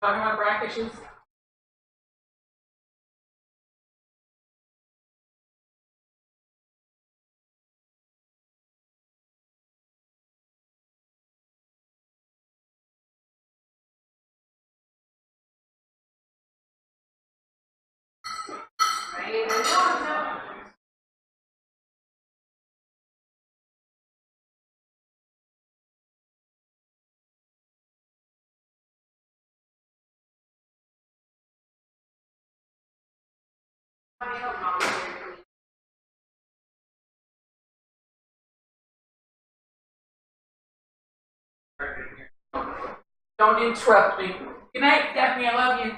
Talking about brackish. Don't interrupt me. Good night, Stephanie. I love you.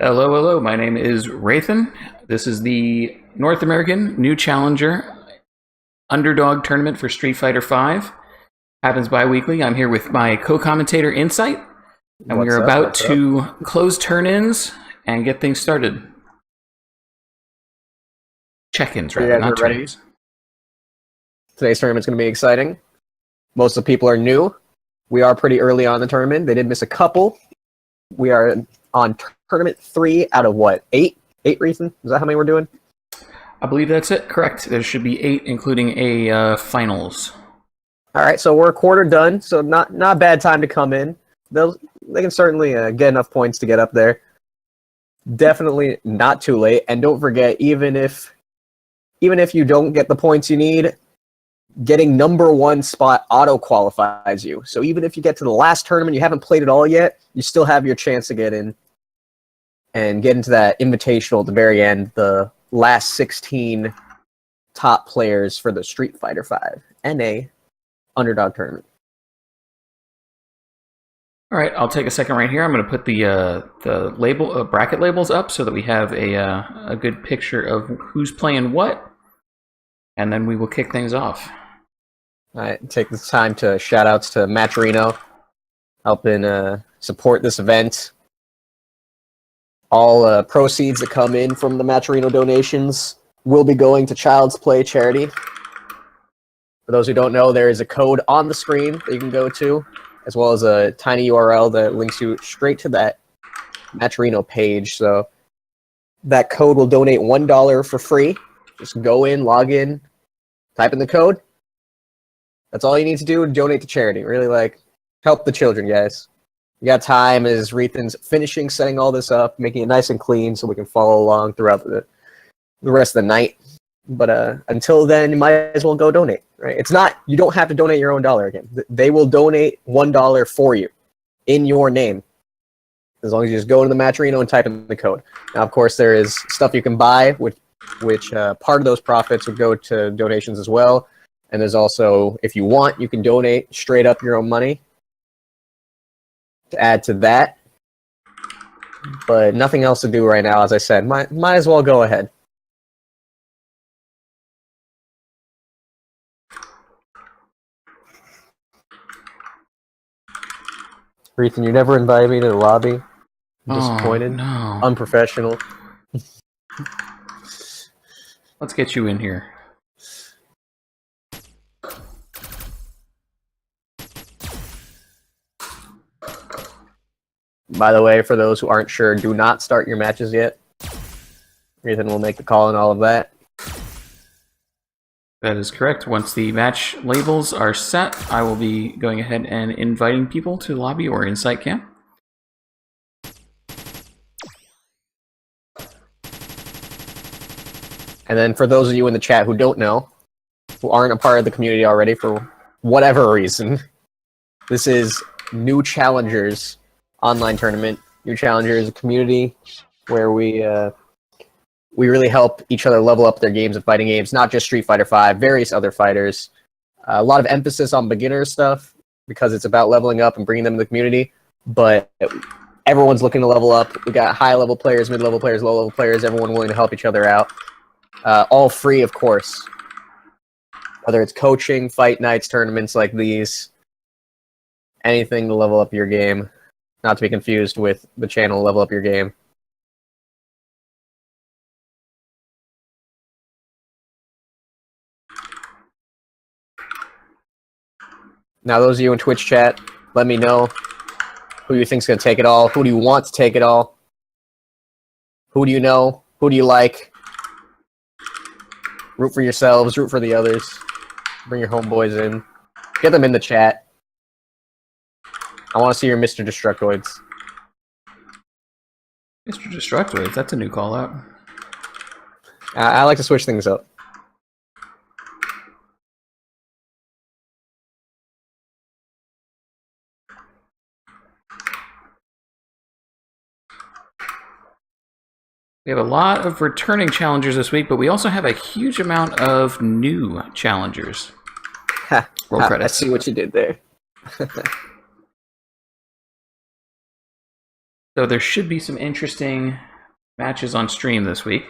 Hello, hello. My name is Rathan. This is the North American New Challenger Underdog Tournament for Street Fighter V. Happens bi-weekly. I'm here with my co-commentator Insight, and we are about to close turn-ins and get things started. Check-ins, rather, not turn-ins. Today's tournament's going to be exciting. Most of the people are new. We are pretty early on in the tournament. They did miss a couple. We are on tournament 3 out of what? 8? 8, Reason? Is that how many we're doing? I believe that's it. Correct. There should be 8, including a finals. All right, so we're a quarter done, so not a bad time to come in. They can certainly get enough points to get up there. Definitely not too late. And don't forget, even if you don't get the points you need, getting number 1 spot auto-qualifies you. So even if you get to the last tournament, you haven't played it all yet, you still have your chance to get in and get into that invitational at the very end, the last 16 top players for the Street Fighter V NA Underdog Tournament. All right, I'll take a second right here. I'm going to put the label bracket labels up so that we have a good picture of who's playing what, and then we will kick things off. All right, take this time to shout outs to Matcherino, helping support this event. All proceeds that come in from the Matcherino donations will be going to Child's Play charity. For those who don't know, there is a code on the screen that you can go to, as well as a tiny URL that links you straight to that Matcherino page. So that code will donate $1 for free. Just go in, log in, type in the code. That's all you need to do to donate to charity. Really, help the children, guys. You got time as Rethan's finishing setting all this up, making it nice and clean so we can follow along throughout the rest of the night. But until then, you might as well go donate, right? It's not, you don't have to donate your own dollar again. They will donate $1 for you in your name, as long as you just go to the Matcherino and type in the code. Now, of course, there is stuff you can buy, which part of those profits would go to donations as well. And there's also, if you want, you can donate straight up your own money to add to that. But nothing else to do right now, as I said. Might as well go ahead. Ethan, you never invited me to the lobby. I'm disappointed. Oh, no. Unprofessional. Let's get you in here. By the way, for those who aren't sure, do not start your matches yet. Ethan will make the call and all of that. That is correct. Once the match labels are set, I will be going ahead and inviting people to lobby or Insight Camp. And then for those of you in the chat who don't know, who aren't a part of the community already for whatever reason, this is New Challengers online tournament. New Challenger is a community where we really help each other level up their games of fighting games, not just Street Fighter V, various other fighters. A lot of emphasis on beginner stuff because it's about leveling up and bringing them to the community, but everyone's looking to level up. We got high-level players, mid-level players, low-level players, everyone willing to help each other out. All free, of course. Whether it's coaching, fight nights, tournaments like these, anything to level up your game. Not to be confused with the channel Level Up Your Game. Now, those of you in Twitch chat, let me know who you think's going to take it all. Who do you want to take it all? Who do you know? Who do you like? Root for yourselves. Root for the others. Bring your homeboys in. Get them in the chat. I want to see your Mr. Destructoids. Mr. Destructoids, that's a new call out. I like to switch things up. We have a lot of returning challengers this week, but we also have a huge amount of new challengers. Roll credits. I see what you did there. So there should be some interesting matches on stream this week.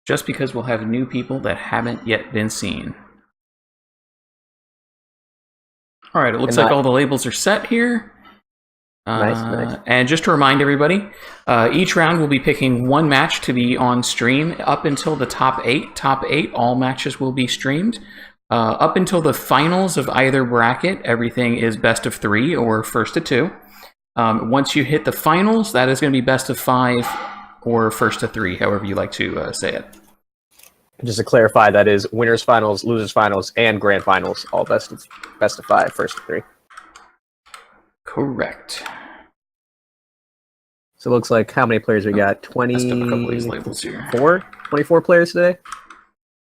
Just because we'll have new people that haven't yet been seen. Alright, it looks like all the labels are set here. Nice. And just to remind everybody, each round we'll be picking one match to be on stream up until the top 8. Top 8, all matches will be streamed. Up until the finals of either bracket, everything is best of 3 or first to 2. Once you hit the finals, that is going to be best of 5 or first to 3, however you like to say it. Just to clarify, that is winners finals, losers finals, and grand finals, all best of 5, first to 3. Correct. So it looks like how many players we got? 24 players today?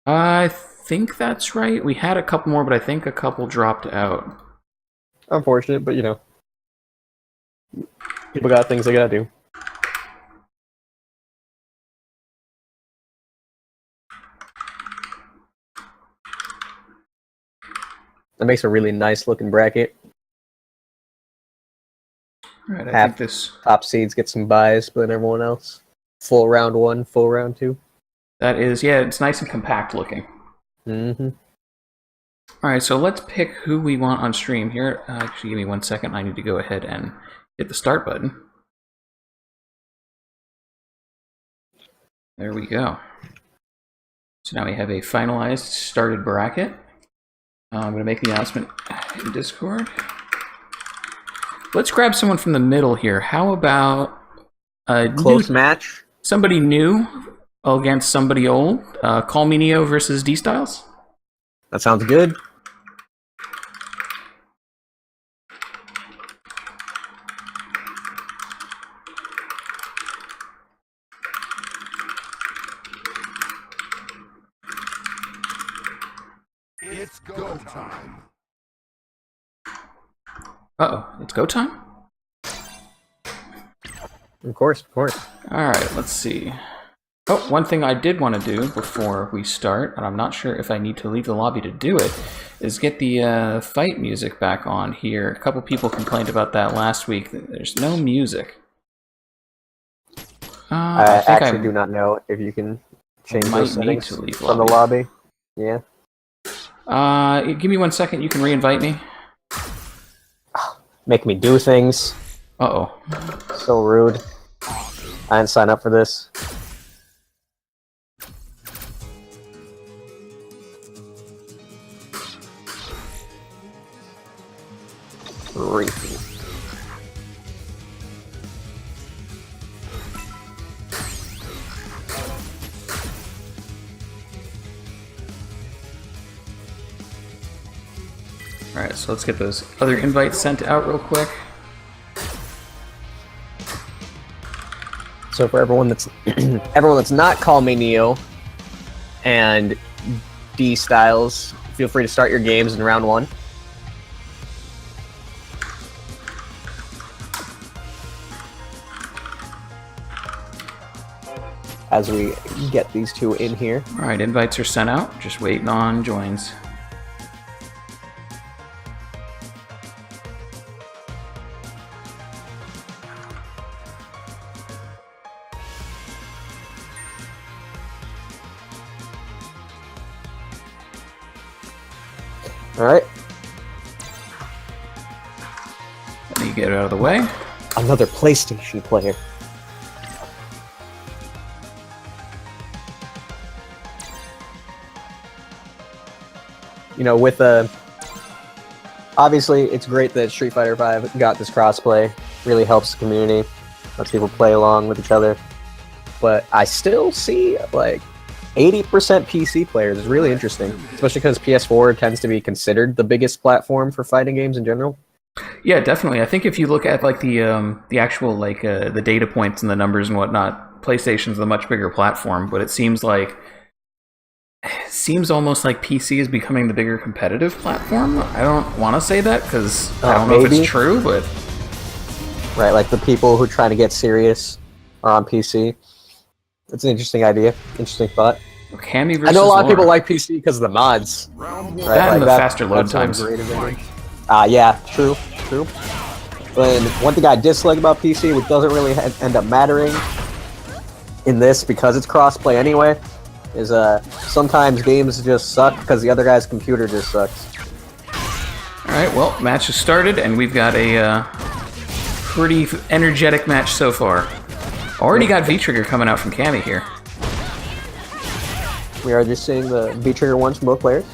I think that's right. We had a couple more, but I think a couple dropped out. Unfortunate, but you know. People got things they gotta do. That makes a really nice looking bracket. Alright, I think this top seeds get some buys, but everyone else. Full round 1, full round 2. That is, yeah, it's nice and compact looking. Mm-hmm. Alright, so let's pick who we want on stream here. Actually, give me 1 second. I need to go ahead and hit the start button. There we go. So now we have a finalized started bracket. I'm going to make the announcement in Discord. Let's grab someone from the middle here. How about a close match? Somebody new against somebody old. Call Me Neo versus D-Styles. That sounds good. It's go time. Uh-oh, it's go time? Of course. Alright, let's see. Oh, one thing I did want to do before we start, and I'm not sure if I need to leave the lobby to do it, is get the fight music back on here. A couple people complained about that last week. There's no music. I actually do not know if you can change those settings from the lobby. Yeah. Give me 1 second. You can re-invite me. Make me do things. Uh-oh. So rude. I didn't sign up for this. Repeat. Alright, so let's get those other invites sent out real quick. So for everyone that's not Call Me Neo and D Styles, feel free to start your games in round 1. As we get these two in here. Alright, invites are sent out. Just waiting on joins. Alright. Let me get it out of the way. Another PlayStation player. You know, with obviously it's great that Street Fighter V got this crossplay. Really helps the community, lets people play along with each other. But I still see like 80% PC players. Is really interesting, especially because PS4 tends to be considered the biggest platform for fighting games in general. Yeah, definitely. I think if you look at like the actual like the data points and the numbers and whatnot, PlayStation's the much bigger platform. But it seems almost like PC is becoming the bigger competitive platform. I don't want to say that because I don't know if it's true, but right, like the people who are trying to get serious are on PC. It's an interesting idea, interesting thought. Cammy versus I know a lot of people like PC because of the mods. Round 1. Right, and the faster load times. Yeah, true. And one thing I dislike about PC, which doesn't really end up mattering in this because it's crossplay anyway, is sometimes games just suck because the other guy's computer just sucks. Alright, well, match has started, and we've got a pretty energetic match so far. Already got V-Trigger coming out from Cammy here. We are just seeing the V-Trigger ones from both players.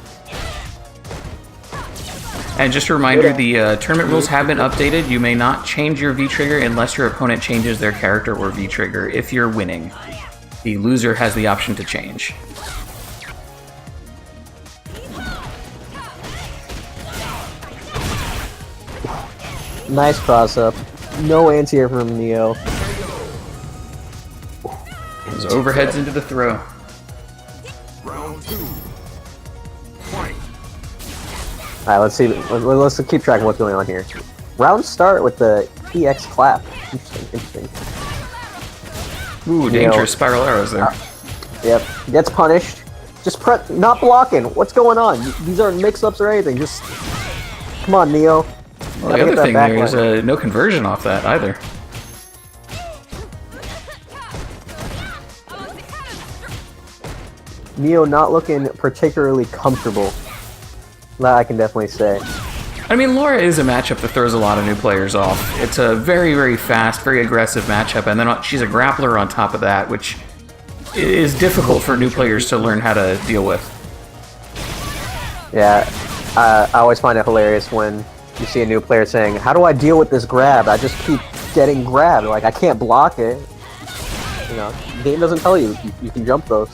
And just a reminder, the tournament rules have been updated. You may not change your V-Trigger unless your opponent changes their character or V-Trigger if you're winning. The loser has the option to change. Nice cross-up. No anti-air from Neo. Those overheads into the throw. Round 2. Fight. Alright, let's see. Let's keep track of what's going on here. Round start with the EX clap. Interesting. Ooh, dangerous spiral arrows there. Yep. Gets punished. Just not blocking. What's going on? These aren't mix-ups or anything. Just come on, Neo. Well, the other thing there is no conversion off that either. Neo not looking particularly comfortable. That I can definitely say. I mean, Laura is a matchup that throws a lot of new players off. It's a very, very fast, very aggressive matchup, and then she's a grappler on top of that, which is difficult for new players to learn how to deal with. Yeah, I always find it hilarious when you see a new player saying, "How do I deal with this grab? I just keep getting grabbed. Like, I can't block it." You know, the game doesn't tell you. You can jump those.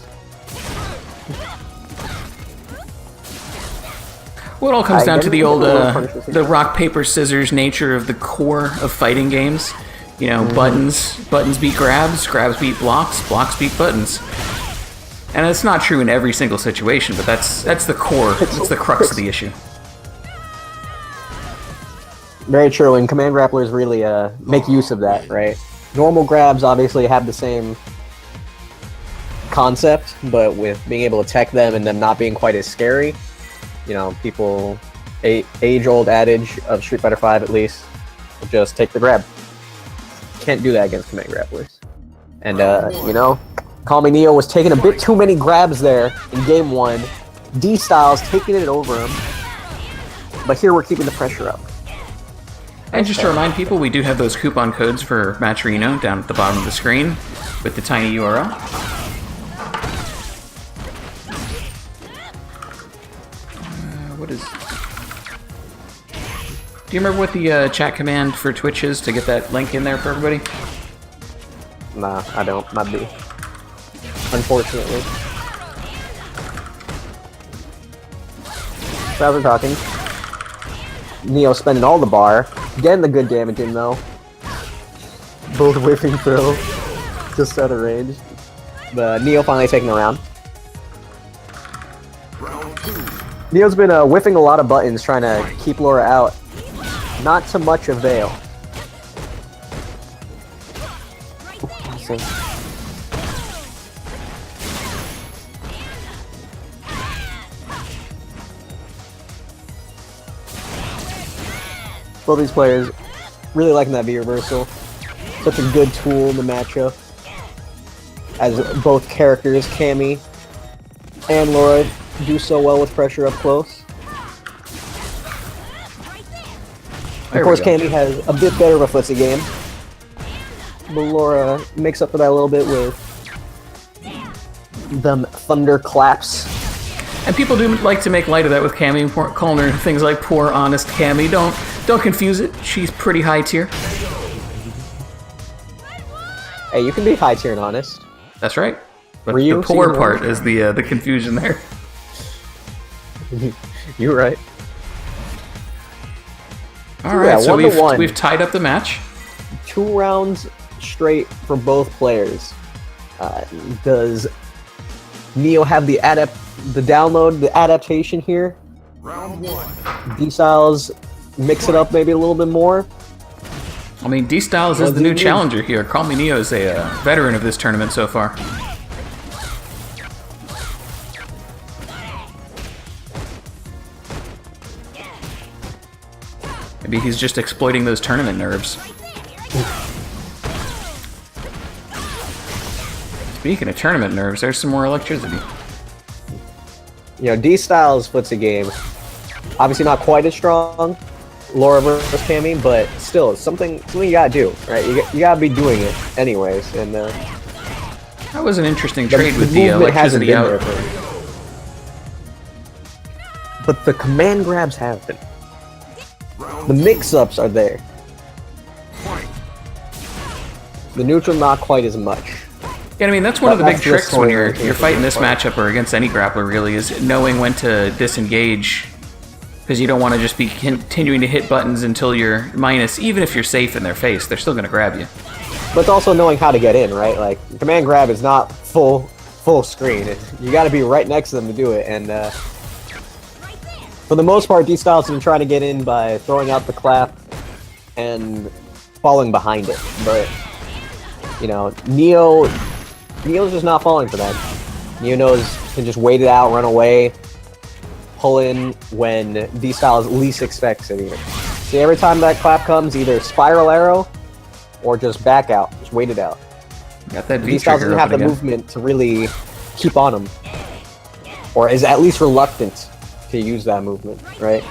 Well, it all comes down to the old the rock, paper, scissors nature of the core of fighting games. You know, buttons beat grabs, grabs beat blocks, blocks beat buttons. And it's not true in every single situation, but that's the core, that's the crux of the issue. Very true, and command grapplers really make use of that, right? Normal grabs obviously have the same concept, but with being able to tech them and them not being quite as scary, you know, people, age-old adage of Street Fighter V at least, just take the grab. Can't do that against command grapplers. And, you know, Call Me Neo was taking a bit too many grabs there in game 1. D-Styles taking it over him. But here we're keeping the pressure up. And just to remind people, we do have those coupon codes for Matcherino down at the bottom of the screen with the tiny URL. What is... Do you remember what the chat command for Twitch is to get that link in there for everybody? Nah, I don't. Not be. Unfortunately. So as we're talking, Neo spending all the bar, getting the good damage in though. Both whiffing throw, just out of range. But Neo finally taking the round. Neo's been whiffing a lot of buttons trying to keep Laura out. Not to much avail. Both these players really liking that V reversal. Such a good tool in the matchup. As both characters, Cammy and Laura, do so well with pressure up close. Of course, Cammy has a bit better of a footsie game. But Laura makes up for that a little bit with them thunder claps. And people do like to make light of that with Cammy, calling her things like poor, honest Cammy. Don't confuse it. She's pretty high tier. Hey, you can be high tier and honest. That's right. But the poor part is the confusion there. You're right. All right, so we've tied up the match. 2 rounds straight for both players. Does Neo have the adaptation here? Round 1. D-Styles mix it up maybe a little bit more. I mean, D-Styles is the new challenger here. Call Me Neo is a veteran of this tournament so far. Maybe he's just exploiting those tournament nerves. Speaking of tournament nerves, there's some more electricity. You know, D-Style's footsie game, obviously not quite as strong, Laura versus Cammy, but still, it's something you gotta do, right? You gotta be doing it anyways, and that was an interesting trade with the electricity out. But the command grabs have been. The mix-ups are there. The neutral not quite as much. Yeah, I mean, that's one of the big tricks when you're fighting this matchup or against any grappler, really, is knowing when to disengage. Because you don't want to just be continuing to hit buttons until you're minus. Even if you're safe in their face, they're still going to grab you. But it's also knowing how to get in, right? Like, command grab is not full screen. You got to be right next to them to do it. And for the most part, D-Style's been trying to get in by throwing out the clap and falling behind it. But, you know, Neo's just not falling for that. Neo can just wait it out, run away, pull in when D-Style least expects it even. See, every time that clap comes, either spiral arrow or just back out. Just wait it out. Got that D-Style doesn't have the movement to really keep on him. Or is at least reluctant to use that movement, right?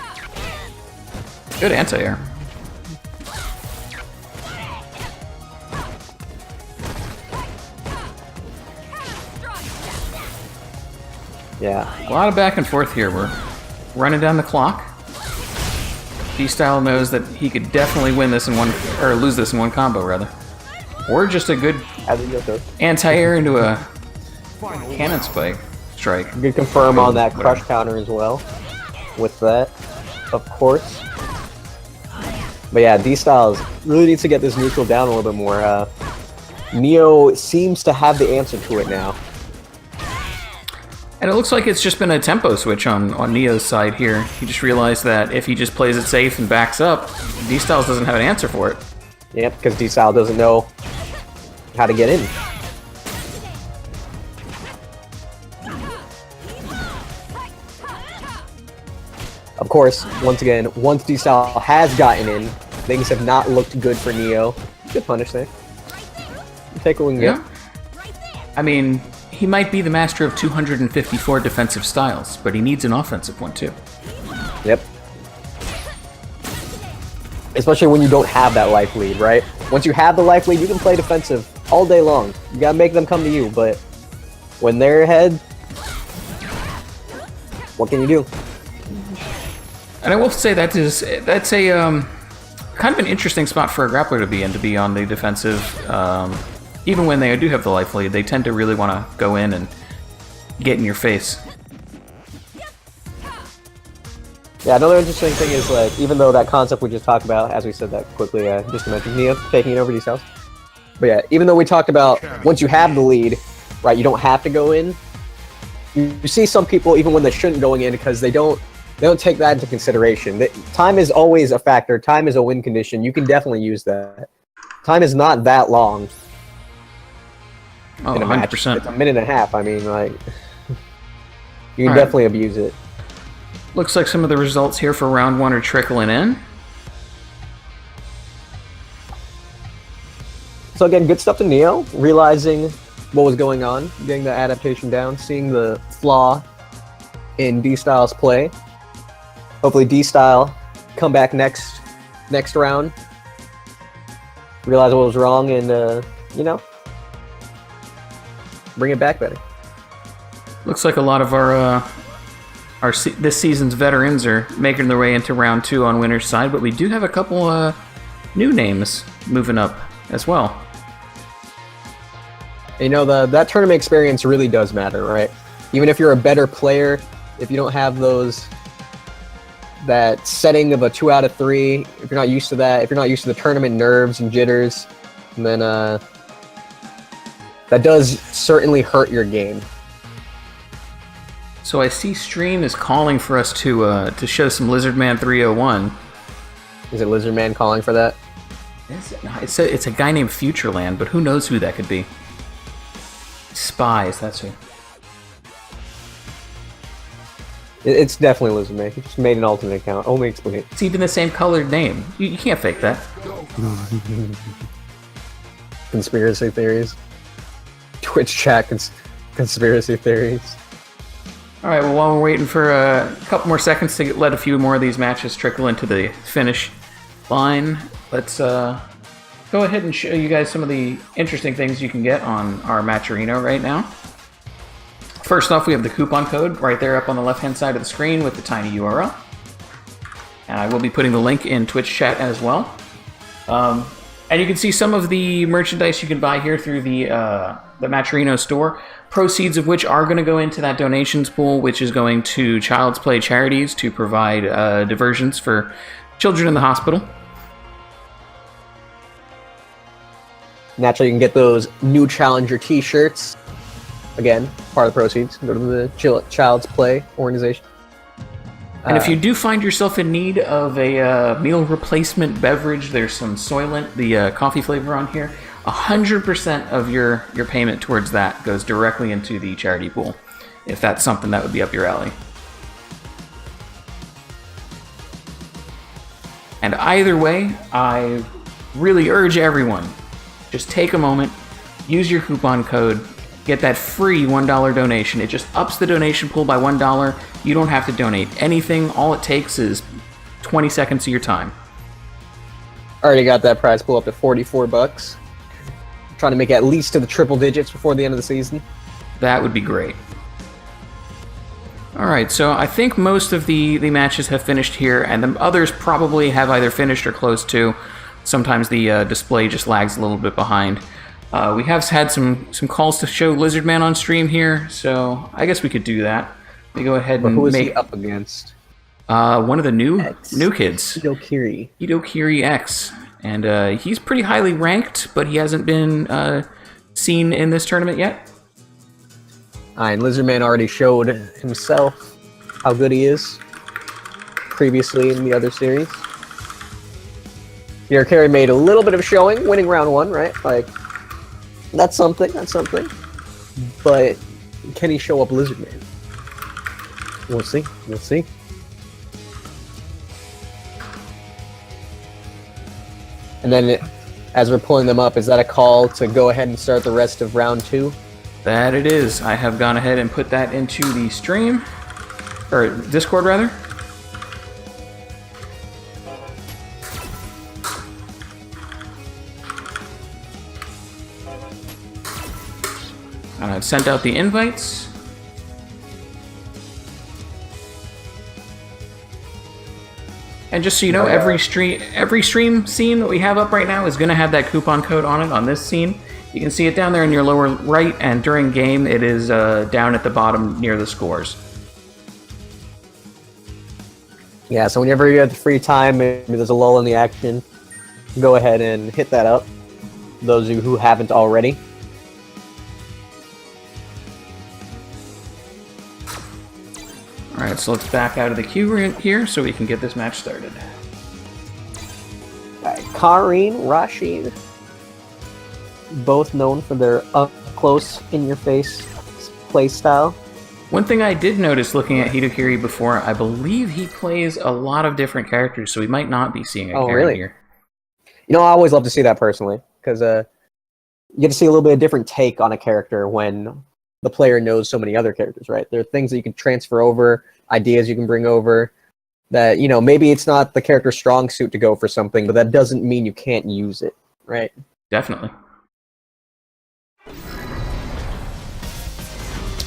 Good anti-air. Yeah. A lot of back and forth here. We're running down the clock. D-Style knows that he could definitely win this in one, or lose this in one combo, rather. Or just a good anti-air into a cannon spike strike. You can confirm on that crush counter as well. With that, of course. But yeah, D-Styles really needs to get this neutral down a little bit more. Neo seems to have the answer to it now. And it looks like it's just been a tempo switch on Neo's side here. He just realized that if he just plays it safe and backs up, D-Styles doesn't have an answer for it. Yep, because D-Style doesn't know how to get in. Of course, once again, once D-Style has gotten in, things have not looked good for Neo. Good punish there. Take what we can get. I mean, he might be the master of 254 defensive styles, but he needs an offensive one too. Yep. Especially when you don't have that life lead, right? Once you have the life lead, you can play defensive all day long. You gotta make them come to you, but when they're ahead, what can you do? And I will say that's a kind of an interesting spot for a grappler to be on the defensive. Even when they do have the life lead, they tend to really want to go in and get in your face. Yeah, another interesting thing is, like, even though that concept we just talked about, as we said that quickly, just to mention Neo taking it over D-Styles. But yeah, even though we talked about once you have the lead, right, you don't have to go in. You see some people, even when they shouldn't going in, because they don't take that into consideration. Time is always a factor. Time is a win condition. You can definitely use that. Time is not that long. Oh, in a 100%. match. It's a minute and a half. I mean, like, you can definitely abuse it. Looks like some of the results here for round one are trickling in. So again, good stuff to Neo, realizing what was going on, getting the adaptation down, seeing the flaw in D-Style's play. Hopefully D-Style come back next round, realize what was wrong, and you know, bring it back better. Looks like a lot of our this season's veterans are making their way into round two on winner's side, but we do have a couple new names moving up as well. You know, that tournament experience really does matter, right? Even if you're a better player, if you don't have that setting of a 2 out of 3, if you're not used to that, if you're not used to the tournament nerves and jitters, then that does certainly hurt your game. So I see Stream is calling for us to show some Lizardman 301. Is it Lizardman calling for that? It's a guy named Futureland, but who knows who that could be? Spies, that's who. It's definitely Lizardman. He just made an alternate account. Only explain. It's even the same colored name. You can't fake that. Conspiracy theories. Twitch chat conspiracy theories. All right, well, while we're waiting for a couple more seconds to let a few more of these matches trickle into the finish line, let's go ahead and show you guys some of the interesting things you can get on our Matcherino right now. First off, we have the coupon code right there up on the left-hand side of the screen with the tiny URL. And I will be putting the link in Twitch chat as well. And you can see some of the merchandise you can buy here through the Matcherino store, proceeds of which are going to go into that donations pool, which is going to Child's Play charities to provide diversions for children in the hospital. Naturally, you can get those new Challenger t-shirts. Again, part of the proceeds go to the Child's Play organization. And if you do find yourself in need of a meal replacement beverage, there's some Soylent, the coffee flavor on here. 100% of your payment towards that goes directly into the charity pool, if that's something that would be up your alley. And either way, I really urge everyone, just take a moment, use your coupon code, get that free $1 donation. It just ups the donation pool by $1. You don't have to donate anything. All it takes is 20 seconds of your time. Already got that prize pool up to 44 bucks. Trying to make it at least to the triple digits before the end of the season. That would be great. Alright, so I think most of the matches have finished here, and the others probably have either finished or close to. Sometimes the display just lags a little bit behind. We have had some calls to show Lizardman on stream here, so I guess we could do that. Let me go ahead and who is make he up against? one of the new kids, Idokiri. Idokiri X, and he's pretty highly ranked, but he hasn't been seen in this tournament yet. And Lizardman already showed himself how good he is previously in the other series. Idokiri made a little bit of a showing, winning round one, right? Like, that's something. But can he show up Lizardman? We'll see. And then, as we're pulling them up, is that a call to go ahead and start the rest of round two? That it is. I have gone ahead and put that into the stream, or Discord rather. And I've sent out the invites. And just so you know, every stream scene that we have up right now is going to have that coupon code on it on this scene. You can see it down there in your lower right, and during game it is down at the bottom near the scores. Yeah, so whenever you have the free time, maybe there's a lull in the action, go ahead and hit that up. Those of you who haven't already. Alright, so let's back out of the queue here so we can get this match started. Alright, Kareen, Rashid, both known for their up-close, in-your-face play style. One thing I did notice looking at Hidokiri before, I believe he plays a lot of different characters, so we might not be seeing a character really? here. You know, I always love to see that personally, because you get to see a little bit of different take on a character when the player knows so many other characters, right? There are things that you can transfer over, ideas you can bring over, that, you know, maybe it's not the character's strong suit to go for something, but that doesn't mean you can't use it, right? Definitely.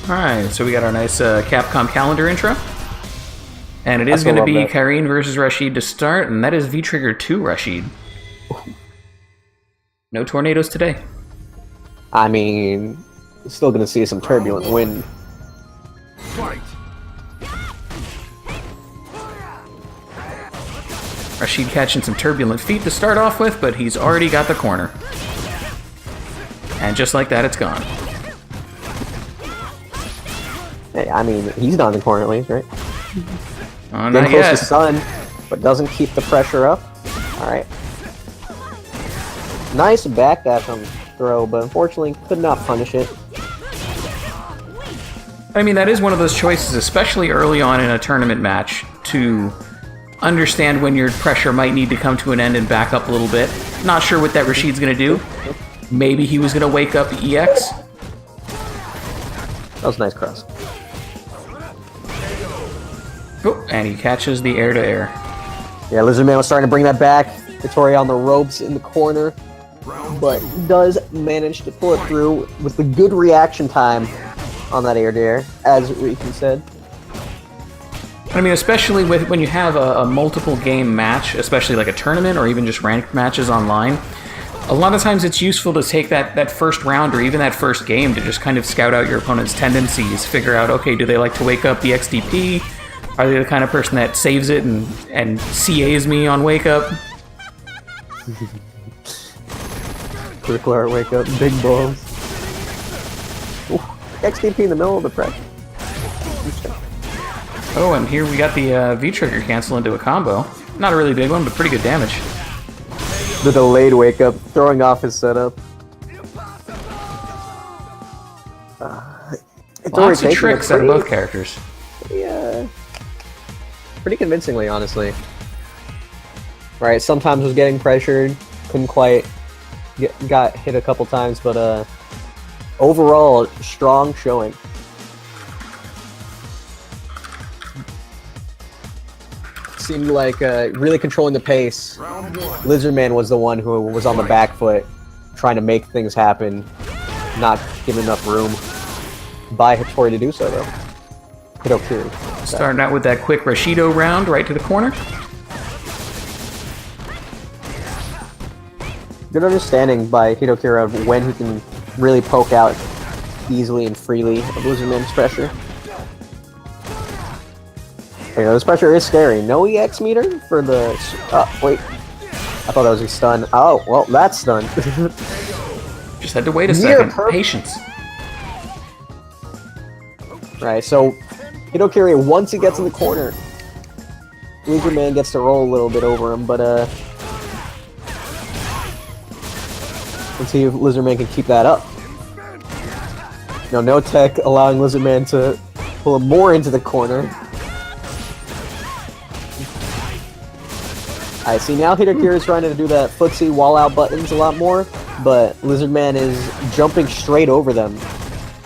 Alright, so we got our nice Capcom calendar intro. And it is going to be Kareen versus Rashid to start, and that is V-Trigger 2 Rashid. No tornadoes today. I mean, still going to see some turbulent wind. Fight! Rashid catching some turbulent feet to start off with, but he's already got the corner. And just like that, it's gone. Hey, I mean, he's not in the corner at least, right? Oh, Getting not close yet. to Sun, but doesn't keep the pressure up. Alright. Nice backdash on throw, but unfortunately could not punish it. I mean, that is one of those choices, especially early on in a tournament match, to understand when your pressure might need to come to an end and back up a little bit. Not sure what that Rashid's going to do. Maybe he was going to wake up EX. That was a nice cross. Oh, and he catches the air-to-air. Yeah, Lizardman was starting to bring that back. Victoria on the ropes in the corner, but does manage to pull it through with the good reaction time on that air-to-air, as Ethan said. I mean, especially when you have a multiple game match, especially like a tournament or even just ranked matches online, a lot of times it's useful to take that first round or even that first game to just kind of scout out your opponent's tendencies, figure out, okay, do they like to wake up the XDP? Are they the kind of person that saves it and CAs me on wake up? Quick alert, wake up, big balls. Ooh, XDP in the middle of the press. Oh, and here we got the V-trigger cancel into a combo. Not a really big one, but pretty good damage. The delayed wake up, throwing off his setup. Lots of tricks out of both characters. Yeah. Pretty convincingly, honestly. Right, sometimes was getting pressured, couldn't quite got hit a couple times, but overall, strong showing. Seemed like really controlling the pace. Lizardman was the one who was on the back foot, trying to make things happen, not giving enough room by Hattori to do so, though. Hitokiri. Starting out with that quick Rashido round right to the corner. Good understanding by Hitokiri of when he can really poke out easily and freely of Lizardman's pressure. You know, this pressure is scary. No EX meter for the... Oh, wait. I thought that was a stun. Oh, well, that's stun. Just had to wait a second. Patience. Right, so Hitokiri, once he gets in the corner, Lizardman gets to roll a little bit over him, but let's see if Lizardman can keep that up. No tech allowing Lizardman to pull him more into the corner. I see, now Hitokiri is trying to do that footsie wall out buttons a lot more, but Lizardman is jumping straight over them,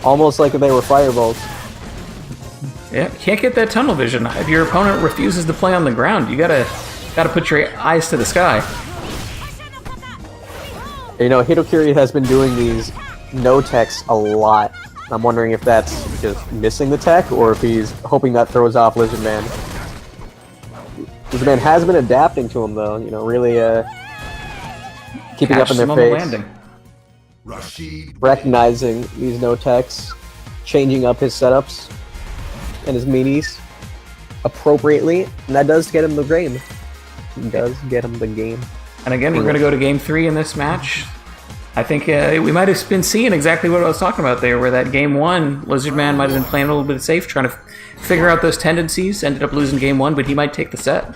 almost like if they were firebolts. Yeah, can't get that tunnel vision. If your opponent refuses to play on the ground, you gotta put your eyes to the sky. You know, Hitokiri has been doing these no techs a lot. I'm wondering if that's just missing the tech, or if he's hoping that throws off Lizardman. Lizardman has been adapting to him, though. You know, really keeping up in their face. Recognizing these no techs, changing up his setups and his meaties appropriately, and that does get him the game. It does get him the game. And again, we're going to go to Game 3 in this match. I think we might have been seeing exactly what I was talking about there, where that Game 1, Lizardman might have been playing a little bit safe, trying to figure out those tendencies, ended up losing Game 1, but he might take the set.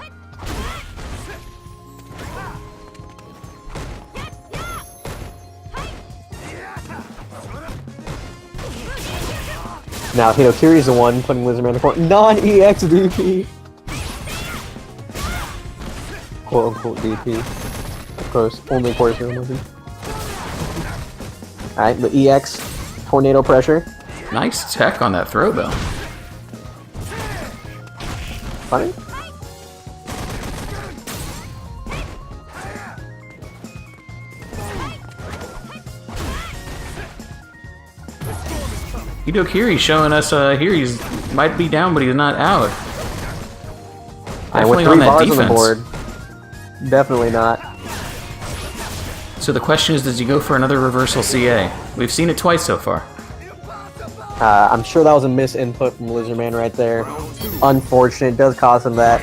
Now Hitokiri's the one putting Lizardman in the corner. Non-EX DP! Quote-unquote DP. Of course, only of course movie. Alright, but EX, tornado pressure. Nice tech on that throw, though. Funny? Hitokiri showing us here he's might be down, but he's not out. And with 3 bars on the board, definitely not. So the question is, does he go for another reversal CA? We've seen it twice so far. I'm sure that was a misinput from Lizardman right there. Unfortunate, it does cost him that.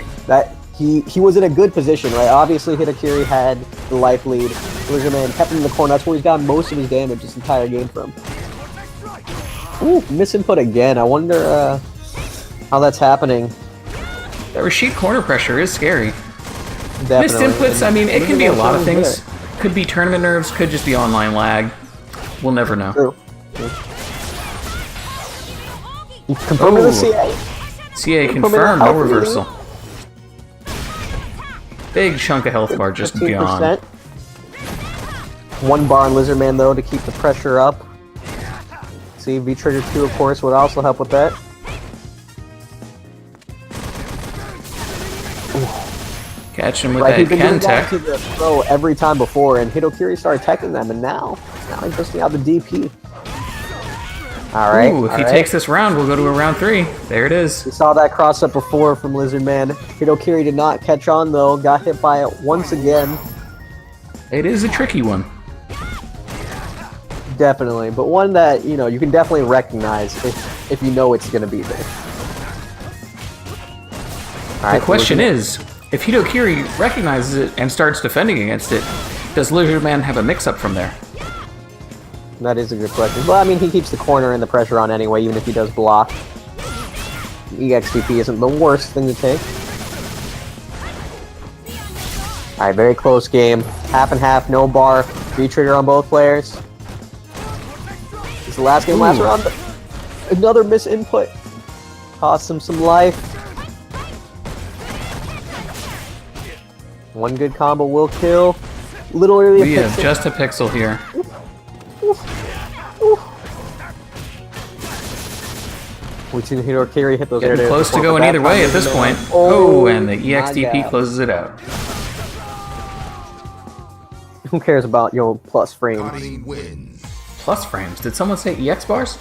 He was in a good position, right? Obviously Hitokiri had the life lead. Lizardman kept him in the corner. That's where he's gotten most of his damage this entire game from. Ooh, misinput again. I wonder how that's happening. That Rashid corner pressure is scary. Definitely. Missed inputs, I mean, it can be a lot of things. Could be tournament nerves, could just be online lag. We'll never know. True. Confirming the CA. CA Confirming confirmed, the no health reversal. Big chunk of health bar just 15%. gone. 1 bar on Lizardman though to keep the pressure up. See, V-Trigger 2 of course would also help with that. Catch him with Right, he's that been doing that Kentech. to the throw every time before, and Hitokiri started teching them, and now he's busting out the DP. Alright, Ooh, if he takes this round, we'll go to a round 3. There it is. we saw that cross up before from Lizardman. Hitokiri did not catch on though, got hit by it once again. It is a tricky one. Definitely, but one that, you know, you can definitely recognize if you know it's going to be there. The question is, if Hitokiri recognizes it and starts defending against it, does Lizardman have a mix-up from there? That is a good question. Well, I mean, he keeps the corner and the pressure on anyway, even if he does block. EXTP isn't the worst thing to take. Alright, very close game. Half and half, no bar. V-trigger on both players. It's the last game, last round. Another misinput. Cost him some life. One good combo will kill. Literally We a have just a pixel here. We've seen Hitokiri hit those Getting air close to going either way at this point. Oh, and the EXTP closes it out. Who cares about, plus frames? Body wins. Plus frames. Did someone say EX bars?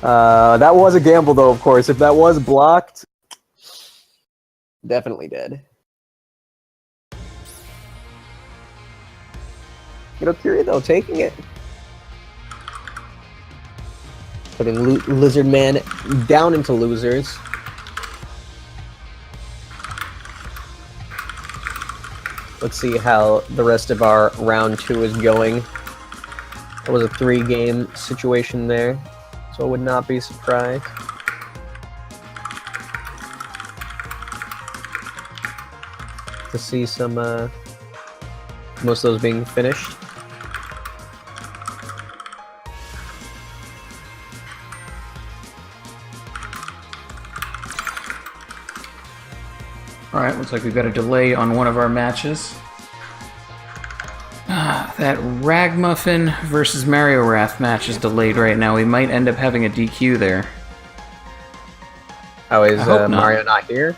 That was a gamble, though, of course. If that was blocked, definitely dead. Hitokiri, though, taking it. Putting Lizardman down into losers. Let's see how the rest of our round 2 is going. It was a 3-game situation there, so I would not be surprised. To see some, most of those being finished. Alright, looks like we've got a delay on one of our matches. That Ragmuffin versus Mario Wrath match is delayed right now. We might end up having a DQ there. Oh, is hope not. Mario not here?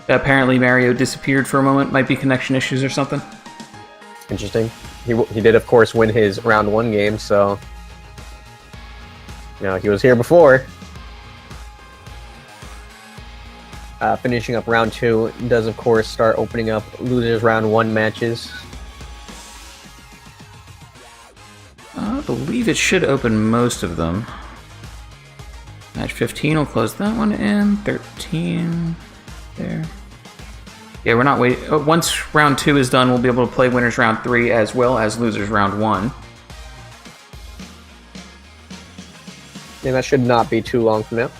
Apparently Mario disappeared for a moment. Might be connection issues or something. Interesting. He did, of course, win his round 1 game, so... he was here before. Finishing up round 2 does, of course, start opening up losers round 1 matches. I believe it should open most of them. Match 15 will close that one in. 13 there. Yeah, we're not waiting. Once round 2 is done, we'll be able to play winners round 3 as well as losers round 1. And that should not be too long from now.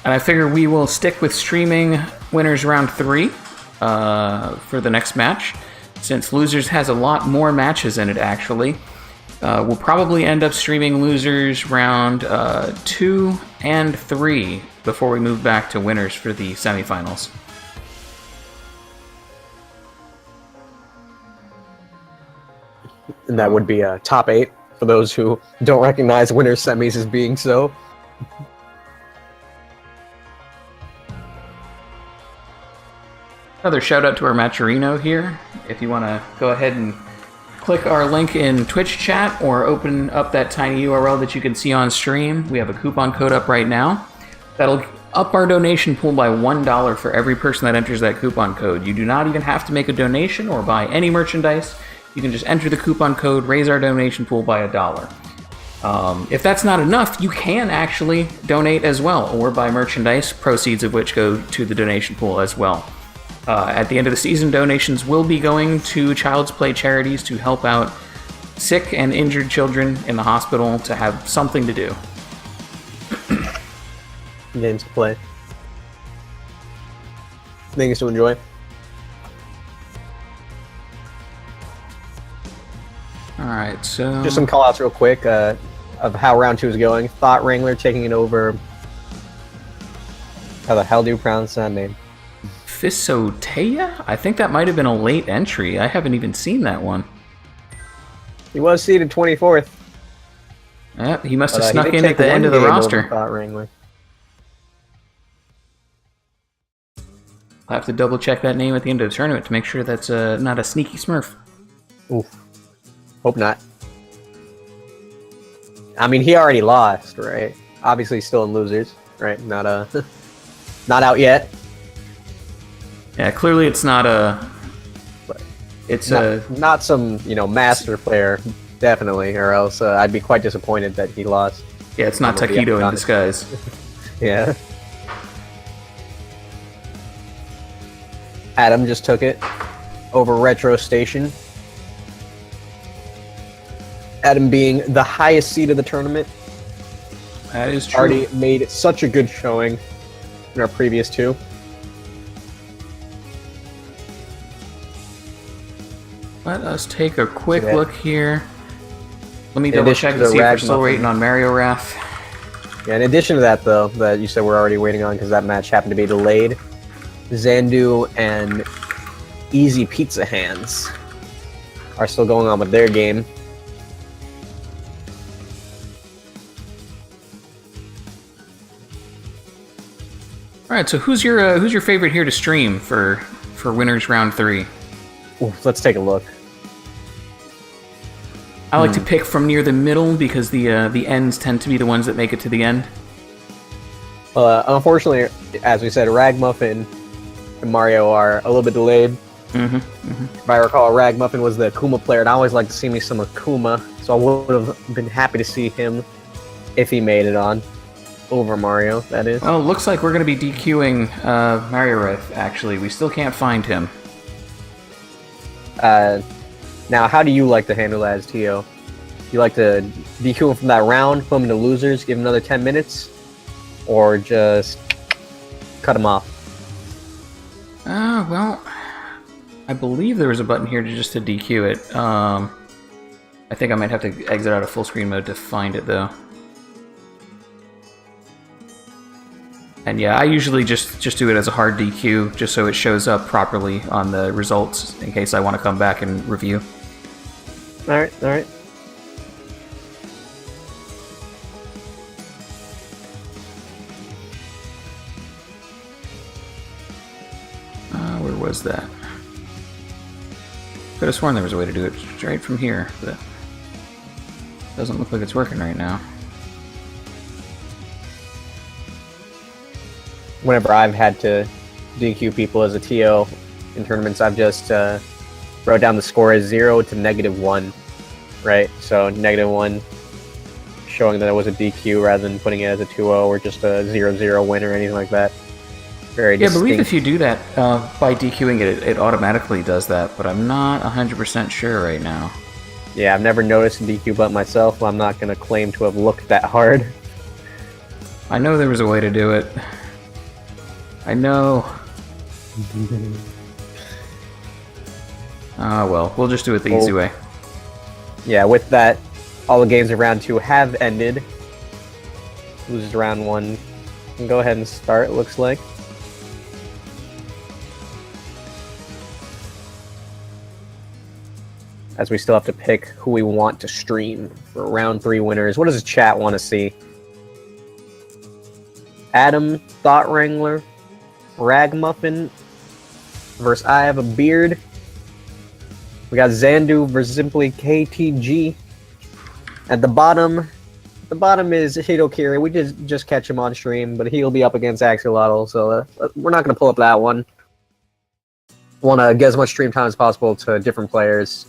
And I figure we will stick with streaming winners round 3 for the next match, since losers has a lot more matches in it, actually. We'll probably end up streaming losers round 2 and 3 before we move back to winners for the semifinals. And that would be a top 8 for those who don't recognize winners semis as being so. Another shout out to our Matcherino here. If you want to go ahead and click our link in Twitch chat or open up that tiny URL that you can see on stream, we have a coupon code up right now. That'll up our donation pool by $1 for every person that enters that coupon code. You do not even have to make a donation or buy any merchandise. You can just enter the coupon code, raise our donation pool by $1. If that's not enough, you can actually donate as well, or buy merchandise, proceeds of which go to the donation pool as well. At the end of the season, donations will be going to Child's Play charities to help out sick and injured children in the hospital to have something to do. Games to play. Things to enjoy. Alright, so... Just some callouts real quick. of how round 2 is going. Thought Wrangler taking it over. How the hell do you pronounce that name? Fisotea? I think that might have been a late entry. I haven't even seen that one. He was seeded 24th. Yep, he must have He snuck did in take at the end one of the game over roster. Thought Wrangler. I'll have to double check that name at the end of the tournament to make sure that's not a sneaky smurf. Oof. Hope not. I mean, he already lost, right? Obviously, still in losers, right? Not not out yet. Yeah, clearly it's not a. It's not some master player, definitely, or else I'd be quite disappointed that he lost. Yeah, it's not Taquito in disguise. Yeah. Adam just took it over Retro Station. Adam being the highest seed of the tournament. That is true. Already made such a good showing in our previous 2. Let us take a quick Yeah. look here. Let me In double addition check to to the see if we're still Ragamuffin. waiting on Mario Wrath. Yeah, in addition to that, though, that you said we're already waiting on because that match happened to be delayed, Zandu and Easy Pizza Hands are still going on with their game. All right, so who's your favorite here to stream for winners round 3? Ooh, let's take a look. I like to pick from near the middle because the ends tend to be the ones that make it to the end. Unfortunately, as we said, Ragmuffin and Mario are a little bit delayed. If I recall, Ragmuffin was the Akuma player, and I always like to see me some Akuma, so I would have been happy to see him if he made it on. Over Mario, that is. Well, looks like we're going to be DQing Mario Wrath, actually. We still can't find him. Now, how do you like to handle that as TO? You like to DQ him from that round, put him into losers, give him another 10 minutes? Or just cut him off? Well, I believe there was a button here to DQ it. I think I might have to exit out of full screen mode to find it, though. And yeah, I usually just do it as a hard DQ, just so it shows up properly on the results, in case I want to come back and review. Alright, alright. Where was that? Could have sworn there was a way to do it straight from here, but doesn't look like it's working right now. Whenever I've had to DQ people as a TO in tournaments, I've just wrote down the score as 0 to -1, right? So -1 showing that it was a DQ rather than putting it as a 2-0 or just a 0-0 win or anything like that. Very Yeah, I distinct. believe if you do that by DQing it, it automatically does that, but I'm not 100% sure right now. Yeah, I've never noticed a DQ button myself, but I'm not going to claim to have looked that hard. I know there was a way to do it. I know. Well, we'll just do it the easy way. Yeah, with that, all the games of round 2 have ended. Loses round 1. Can go ahead and start, it looks like. As we still have to pick who we want to stream for round 3 winners. What does the chat want to see? Adam, Thought Wrangler, Ragmuffin versus I Have a Beard. We got Zandu versus Simply KTG. At the bottom is Hidokiri. We just catch him on stream, but he'll be up against Axolotl, so we're not going to pull up that one. Want to get as much stream time as possible to different players,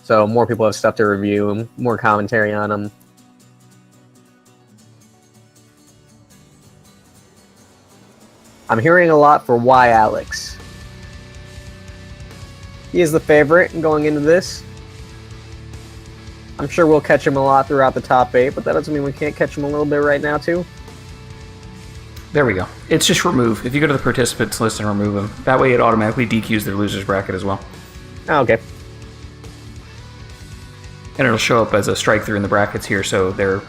so more people have stuff to review, more commentary on them. I'm hearing a lot for Y Alex. He is the favorite going into this. I'm sure we'll catch him a lot throughout the top 8, but that doesn't mean we can't catch him a little bit right now, too. There we go. It's just remove. If you go to the participants list and remove them, that way it automatically DQs their losers bracket as well. Oh, okay. And it'll show up as a strike through in the brackets here, so their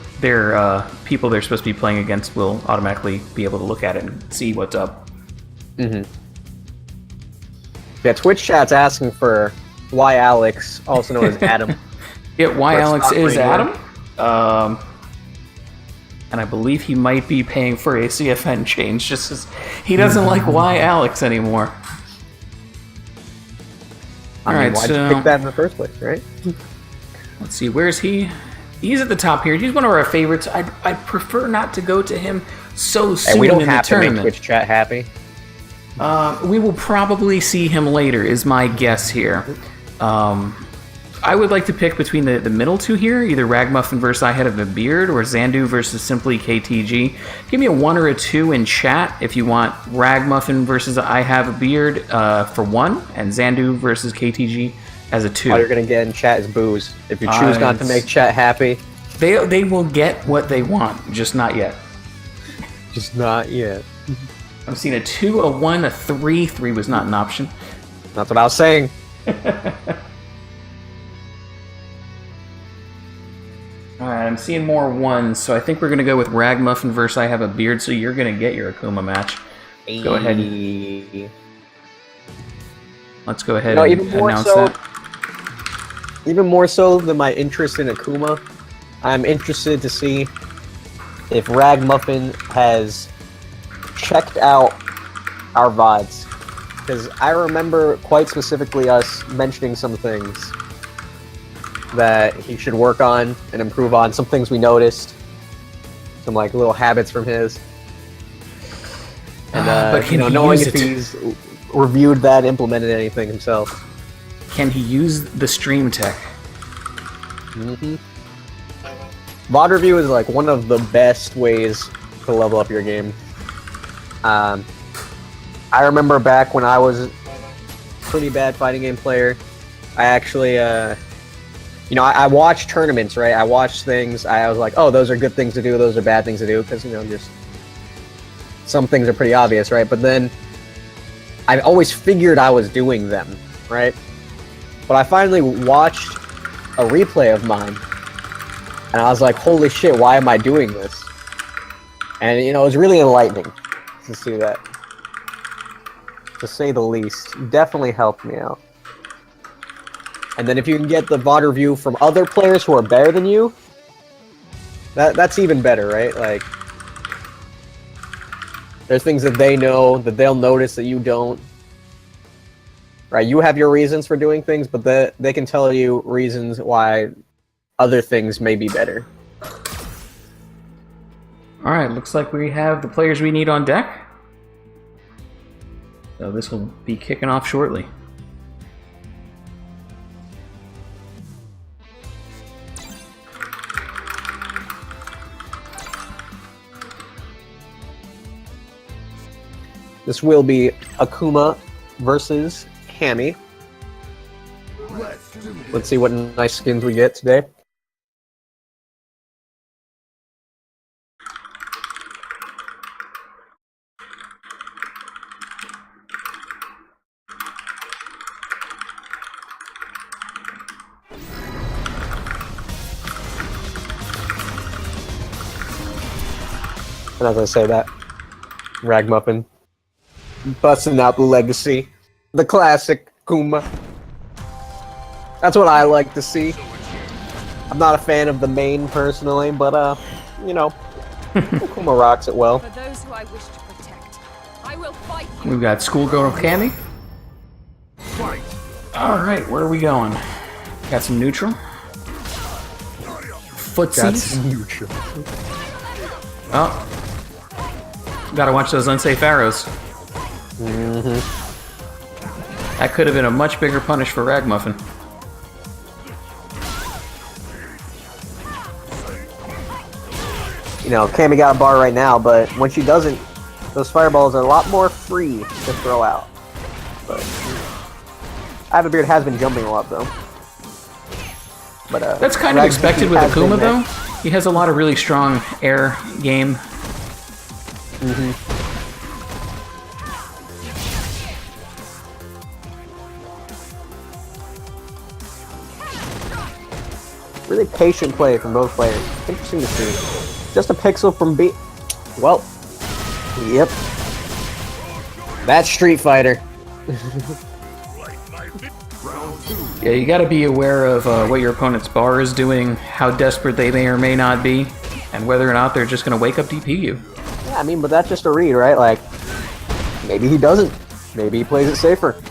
people they're supposed to be playing against will automatically be able to look at it and see what's up. Mm-hmm. Yeah, Twitch chat's asking for why Alex, also known as Adam. Yeah, why Let's Alex not is bring Adam. And I believe he might be paying for a CFN change, just as he doesn't like why Alex anymore. Why'd you pick that in the first place, right? Let's see, where's he? He's at the top here. He's one of our favorites. I'd prefer not to go to him so soon Hey, we don't in have the to make tournament. Twitch chat happy. We will probably see him later, is my guess here. I would like to pick between the middle two here, either Ragmuffin versus I Had a Beard or Zandu versus Simply KTG. Give me a 1 or a 2 in chat if you want Ragmuffin versus I Have a Beard for 1, and Zandu versus KTG as a 2. All you're going to get in chat is booze. If you choose not to make chat happy. They will get what they want, just not yet. Just not yet. I've seen a 2, a 1, a 3. 3 was not an option. That's what I was saying. Alright, I'm seeing more 1s, so I think we're going to go with Ragmuffin versus I Have a Beard, so you're going to get your Akuma match. Go ahead. Let's go ahead and announce that. Even more so than my interest in Akuma, I'm interested to see if Ragmuffin has checked out our VODs. Because I remember quite specifically us mentioning some things that he should work on and improve on, some things we noticed, some like little habits from his. And but can he knowing use if it? he's reviewed that, implemented anything himself. Can he use the stream tech? Mm-hmm. VOD review is like one of the best ways to level up your game. I remember back when I was a pretty bad fighting game player, I actually, I watched tournaments, right? I watched things, I was like, oh, those are good things to do, those are bad things to do, because, just some things are pretty obvious, right? But then I always figured I was doing them, right? But I finally watched a replay of mine, and I was like, holy shit, why am I doing this? And, it was really enlightening to see that. To say the least. Definitely helped me out. And then if you can get the VOD review from other players who are better than you, that's even better, right? Like, there's things that they know, that they'll notice that you don't. Right, you have your reasons for doing things, but they can tell you reasons why other things may be better. Alright, looks like we have the players we need on deck. So this will be kicking off shortly. This will be Akuma versus Hammy. Let's see what nice skins we get today. And as I say that, Ragmuffin busting out the legacy, the classic Kuma. That's what I like to see. I'm not a fan of the main personally, but Kuma rocks it well. For those who I wish to protect, I will fight you. We've got Schoolgirl Cammy. Fight! Alright, where are we going? Got some neutral. Footsies. neutral. Oh. Gotta watch those unsafe arrows. Mm-hmm. That could have been a much bigger punish for Ragmuffin. Cammy got a bar right now, but when she doesn't, those fireballs are a lot more free to throw out. But I Have a Beard has been jumping a lot, though. But that's kind of expected with Akuma, though. He has a lot of really strong air game. Mm-hmm. Really patient play from both players. Interesting to see. Just a pixel from B. Well, yep. That's Street Fighter. Yeah, you got to be aware of what your opponent's bar is doing, how desperate they may or may not be, and whether or not they're just going to wake up DP you. Yeah, I mean, but that's just a read, right? Like, maybe he doesn't. Maybe he plays it safer.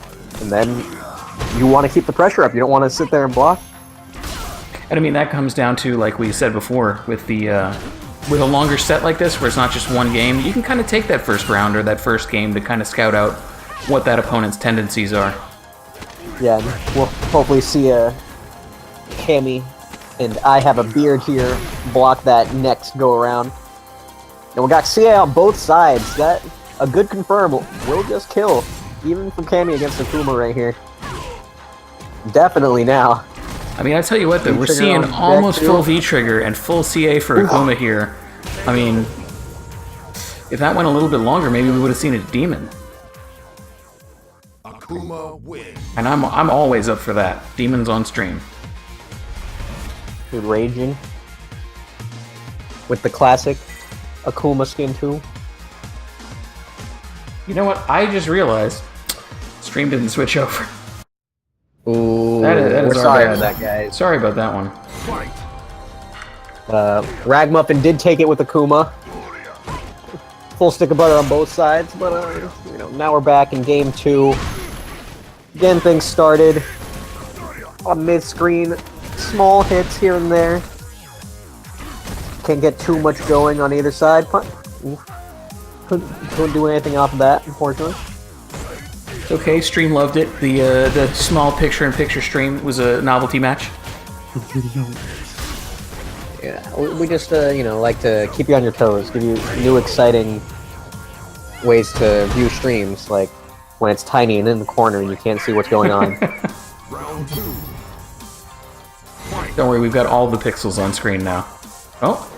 And then you want to keep the pressure up. You don't want to sit there and block. And I mean, that comes down to, like we said before, with a longer set like this, where it's not just one game, you can kind of take that first round or that first game to kind of scout out what that opponent's tendencies are. Yeah, we'll hopefully see Cammy and I have a beard here block that next go around. And we got CA on both sides. That a good confirm will just kill, even from Cammy against Akuma right here. Definitely now. I mean, I tell you what, though, we're seeing almost full V-trigger and full CA for Akuma here. I mean, if that went a little bit longer, maybe we would have seen a demon. Akuma wins. And I'm always up for that. Demons on stream. Dude, raging with the classic Akuma skin too. You know what? I just realized stream didn't switch over. Ooh, That is we're sorry our about bad. that, guys. Sorry about that one. Fight. Ragmuffin did take it with Akuma. Full stick of butter on both sides, but you know, now we're back in game 2. Again, things started on mid-screen, small hits here and there. Can't get too much going on either side. Couldn't do anything off of that, unfortunately. It's okay, stream loved it. The small picture-in-picture stream was a novelty match. Yeah, we just you know, like to keep you on your toes, give you new exciting ways to view streams, like when it's tiny and in the corner and you can't see what's going on. Round 2. Don't worry, we've got all the pixels on screen now. Oh.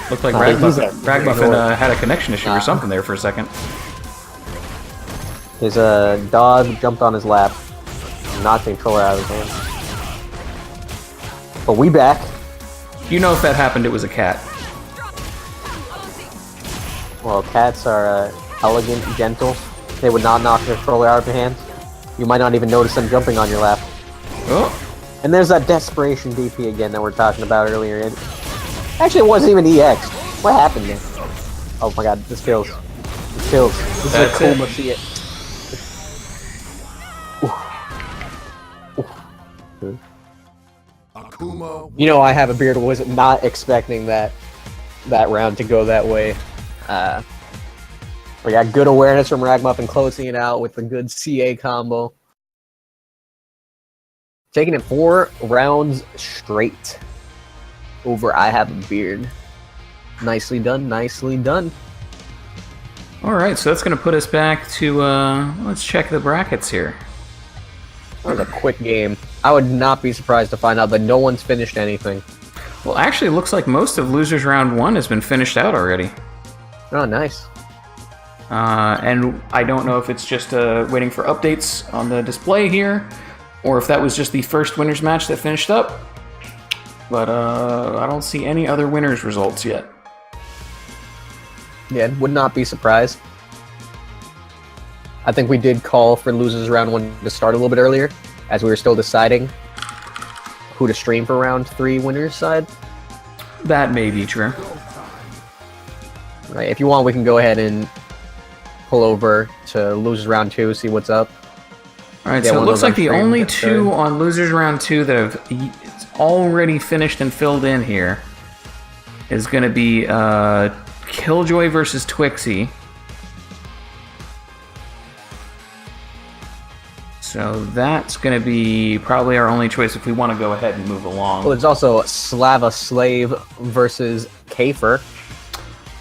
Looked like he's Ragmuffin had a connection issue or something there for a second. His dog jumped on his lap and knocked the controller out of his hand. But we back. You know if that happened, it was a cat. Well, cats are elegant, gentle. They would not knock the controller out of your hands. You might not even notice them jumping on your lap. Oh. And there's that desperation DP again that we are talking about earlier. Actually, it wasn't even EX. What happened there? Oh my god, this kills. This kills. This is That's a cool it. to see it. Akuma You know, I have a beard. Was not expecting that round to go that way. We got good awareness from Ragmuffin closing it out with a good CA combo. Taking it 4 rounds straight over I Have a Beard. Nicely done, nicely done. Alright, so that's going to put us back to, let's check the brackets here. That was a quick game. I would not be surprised to find out that no one's finished anything. Well, actually, it looks like most of Losers Round 1 has been finished out already. Oh, nice. And I don't know if it's just waiting for updates on the display here, or if that was just the first winners match that finished up. But I don't see any other winners results yet. Yeah, would not be surprised. I think we did call for Losers Round 1 to start a little bit earlier, as we were still deciding who to stream for Round 3 winners side. That may be true. Right, if you want, we can go ahead and pull over to Losers Round 2, see what's up. Alright, Yeah, so it one looks of them like the streamed only it, two on Losers Round 2 that have already finished and filled in here is going to be Killjoy versus Twixie. So that's going to be probably our only choice if we want to go ahead and move along. Well, there's also Slava Slave versus Kafer.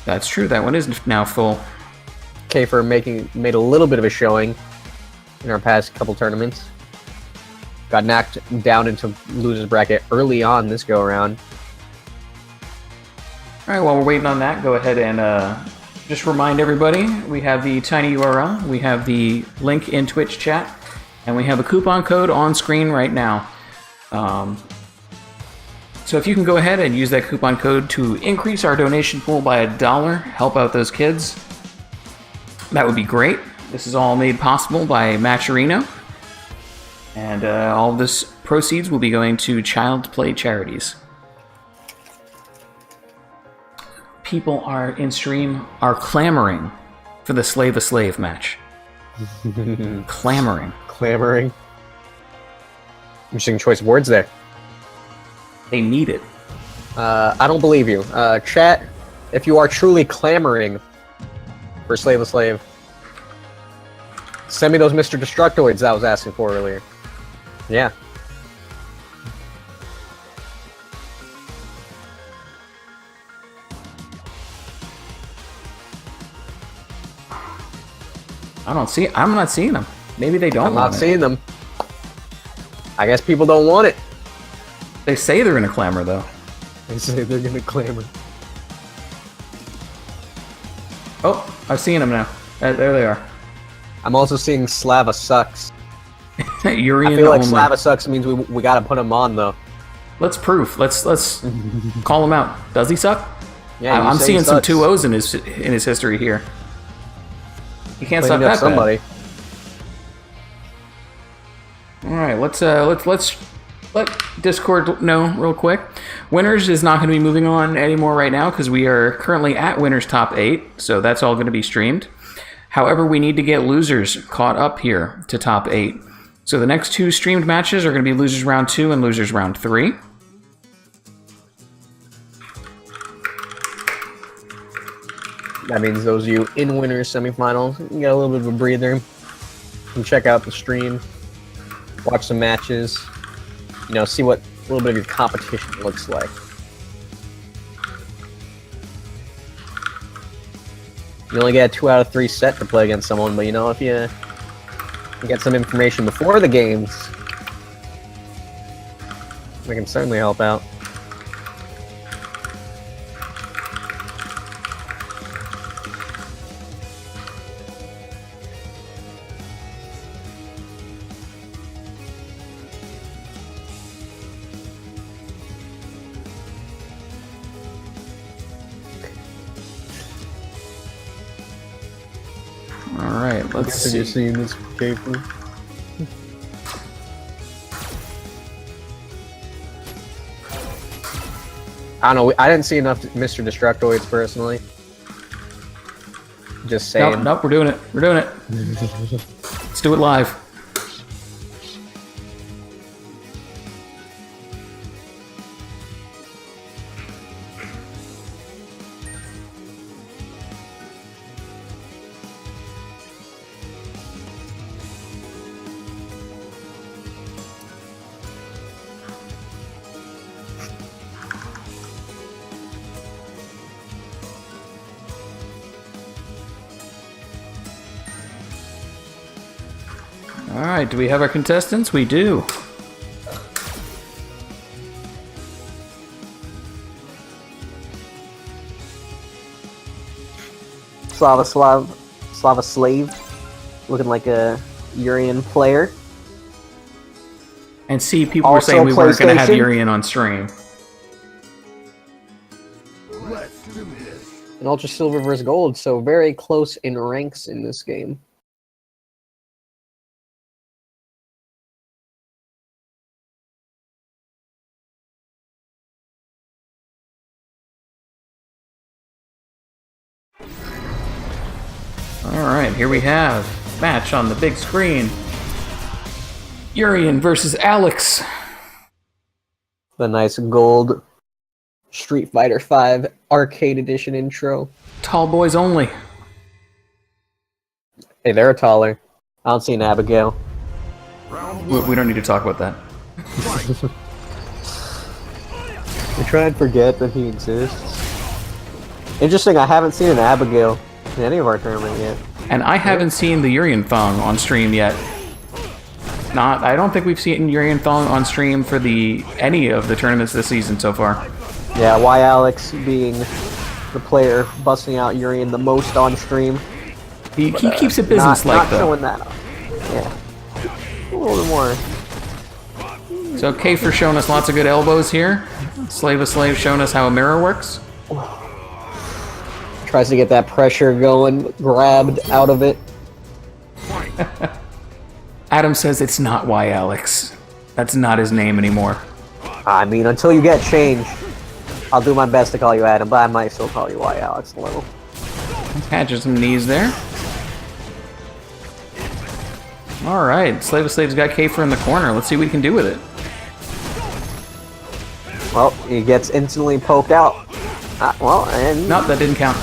That's true, that one is now full. Kafer made a little bit of a showing in our past couple tournaments. Got knocked down into loser's bracket early on this go around. Alright, while we're waiting on that, go ahead and just remind everybody, we have the tiny URL, we have the link in Twitch chat, and we have a coupon code on screen right now. So if you can go ahead and use that coupon code to increase our donation pool by $1, help out those kids, that would be great. This is all made possible by Matcherino, and all of this proceeds will be going to Child Play charities. People are in stream are clamoring for the Slay the Slave match. Clamoring. Clamoring. Interesting choice of words there. They need it. I don't believe you. Chat, if you are truly clamoring for Slay the Slave, send me those Mr. Destructoids I was asking for earlier. Yeah. I'm not seeing them. Maybe they don't I'm want not it. seeing them. I guess people don't want it. They say they're gonna clamor though. They say they're gonna clamor. Oh, I've seen them now. There they are. I'm also seeing Slava sucks. Urian I feel like only. Slava sucks means we gotta put him on though. Let's proof. Let's call him out. Does he suck? Yeah, I'm say he seeing some sucks. 2 O's in his history here. He can't suck Cleaning up that somebody. bad. All right, let's let Discord know real quick. Winners is not going to be moving on anymore right now because we are currently at Winners Top 8, so that's all going to be streamed. However, we need to get losers caught up here to Top 8. So the next 2 streamed matches are going to be Losers Round 2 and Losers Round 3. That means those of you in Winners semifinals, you get a little bit of a breather. You can check out the stream, watch some matches, you know, see what a little bit of your competition looks like. You only get a 2 out of 3 set to play against someone, but you know, if you get some information before the games, we can certainly help out. All right, let's Have you see. seen this carefully? I don't know. I didn't see enough Mr. Destructoids personally. Just saying. Nope, we're doing it. We're doing it. Let's do it live. All right, do we have our contestants? We do. Slava Slave, looking like a Urian player. And see, people were Also saying we weren't going to have PlayStation. Urian on stream. Let's do this. And Ultra Silver versus Gold, so very close in ranks in this game. All right, here we have match on the big screen. Urian versus Alex. The nice gold Street Fighter V Arcade Edition intro. Tall boys only. Hey, they're taller. I don't see an Abigail. Round We one. don't need to talk about that. I try and forget that he exists. Interesting, I haven't seen an Abigail in any of our tournament yet. And I haven't seen the Urian Thong on stream yet. I don't think we've seen Urian Thong on stream for any of the tournaments this season so far. Yeah, why Alex being the player busting out Urian the most on stream. He But, keeps it not business-like, though. showing that off. Yeah. A little bit more So Kafer showing us lots of good elbows here. Slave of Slave showing us how a mirror works. Tries to get that pressure going, grabbed out of it. Adam says it's not Y Alex. That's not his name anymore. I mean, until you get change, I'll do my best to call you Adam, but I might still call you Y Alex a little. Catches some knees there. Alright, Slave of Slave's got Kafer in the corner. Let's see what we can do with it. Well, he gets instantly poked out. And... Nope, that didn't count.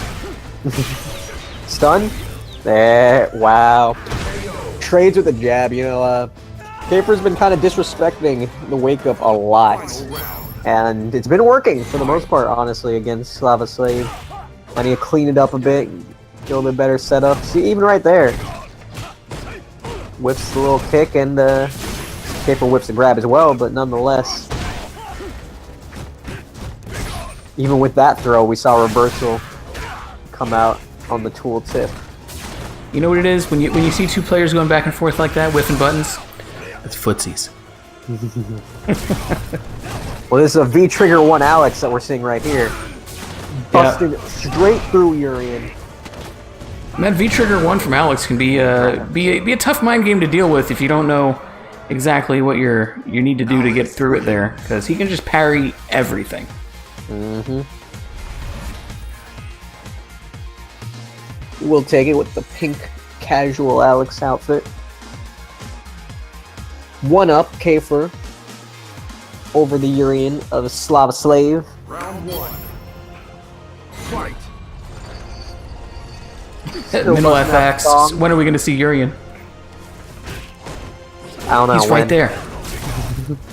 Stun? There, wow. Trades with a jab, you know, Kafer's been kind of disrespecting the wake up a lot. And it's been working for the most part, honestly, against Slava Slave. I need to clean it up a bit, get a little bit better setup. See, even right there. Whips the little kick, and Kafer whips the grab as well, but nonetheless. Even with that throw, we saw reversal come out on the tool tip. You know what it is? When you see two players going back and forth like that, whiffing buttons? It's footsies. Well, this is a V-Trigger 1 Alex that we're seeing right here. Busted straight through Urian. And that V-Trigger 1 from Alex can be a tough mind game to deal with if you don't know exactly what you need to do to get through it there, because he can just parry everything. We'll take it with the pink casual Alex outfit. 1-up Kafer over the Urian of Slava Slave. Round 1. Fight. Middle FX. When are we going to see Urian? I don't know. He's right there.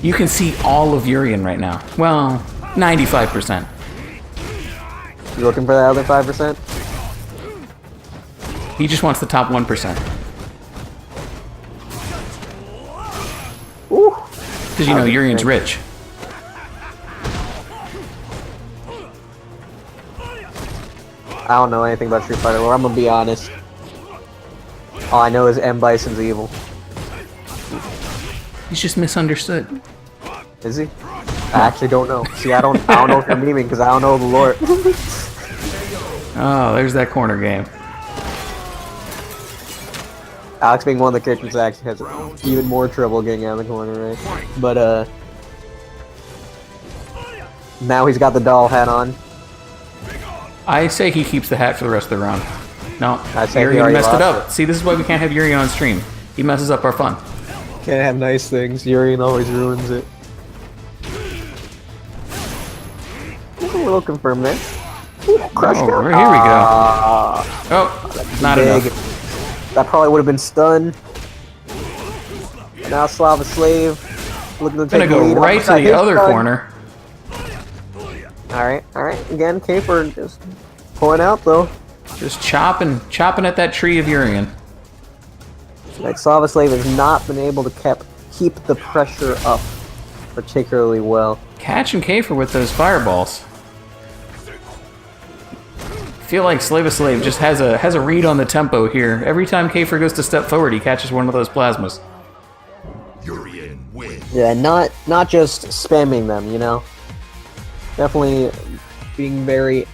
You can see all of Urian right now. Well, 95%. You looking for that other 5%? He just wants the top 1%. Ooh. Because you know Urian's rich. I don't know anything about Street Fighter lore, I'm gonna be honest. All I know is M. Bison's evil. He's just misunderstood. Is he? I actually don't know. See, I don't know if you're memeing because I don't know the lore. Oh, there's that corner game. Alex being one of the characters that actually has even more trouble getting out of the corner, right? But, now he's got the doll hat on. I say he keeps the hat for the rest of the round. No, I say Urian he already messed it lost. up. See, this is why we can't have Urian on stream. He messes up our fun. Can't have nice things. Urian always ruins it. A little confirmed there. Crushed Oh, him. here we go. Oh, not Big. enough. That probably would have been stunned. Now Slava Slave looking to take Gonna the go lead. right to the other corner. Alright. Again, Kafer just pulling out though. Just chopping at that tree of Urian. Like Slava Slave has not been able to keep the pressure up particularly well. Catching Kafer with those fireballs. I feel like Slave of Slave just has a read on the tempo here. Every time Kafer goes to step forward, he catches one of those plasmas. Urian wins. Yeah, not just spamming them, you know. Definitely being very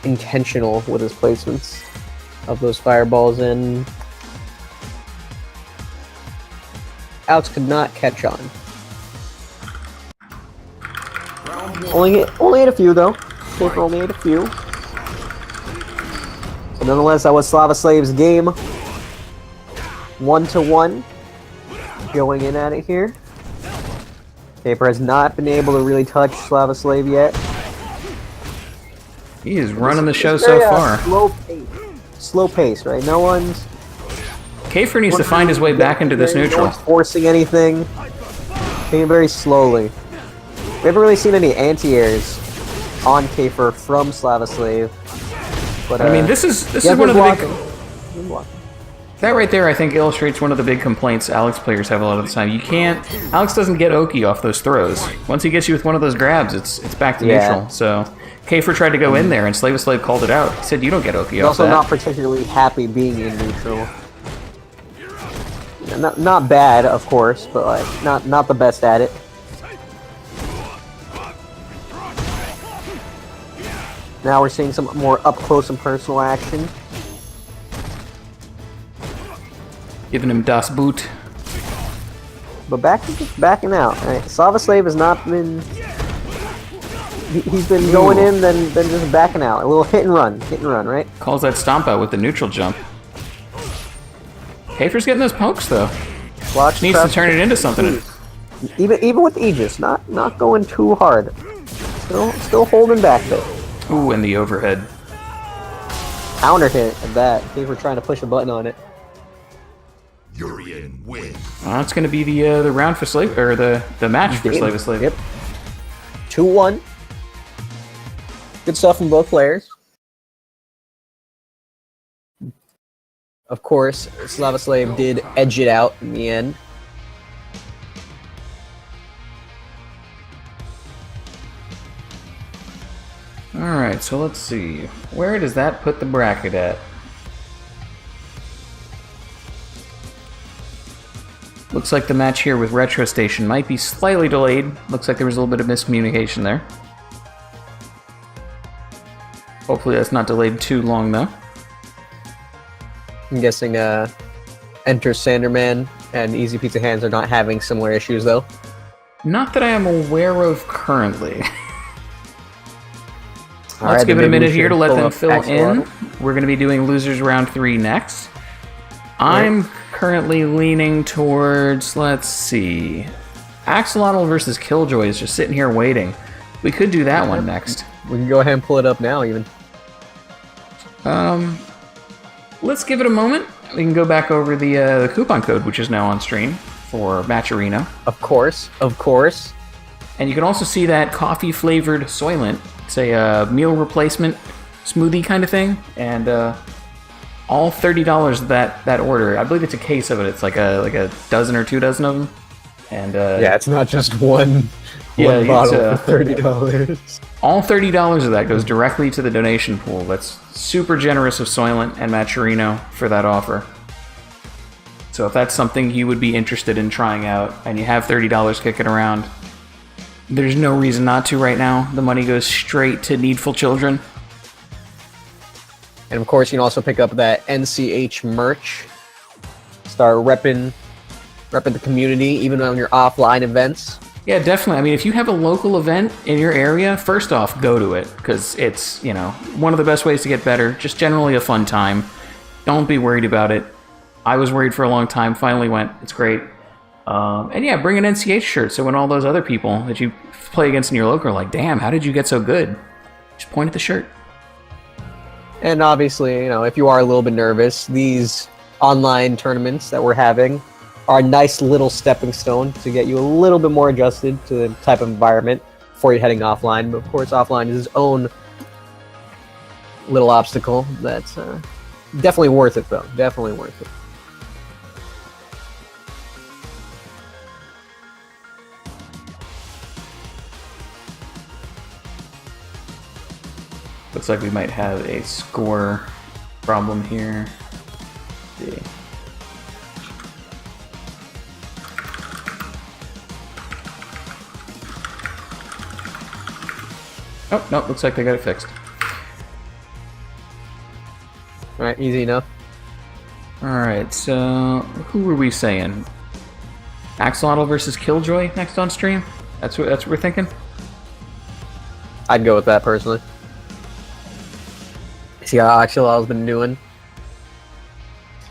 intentional with his placements of those fireballs, and Alex could not catch on. Only hit a few though. Kafer only hit a few. But nonetheless, that was Slava Slave's game. 1-1. Going in at it here. Kafer has not been able to really touch Slava Slave yet. He is running the show so far. Slow pace, right? No one's Kafer needs to find his way back into this no neutral. one's forcing anything. Taking it very slowly. We haven't really seen any anti-airs on Kafer from Slava Slave. But, I mean, this is one of the big. That right there, I think, illustrates one of the big complaints Alex players have a lot of the time. Alex doesn't get Oki off those throws. Once he gets you with one of those grabs, it's back to neutral. So Kafer tried to go in there, and Slave of Slave called it out. He said, "You don't get Oki He's off also that." not particularly happy being in neutral. Not bad, of course, but like not the best at it. Now we're seeing some more up close and personal action. Giving him Das Boot. But backing out. Right. Slava has not been. He's been going in, then just backing out. A little hit and run, right? Calls that stomp out with the neutral jump. Hafer's getting those pokes though. Watch Needs to turn it into something. Even with Aegis, not going too hard. Still holding back there. Ooh, and the overhead. Counter hit at that. Hafer trying to push a button on it. Urian wins. It's going to be the round for Slave, or the match for Slave. Yep. 2-1. Good stuff from both players. Of course, Slava Slave did edge it out in the end. Alright, so let's see. Where does that put the bracket at? Looks like the match here with Retro Station might be slightly delayed. Looks like there was a little bit of miscommunication there. Hopefully that's not delayed too long though. I'm guessing Enter Sanderman and Easy Pizza Hands are not having similar issues though. Not that I am aware of currently. All Let's right, give it a then maybe minute we here to should let pull them up fill Axolotl. in. We're going to be doing Losers Round 3 next. I'm currently leaning towards, let's see, Axolotl versus Killjoy is just sitting here waiting. We could do that one next. We can go ahead and pull it up now even. Let's give it a moment. We can go back over the coupon code, which is now on stream for Match Arena. Of course. And you can also see that coffee-flavored Soylent. It's a meal replacement smoothie kind of thing. And all $30 of that order. I believe it's a case of it. It's like a dozen or 2 dozen of them. And Yeah, it's not just one it's, bottle for $30. all $30 of that goes directly to the donation pool. That's super generous of Soylent and Matcherino for that offer. So if that's something you would be interested in trying out and you have $30 kicking around, there's no reason not to right now. The money goes straight to needful children. And of course, you can also pick up that NCH merch. Start repping the community, even on your offline events. Yeah, definitely. I mean, if you have a local event in your area, first off, go to it, because it's, one of the best ways to get better. Just generally a fun time. Don't be worried about it. I was worried for a long time, finally went. It's great. And yeah, bring an NCH shirt, so when all those other people that you play against in your local are like, damn, how did you get so good? Just point at the shirt. And obviously, if you are a little bit nervous, these online tournaments that we're having are a nice little stepping stone to get you a little bit more adjusted to the type of environment before you're heading offline. But of course, offline is its own little obstacle that's definitely worth it, though. Definitely worth it. Looks like we might have a score problem here. Let's see. Oh, no, looks like they got it fixed. Alright, easy enough. Alright, so who were we saying? Axolotl versus Killjoy next on stream? That's what we're thinking? I'd go with that personally. See how Axolotl's been doing.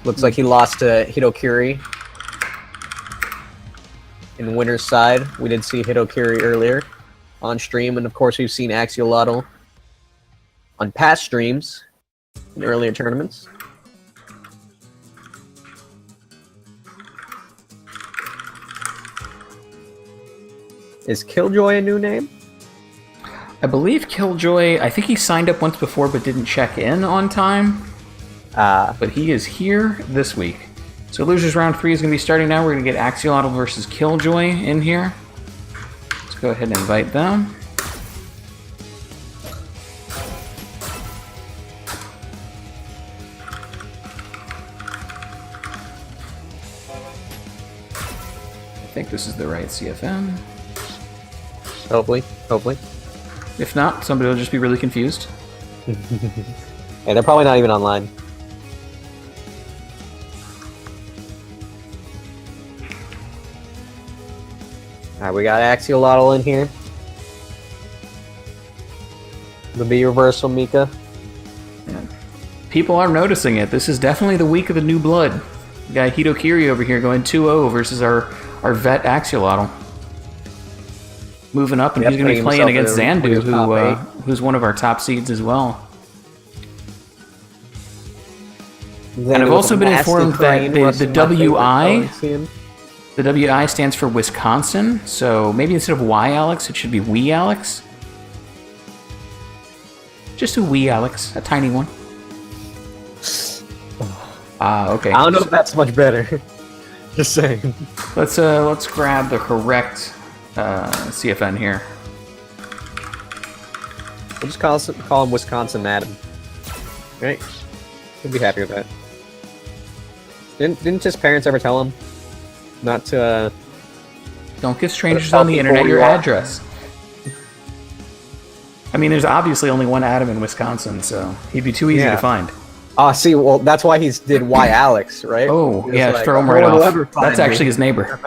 Looks like he lost to Hitokiri in winner's side. We did see Hitokiri earlier on stream, and of course we've seen Axolotl on past streams in earlier tournaments. Is Killjoy a new name? I believe Killjoy, I think he signed up once before but didn't check in on time. But he is here this week. So Losers Round 3 is going to be starting now. We're going to get Axolotl versus Killjoy in here. Let's go ahead and invite them. I think this is the right CFM. Hopefully. If not, somebody will just be really confused. Yeah, they're probably not even online. Alright, we got Axolotl in here. The B reversal, Mika. People are noticing it. This is definitely the week of the new blood. We got Hitokiri over here going 2-0 versus our vet Axolotl. Moving up, and he's going to be playing against Xandu, who's one of our top seeds as well. And I've also been informed that the WI... The WI stands for Wisconsin, so maybe instead of Y Alex, it should be Wee Alex. Just a wee Alex, a tiny one. Okay. I don't know if that's much better. Just saying. Let's grab the correct CFN here. We'll just call him Wisconsin Madden. Right? He'll be happy with that. Didn't his parents ever tell him not to? Don't give strangers on the internet your address. I mean, there's obviously only one Adam in Wisconsin, so he'd be too easy to find. See, well, that's why he did Y Alex, right? Oh, yeah, like, throw him right off. That's actually his neighbor.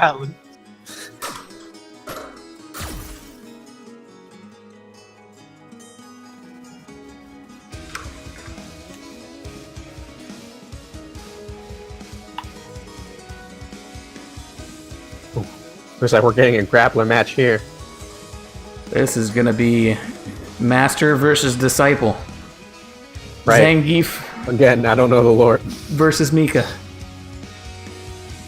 Looks like we're getting a grappler match here. This is going to be Master versus Disciple. Right. Zangief. Again, I don't know the lore. Versus Mika.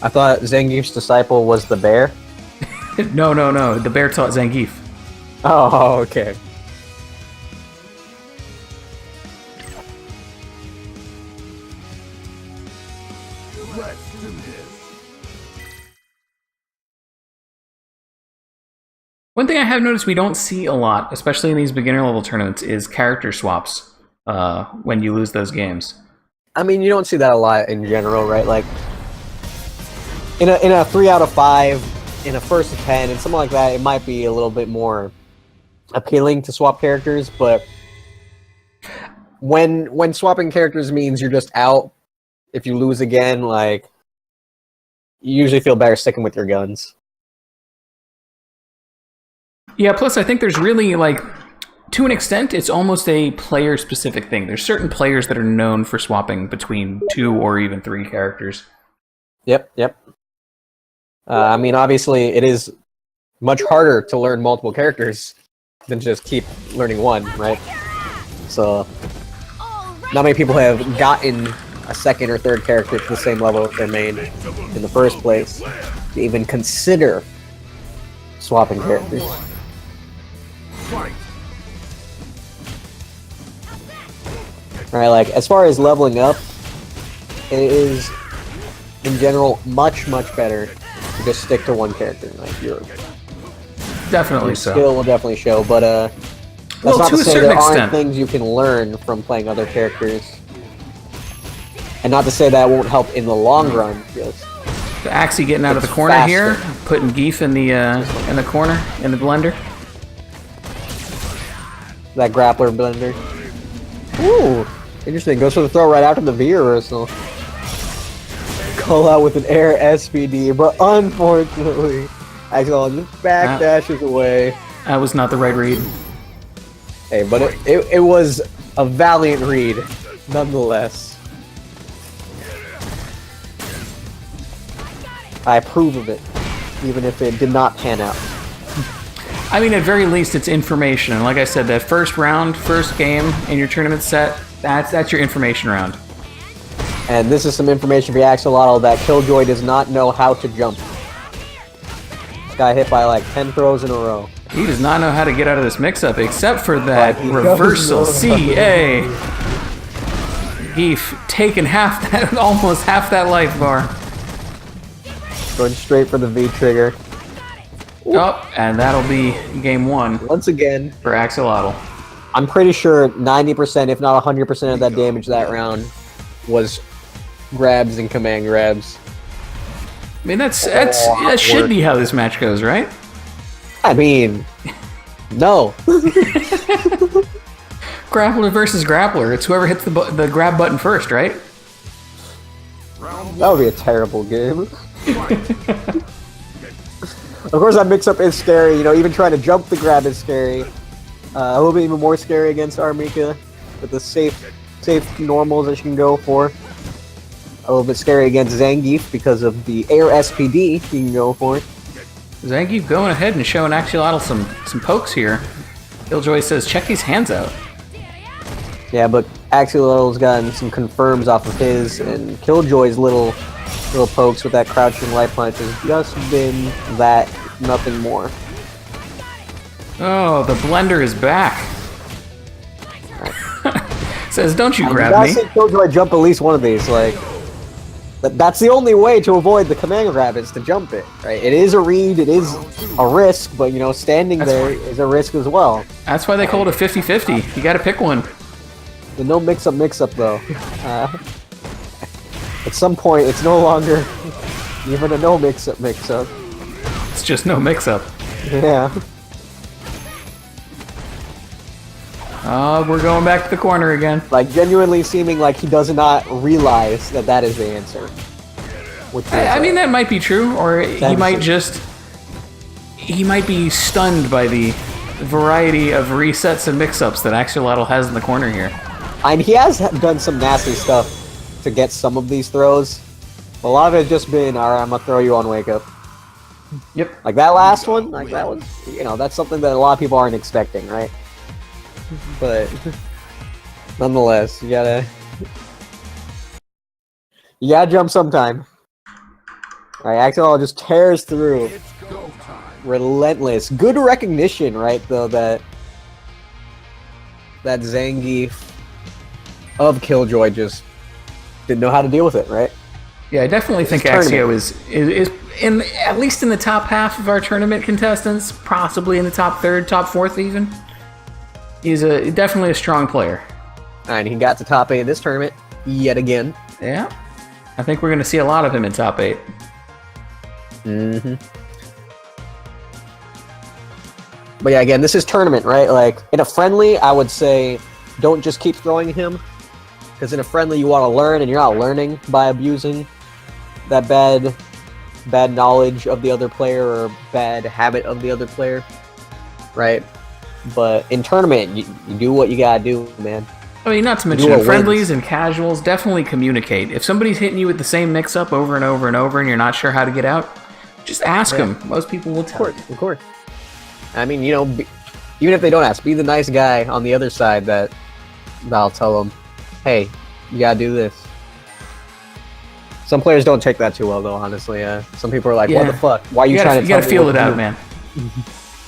I thought Zangief's disciple was the bear. No. The bear taught Zangief. Oh, okay. Let's do this. One thing I have noticed we don't see a lot, especially in these beginner level tournaments, is character swaps when you lose those games. I mean, you don't see that a lot in general, right? Like, in a 3 out of 5, in a first of 10, and something like that, it might be a little bit more appealing to swap characters, but when swapping characters means you're just out, if you lose again, like, you usually feel better sticking with your guns. Yeah, plus I think there's really, like, to an extent, it's almost a player-specific thing. There's certain players that are known for swapping between 2 or even 3 characters. Yep. I mean, obviously, it is much harder to learn multiple characters than just keep learning one, right? So, not many people have gotten a second or third character to the same level as their main in the first place to even consider swapping characters. Fight. Right, like, as far as leveling up, it is, in general, much better to just stick to one character. Like, your skill will definitely show, but, that's not to say there aren't things you can learn from playing other characters. And not to say that won't help in the long run, just... The Axie getting out of the corner here, putting Geef in the corner, in the blender. That grappler blender. Ooh, interesting. Goes for the throw right after the V reversal. Call out with an air SPD, but unfortunately, Axel just back dashes away. That was not the right read. Hey, but it was a valiant read, nonetheless. I approve of it, even if it did not pan out. I mean, at very least, it's information. And like I said, that first round, first game in your tournament set, that's your information round. And this is some information for Axolotl that Killjoy does not know how to jump. This guy hit by like 10 throws in a row. He does not know how to get out of this mix-up, except for that reversal CA. Geef taking almost half that life bar. Going straight for the V trigger. Oh, and that'll be game 1. Once again. For Axolotl. I'm pretty sure 90%, if not 100% of that damage that round was grabs and command grabs. I mean, that should be how this match goes, right? I mean, no. grappler versus grappler. It's whoever hits the grab button first, right? That would be a terrible game. Of course, that mix-up is scary. You know, even trying to jump the grab is scary. A little bit even more scary against Armika with the safe normals that she can go for. A little bit scary against Zangief because of the air SPD she can go for. Zangief going ahead and showing Axolotl some pokes here. Killjoy says, check these hands out. Yeah, but Axolotl's gotten some confirms off of his, and Killjoy's little pokes with that crouching light punch has just been that, nothing more. Oh, the blender is back. Says, don't you grab me. You gotta see Killjoy jump at least one of these, like... That's the only way to avoid the command grab is to jump it, right? It is a read, it is a risk, but, you know, standing there is a risk as well. That's why they call it a 50-50. You gotta pick one. The no mix-up, though. At some point, it's no longer even a no mix-up. It's just no mix-up. Yeah. We're going back to the corner again. Like, genuinely seeming like he does not realize that that is the answer. Which is, I mean, that might be true, or he might just... He might be stunned by the variety of resets and mix-ups that Axolotl has in the corner here. I mean, he has done some nasty stuff to get some of these throws. A lot of it just been, alright, I'm gonna throw you on wake up. Yep. Like that last one, like that was, you know, that's something that a lot of people aren't expecting, right? But nonetheless, you gotta jump sometime. Alright, Axel just tears through. Relentless. Good recognition, right, though, that Zangief of Killjoy just didn't know how to deal with it, right? Yeah, I definitely think Axio is in, at least in the top half of our tournament contestants, possibly in the top third, top fourth even. He's definitely a strong player. And he got to top 8 of this tournament yet again. Yeah. I think we're going to see a lot of him in top 8. Mm-hmm. But yeah, again, this is tournament, right? Like, in a friendly, I would say don't just keep throwing him. Because in a friendly, you want to learn, and you're not learning by abusing that bad knowledge of the other player or bad habit of the other player, right? But in tournament, you do what you gotta do, man. I mean, not to mention in friendlies and casuals, definitely communicate. If somebody's hitting you with the same mix-up over and over and over and you're not sure how to get out, just ask them. Most people will tell you. Of course. I mean, you know, even if they don't ask, be the nice guy on the other side that'll tell them, hey, you gotta do this. Some players don't take that too well, though, honestly. Some people are like, what the fuck? Why are you trying to tell me? You gotta feel it out, man.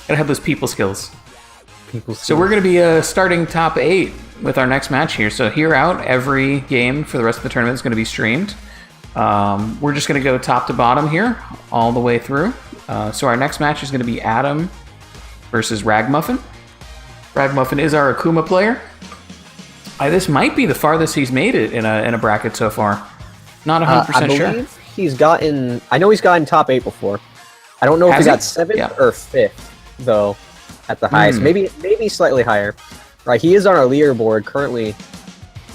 Gotta have those people skills. So we're going to be starting top 8 with our next match here. So here out, every game for the rest of the tournament is going to be streamed. We're just going to go top to bottom here, all the way through. So our next match is going to be Adam versus Ragmuffin. Ragmuffin is our Akuma player. This might be the farthest he's made it in a bracket so far. Not 100% sure. I believe he's gotten... I know he's gotten top 8 before. I don't know if he got 7th or 5th, though. At the highest, maybe slightly higher, right? He is on our leaderboard currently.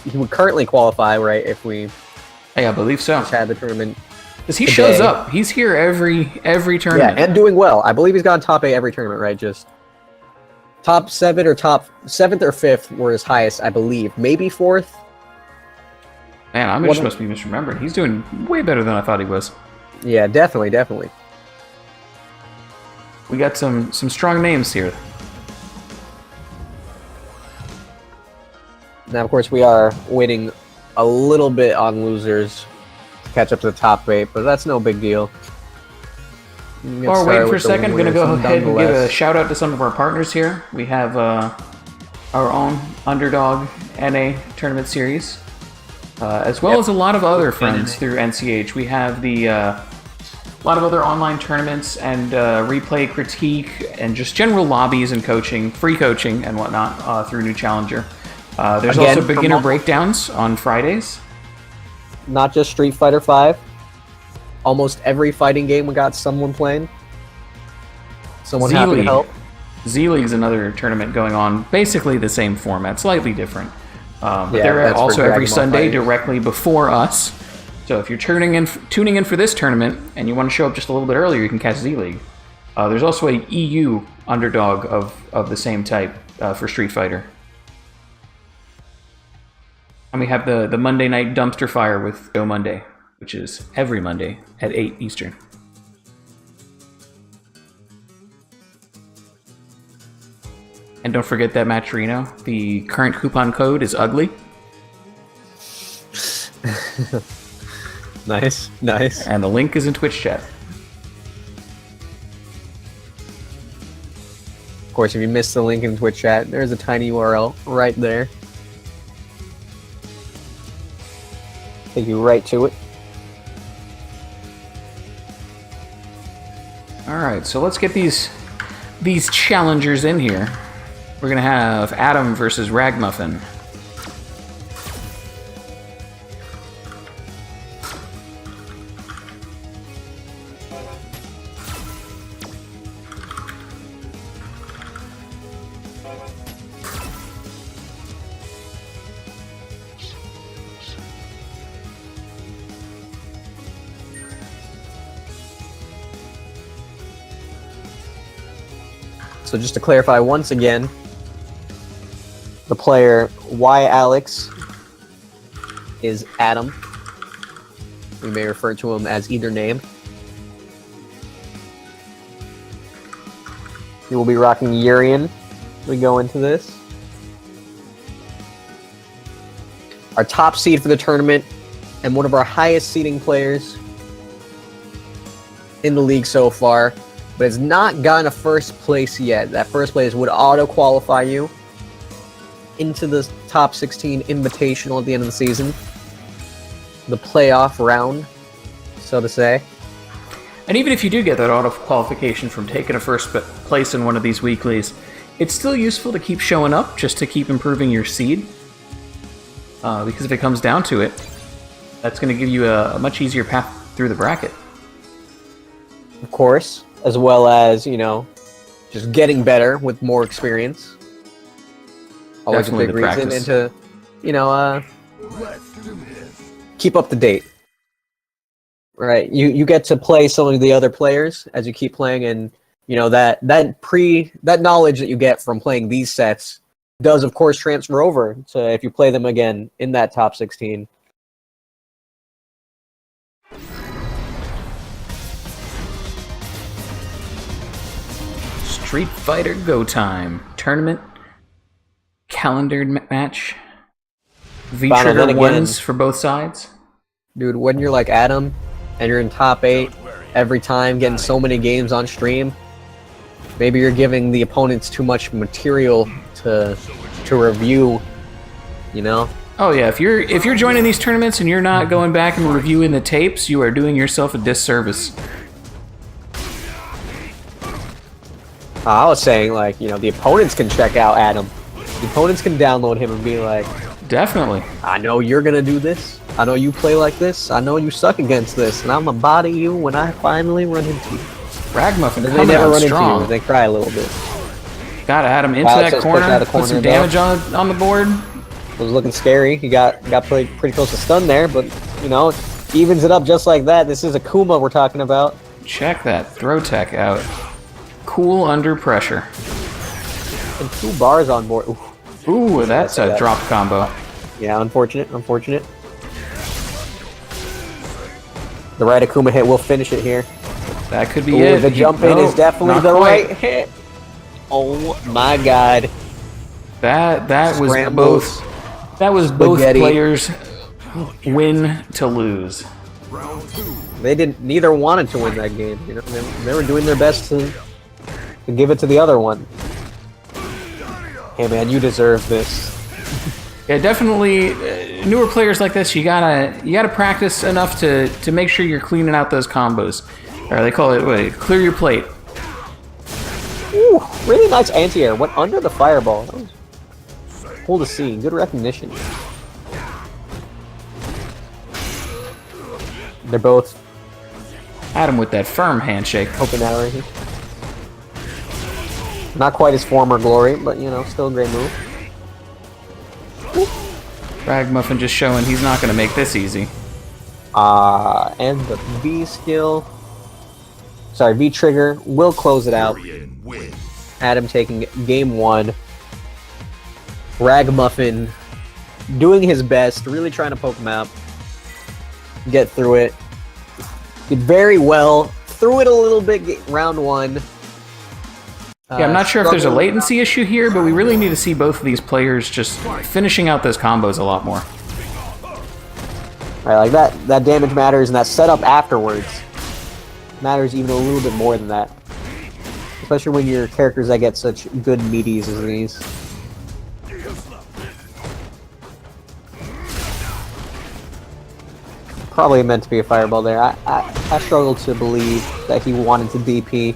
He would currently qualify, right? If we, I believe so. Just had the tournament because he shows up. He's here every tournament. Yeah, and doing well. I believe he's gotten top 8 every tournament, right? Just top 7 or top 7th or 5th were his highest, I believe. Maybe 4th. Man, I'm just must be misremembering. He's doing way better than I thought he was. Yeah, definitely. We got some strong names here. Now, of course, we are waiting a little bit on losers to catch up to the top 8, but that's no big deal. Or wait for a second, I'm going to go ahead and give a shout out to some of our partners here. We have our own Underdog NA Tournament Series, as well as a lot of other friends through NCH. We have a lot of other online tournaments and replay critique and just general lobbies and coaching, free coaching and whatnot through New Challenger. There's also beginner breakdowns on Fridays. Not just Street Fighter V. Almost every fighting game we got someone playing. Someone happy to help. Z-League's another tournament going on, basically the same format, slightly different. But Yeah, they're that's for also every Dragon Ball Sunday FighterZ. directly before us. So if you're tuning in for this tournament and you want to show up just a little bit earlier, you can catch Z-League. There's also a EU underdog of the same type for Street Fighter. And we have the Monday night dumpster fire with Go Monday, which is every Monday at 8 Eastern. And don't forget that Matcherino, the current coupon code is ugly. Nice, nice. And the link is in Twitch chat. Of course, if you missed the link in Twitch chat, there's a tiny URL right there. Take you right to it. Alright, so let's get these challengers in here. We're gonna have Adam versus Ragmuffin. So just to clarify once again, the player Y Alex is Adam. We may refer to him as either name. He will be rocking Urian as we go into this. Our top seed for the tournament and one of our highest seeding players in the league so far, but has not gotten a first place yet. That first place would auto-qualify you into the top 16 invitational at the end of the season. The playoff round, so to say. And even if you do get that auto qualification from taking a first place in one of these weeklies, it's still useful to keep showing up just to keep improving your seed. Because if it comes down to it, that's going to give you a much easier path through the bracket. Of course, as well as, you know, just getting better with more experience. Always Definitely a big the reason, practice. and to, you know, Let's do this. keep up to date. Right, you get to play some of the other players as you keep playing, and you know that knowledge that you get from playing these sets does of course transfer over to if you play them again in that top 16. Street Fighter Go Time tournament calendared match. V Final, then trigger again- ones for both sides. Dude, when you're like Adam and you're in top 8 every time, getting so many games on stream, maybe you're giving the opponents too much material to review, you know? Oh yeah, if you're joining these tournaments and you're not going back and reviewing the tapes, you are doing yourself a disservice. I was saying, like, you know, the opponents can check out Adam. The opponents can download him and be like, Definitely. I know you're gonna do this. I know you play like this. I know you suck against this, and I'm gonna body you when I finally run into you. Ragmuffin They coming never out run into strong. you. They cry a little bit. Got Adam into Alex that has corner, pushed out of the put some corner, damage on the board. It was looking scary. He got pretty close to stun there, but you know, evens it up just like that. This is Akuma we're talking about. Check that throw tech out. Cool under pressure. And 2 bars on board. Oof. Ooh, that's a that. drop combo. Yeah, unfortunate. The right Akuma hit will finish it here. That could be Ooh, it. the jump in Nope, is definitely not the quite. right hit. Oh my god. That was Scrambles. both Spaghetti. players win to lose. Round 2. They didn't. Neither wanted to win that game. You know, they were doing their best to give it to the other one. Hey man, you deserve this. Yeah, definitely. Newer players like this, you gotta practice enough to make sure you're cleaning out those combos. Or they call it clear your plate. Ooh, really nice anti-air. Went under the fireball. That was cool to see. Good recognition. They're both Adam with that firm handshake. open out right here. Not quite his former glory, but you know, still a great move. Ragamuffin just showing he's not going to make this easy. And the V skill. Sorry, V trigger will close it out. Adam taking game 1. Ragamuffin doing his best, really trying to poke him out. Get through it. Did very well. Threw it a little bit round 1. Yeah, I'm not sure if there's a latency issue here, but we really need to see both of these players just finishing out those combos a lot more. Right, like that damage matters, and that setup afterwards matters even a little bit more than that. Especially when you're characters that get such good meaties as these. Probably meant to be a fireball there. I struggle to believe that he wanted to DP.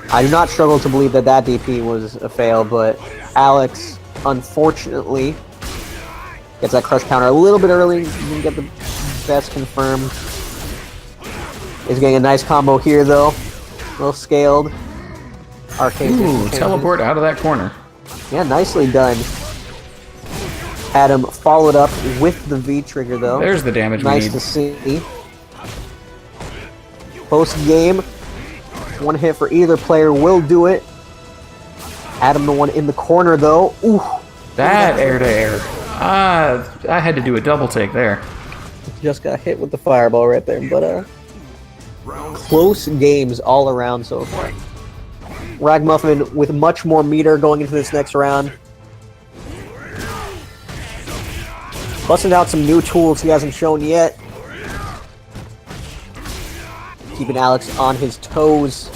I do not struggle to believe that DP was a fail, but Alex, unfortunately, gets that crush counter a little bit early. Didn't get the best confirmed. He's getting a nice combo here, though. A little scaled. Arcade. Ooh, teleport out of that corner. Yeah, nicely done. Adam followed up with the V trigger, though. There's the damage we nice need. to see. Post game. One hit for either player will do it. Adam the one in the corner, though. Ooh. That air to air. I had to do a double take there. Just got hit with the fireball right there, but close games all around so far. Ragamuffin with much more meter going into this next round. Busting out some new tools he hasn't shown yet. Keeping Alex on his toes.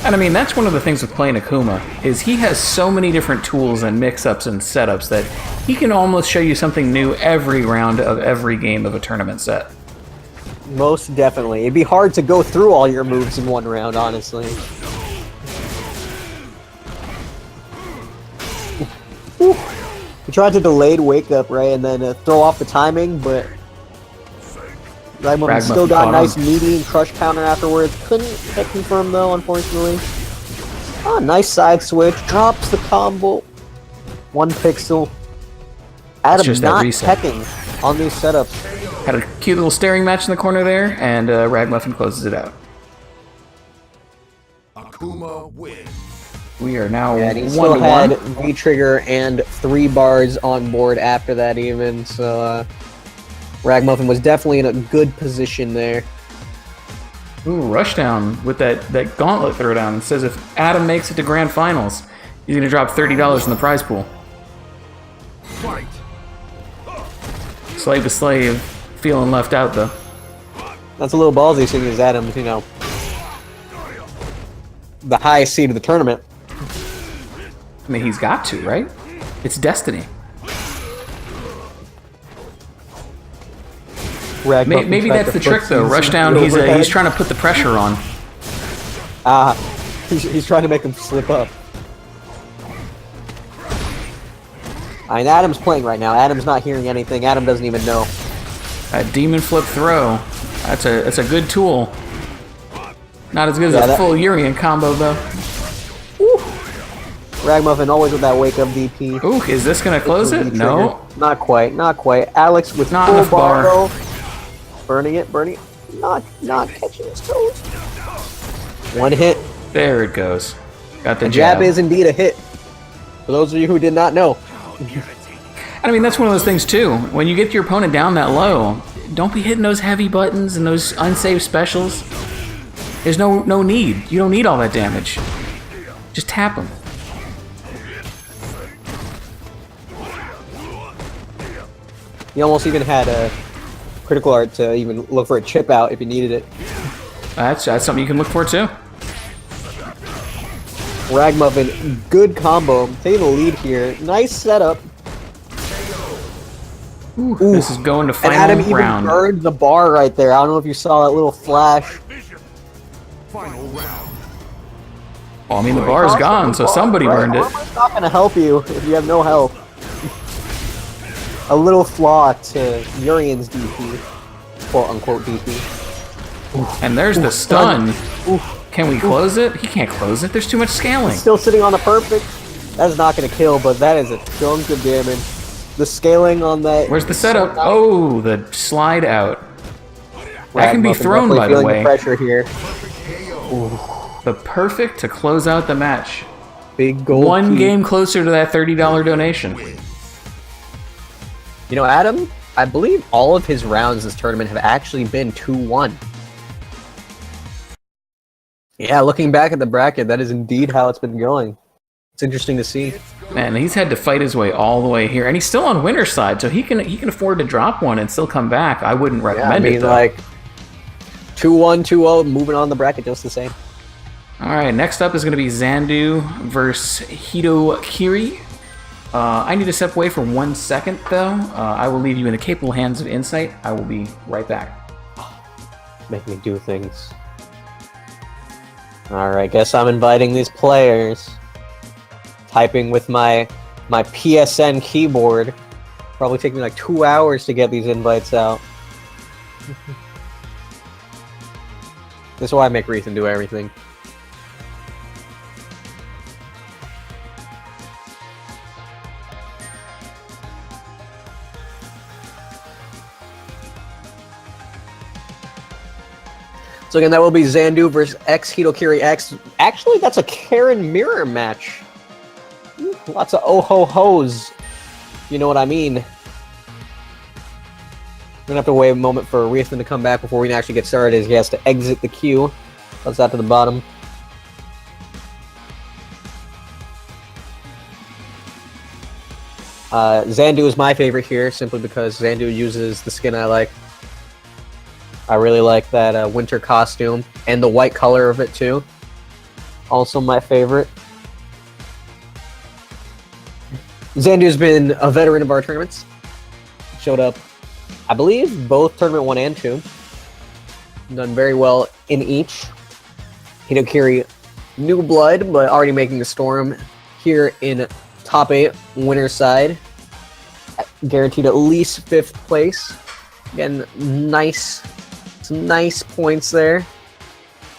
And I mean, that's one of the things with playing Akuma, is he has so many different tools and mix-ups and setups that he can almost show you something new every round of every game of a tournament set. Most definitely. It'd be hard to go through all your moves in one round, honestly. He tried to delayed wake up, right, and then throw off the timing, but Ragamuffin still got a nice meaty and crush counter afterwards. Couldn't get confirmed though, unfortunately. Oh, nice side switch. Drops the combo. 1 pixel. Adam just not reset. teching on these setups. Had a cute little staring match in the corner there, and Ragamuffin closes it out. Akuma wins. We are now Yeah, and he 1 still to had 1. V-trigger and 3 bars on board after that even, so Ragamuffin was definitely in a good position there. Ooh, Rushdown with that gauntlet throwdown. It says if Adam makes it to Grand Finals, he's going to drop $30 in the prize pool. Fight. Slave to Slave, feeling left out though. That's a little ballsy seeing as Adam's, you know, the highest seed of the tournament. I mean, he's got to, right? It's destiny. Maybe that's the trick though. Rushdown, he's trying to put the pressure on. He's trying to make him slip up. I mean, Adam's playing right now. Adam's not hearing anything. Adam doesn't even know. That demon flip throw. That's a good tool. Not as good as a full Urian combo though. Ragamuffin always with that wake up DP. Ooh, is this gonna close it? No. Not quite, not quite. Alex with Not full enough bar. though. Burning it. Not catching his toes. 1 hit. There it goes. Got the Jab is indeed a hit. For those of you who did not know. I mean, that's one of those things too. When you get your opponent down that low, don't be hitting those heavy buttons and those unsafe specials. There's no need. You don't need all that damage. Just tap them. You almost even had a critical art to even look for a chip out if you needed it. That's something you can look for too. Ragamuffin, good combo. Taking the lead here. Nice setup. Ooh, this is going to And final Adam even round. burned the bar right there. I don't know if you saw that little flash. Final round. Well, I mean, the bar's gone, so somebody burned it. Armor's not going to help you if you have no health. A little flaw to Urian's DP. Quote-unquote DP. And there's the stun. Can we close it? He can't close it. There's too much scaling. Still sitting on the perfect. That's not going to kill, but that is a chunk of damage. The scaling on that. Where's the setup? Oh, the slide out. That can be thrown, by the way. The pressure here. The perfect to close out the match. Big goal. One game closer to that $30 donation. You know, Adam, I believe all of his rounds this tournament have actually been 2-1. Yeah, looking back at the bracket, that is indeed how it's been going. It's interesting to see. Man, he's had to fight his way all the way here, and he's still on winner's side, so he can afford to drop one and still come back. I wouldn't recommend it, though. Like 2-1, 2-0, moving on the bracket just the same. All right, next up is going to be Zandu versus Hitokiri. I need to step away for 1 second, though. I will leave you in the capable hands of Insight. I will be right back. Make me do things. Alright, guess I'm inviting these players. Typing with my PSN keyboard. Probably take me like 2 hours to get these invites out. This is why I make Rethan do everything. So again, that will be Zandu versus X Hitokiri X. Actually, that's a Karen mirror match. Lots of oh-ho-hos. You know what I mean. We're gonna have to wait a moment for Rethan to come back before we can actually get started, as he has to exit the queue. That's that to the bottom. Zandu is my favorite here, simply because Zandu uses the skin I like. I really like that winter costume, and the white color of it too. Also my favorite. Zandu's been a veteran of our tournaments. Showed up, I believe, both Tournament 1 and 2. Done very well in each. Hitokiri, new blood, but already making the storm here in top 8, winner's side. Guaranteed at least 5th place. Again, nice points there.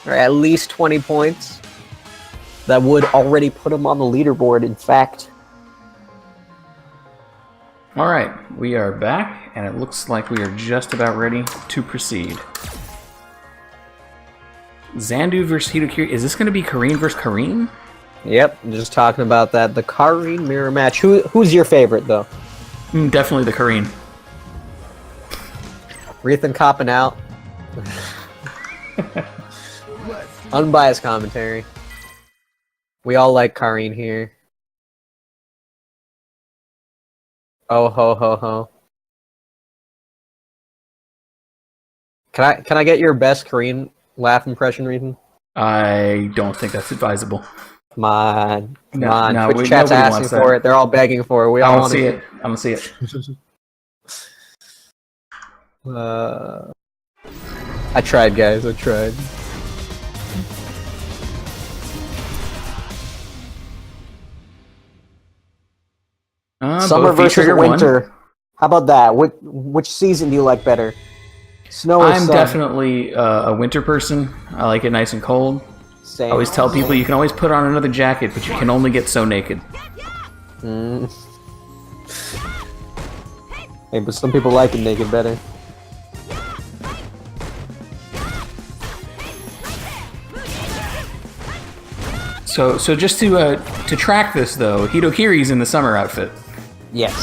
Or at least 20 points. That would already put him on the leaderboard, in fact. Alright, we are back, and it looks like we are just about ready to proceed. Zandu versus Hitokiri. Is this going to be Kareen versus Kareen? Yep, I'm just talking about that. The Kareen mirror match. Who's your favorite, though? Definitely the Kareen. Rethan copping out. Unbiased commentary. We all like Kareen here. Oh ho ho ho. Can I get your best Kareen laugh impression, Rethan? I don't think that's advisable. Come on. No, Twitch chat's asking for it. They're all begging for it. We all want to see it. I'm gonna see it. I tried, guys. I tried. Summer versus winter. How about that? Which season do you like better? Snow or I'm sun? definitely a winter person. I like it nice and cold. Same. I always tell people you can always put on another jacket, but you can only get so naked. Hey, but some people like it naked better. So just to track this though, Hitokiri's in the summer outfit. Yes.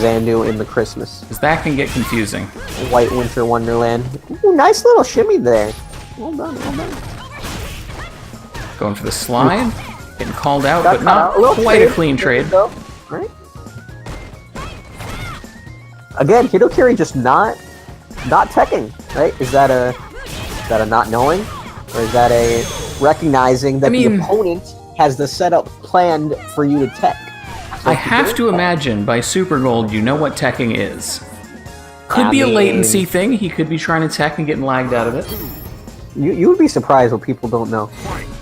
Zandu in the Christmas. Because that can get confusing. White Winter Wonderland. Ooh, nice little shimmy there. Well done. Going for the slide. Getting called out, Got but not quite a clean trade. Right? Again, Hitokiri just not teching, right? Is that a not knowing? Or is that a recognizing that the opponent has the setup planned for you to tech? So I have to imagine by Super Gold you know what teching is. Could be a latency thing. He could be trying to tech and getting lagged out of it. You would be surprised what people don't know.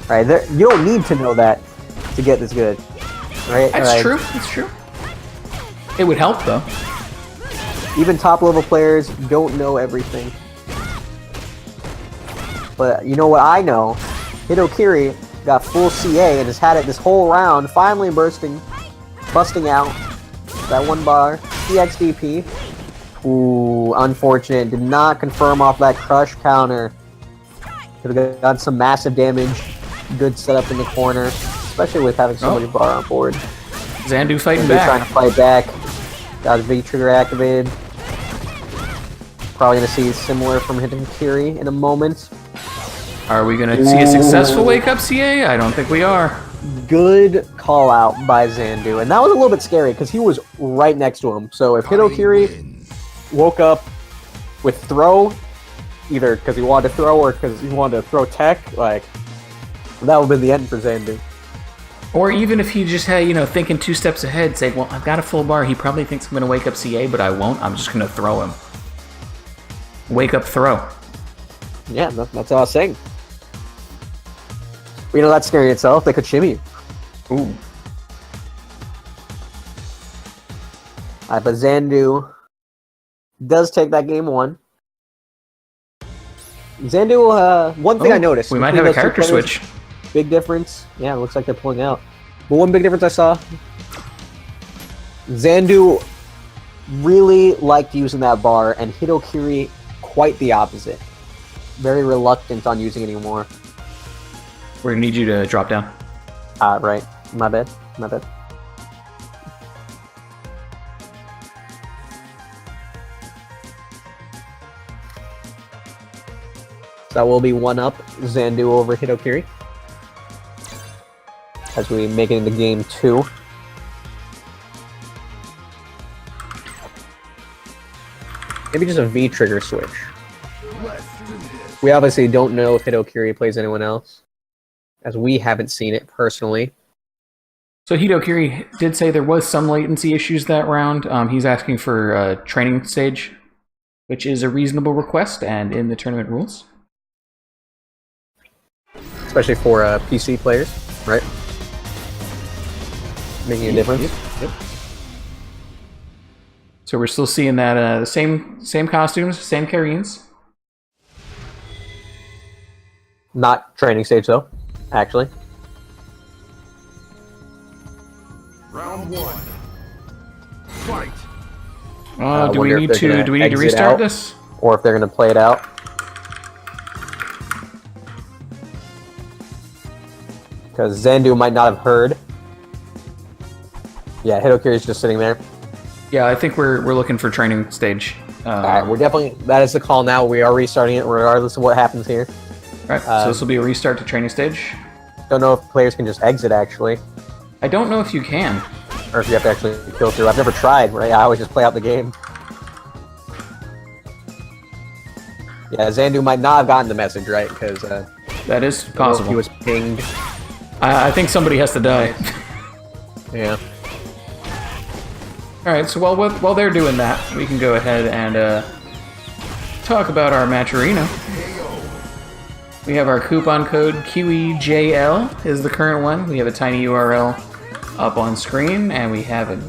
Right? You don't need to know that to get this good. Right? That's true. That's true. It would help though. Even top level players don't know everything. But you know what I know? Hitokiri got full CA and has had it this whole round, finally busting out that one bar. CXDP. Ooh, unfortunate. Did not confirm off that crush counter. Could have got some massive damage. Good setup in the corner, especially with having so much bar on board. Xandu fighting Xandu back. trying to fight back. Got his V-trigger activated. Probably going to see similar from Hitokiri in a moment. Are we going to see a successful wake-up CA? I don't think we are. Good call out by Xandu. And that was a little bit scary because he was right next to him. So if Hitokiri woke up with throw, either because he wanted to throw or because he wanted to throw tech, like, that would have been the end for Xandu. Or even if he just had, you know, thinking 2 steps ahead, say, well, I've got a full bar. He probably thinks I'm going to wake up CA, but I won't. I'm just going to throw him. Wake up throw. Yeah, that's all I was saying. You know, that's scary itself. They could shimmy you. Ooh. But Xandu does take that game 1. Xandu, one thing I noticed. We might have a character switch. Big difference. Yeah, it looks like they're pulling out. But one big difference I saw, Xandu really liked using that bar, and Hitokiri quite the opposite. Very reluctant on using it anymore. We're going to need you to drop down. Right. My bad. So that will be 1-up Xandu over Hitokiri. As we make it into game 2. Maybe just a V-trigger switch. We obviously don't know if Hitokiri plays anyone else, as we haven't seen it personally. So Hitokiri did say there was some latency issues that round. He's asking for a training stage, which is a reasonable request and in the tournament rules. Especially for PC players, right? Making a difference. Yep. So we're still seeing that same costumes, same carines. Not training stage though, actually. Round 1. Fight. Do we need to restart this? Or if they're going to play it out. Because Xandu might not have heard. Yeah, Hitokiri's just sitting there. Yeah, I think we're looking for training stage. Alright, we're definitely... That is the call now. We are restarting it regardless of what happens here. Alright, so this will be a restart to training stage. Don't know if players can just exit, actually. I don't know if you can. Or if you have to actually kill through. I've never tried, right? I always just play out the game. Yeah, Xandu might not have gotten the message, right? Because that is possible. He was pinged. I think somebody has to die. Yeah. Alright, so while they're doing that, we can go ahead and talk about our match arena. We have our coupon code QEJL is the current one. We have a tiny URL up on screen, and we have a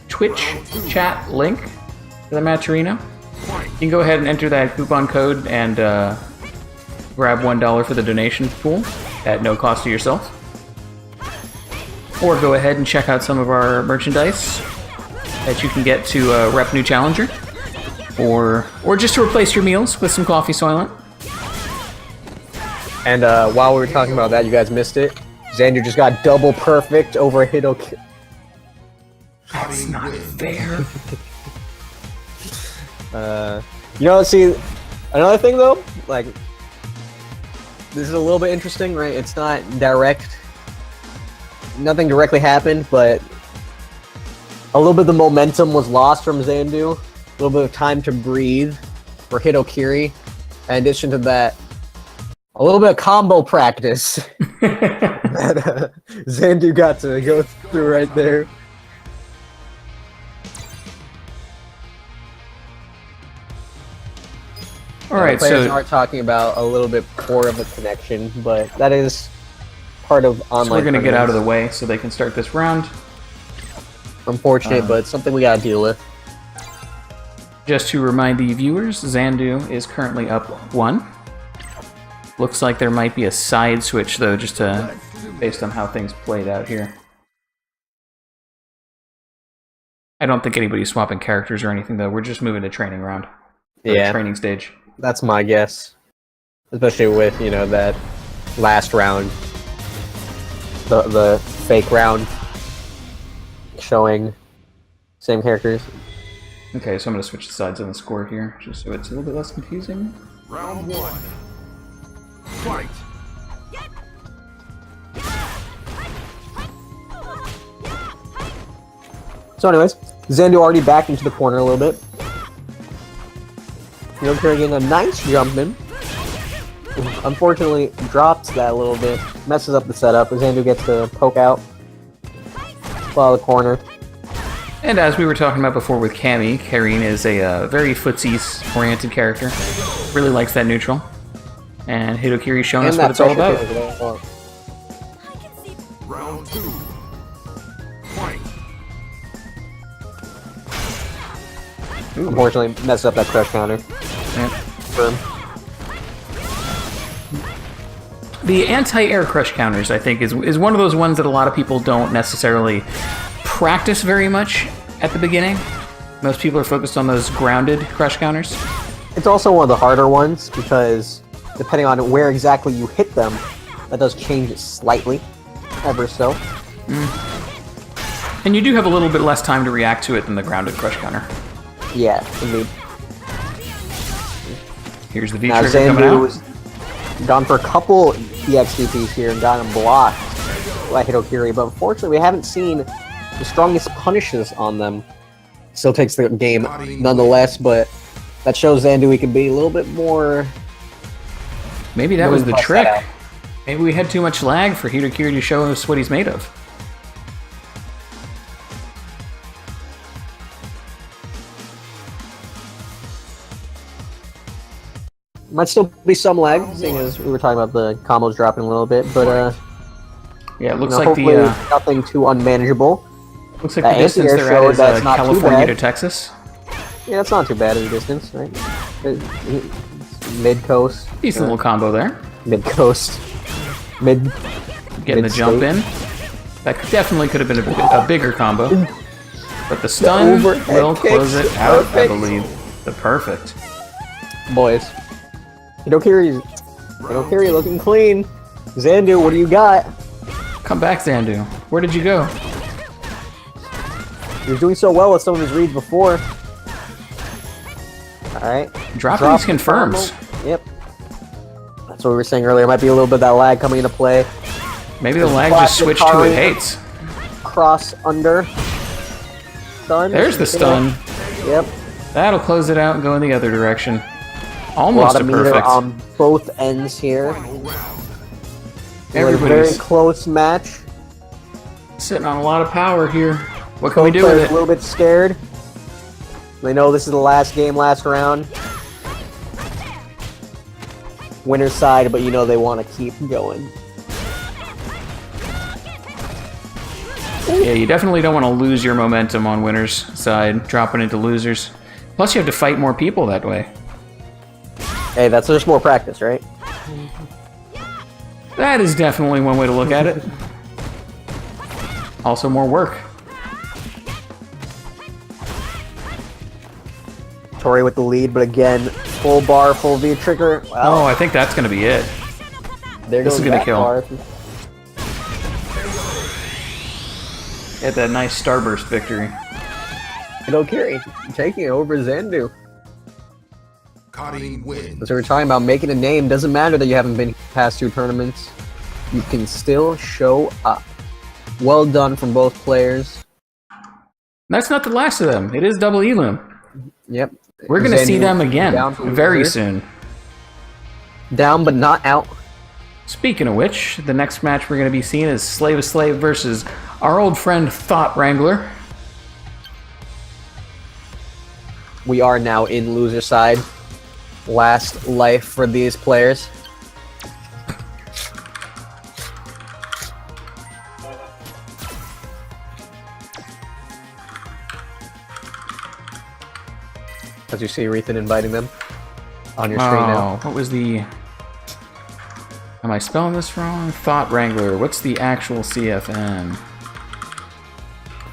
Twitch chat link to the match arena. You can go ahead and enter that coupon code and grab $1 for the donation pool at no cost to yourself. Or go ahead and check out some of our merchandise that you can get to rep New Challenger. Or just to replace your meals with some Coffee Soylent. And while we were talking about that, you guys missed it. Xandu just got double perfect over Hitokiri. That's not fair. You know, see, another thing though, like, this is a little bit interesting, right? It's not direct. Nothing directly happened, but a little bit of the momentum was lost from Xandu. A little bit of time to breathe for Hitokiri. In addition to that, a little bit of combo practice that Xandu got to go through right there. Alright, players so are talking about a little bit poor of a connection, but that is part of online. we're going to get out of the way so they can start this round. Unfortunate, but something we got to deal with. Just to remind the viewers, Xandu is currently up 1. Looks like there might be a side switch, though, just to, based on how things played out here. I don't think anybody's swapping characters or anything, though. We're just moving to training round. Yeah. Training stage. That's my guess. Especially with, you know, that last round. The fake round showing same characters. Okay, so I'm going to switch the sides on the score here, just so it's a little bit less confusing. Round 1. Fight! So anyways, Zandu already back into the corner a little bit. Hydokiri getting a nice jump in. Unfortunately, drops that a little bit, messes up the setup. Zandu gets to poke out, follow the corner. And as we were talking about before with Cammy, Karine is a very footsies-oriented character. Really likes that neutral. And Hidokiri's showing us what it's all about. Round 2. Fight! Unfortunately, messed up that crush counter. Yeah. Firm. The anti-air crush counters, I think, is one of those ones that a lot of people don't necessarily practice very much at the beginning. Most people are focused on those grounded crush counters. It's also one of the harder ones because depending on where exactly you hit them, that does change it slightly, ever so. And you do have a little bit less time to react to it than the grounded crush counter. Yeah, indeed. Here's the V Now trigger coming Zandu out. was gone for a couple EXDPs here and got him blocked by Hidokiri, but unfortunately we haven't seen the strongest punishes on them. Still takes the game nonetheless, but that shows Zandu he can be a little bit more... Maybe that was the bust trick. that out. Maybe we had too much lag for Hidokiri to show us what he's made of. Might still be some lag, seeing as we were talking about the combos dropping a little bit, but Yeah, it looks you know, like hopefully the nothing too unmanageable. looks like that the distance anti-air they're showed at is that's not too California bad. to Texas. Yeah, that's not too bad of a distance, right? Mid coast. Decent little combo there. Mid coast. Mid. Getting the jump Mid-state. in. That definitely could have been a bigger combo. But the stun overhead will close kicks. it out, I Perfect. believe. The perfect. Boys. Hidokiri looking clean. Zandu, what do you got? Come back, Zandu. Where did you go? He was doing so well with some of his reads before. Alright. Dropping these confirms. Yep. That's what we were saying earlier. Might be a little bit of that lag coming into play. Maybe the lag just Classic switched to it Karin. hates. Cross under. Stun. There's the stun. Yep. That'll close it out and go in the other direction. A Almost lot a of meter perfect. on both ends here. Final round. A very Everybody's close match. sitting on a lot of power here. What can we Both do with players it? a little bit scared. They know this is the last game, last round. Winner's side, but you know they want to keep going. Yeah, you definitely don't want to lose your momentum on winners' side, dropping into losers. Plus, you have to fight more people that way. Hey, that's just more practice, right? That is definitely one way to look at it. Also, more work. Tori with the lead, but again, full bar, full V trigger. Oh, Wow, I think that's going to be it. there this goes is gonna that kill. bar. Get that nice starburst victory. Hidokiri taking it over Zandu. Karin wins. So we're talking about making a name. Doesn't matter that you haven't been past 2 tournaments. You can still show up. Well done from both players. That's not the last of them. It is double Elim. Yep. We're going to see Zandu them again down from very loser. soon. Down but not out. Speaking of which, the next match we're going to be seeing is Slave of Slave versus our old friend Thought Wrangler. We are now in loser side. Last life for these players. As you see Rethan inviting them on your screen now. What was the... I spelling this wrong? Thought Wrangler. What's the actual CFN?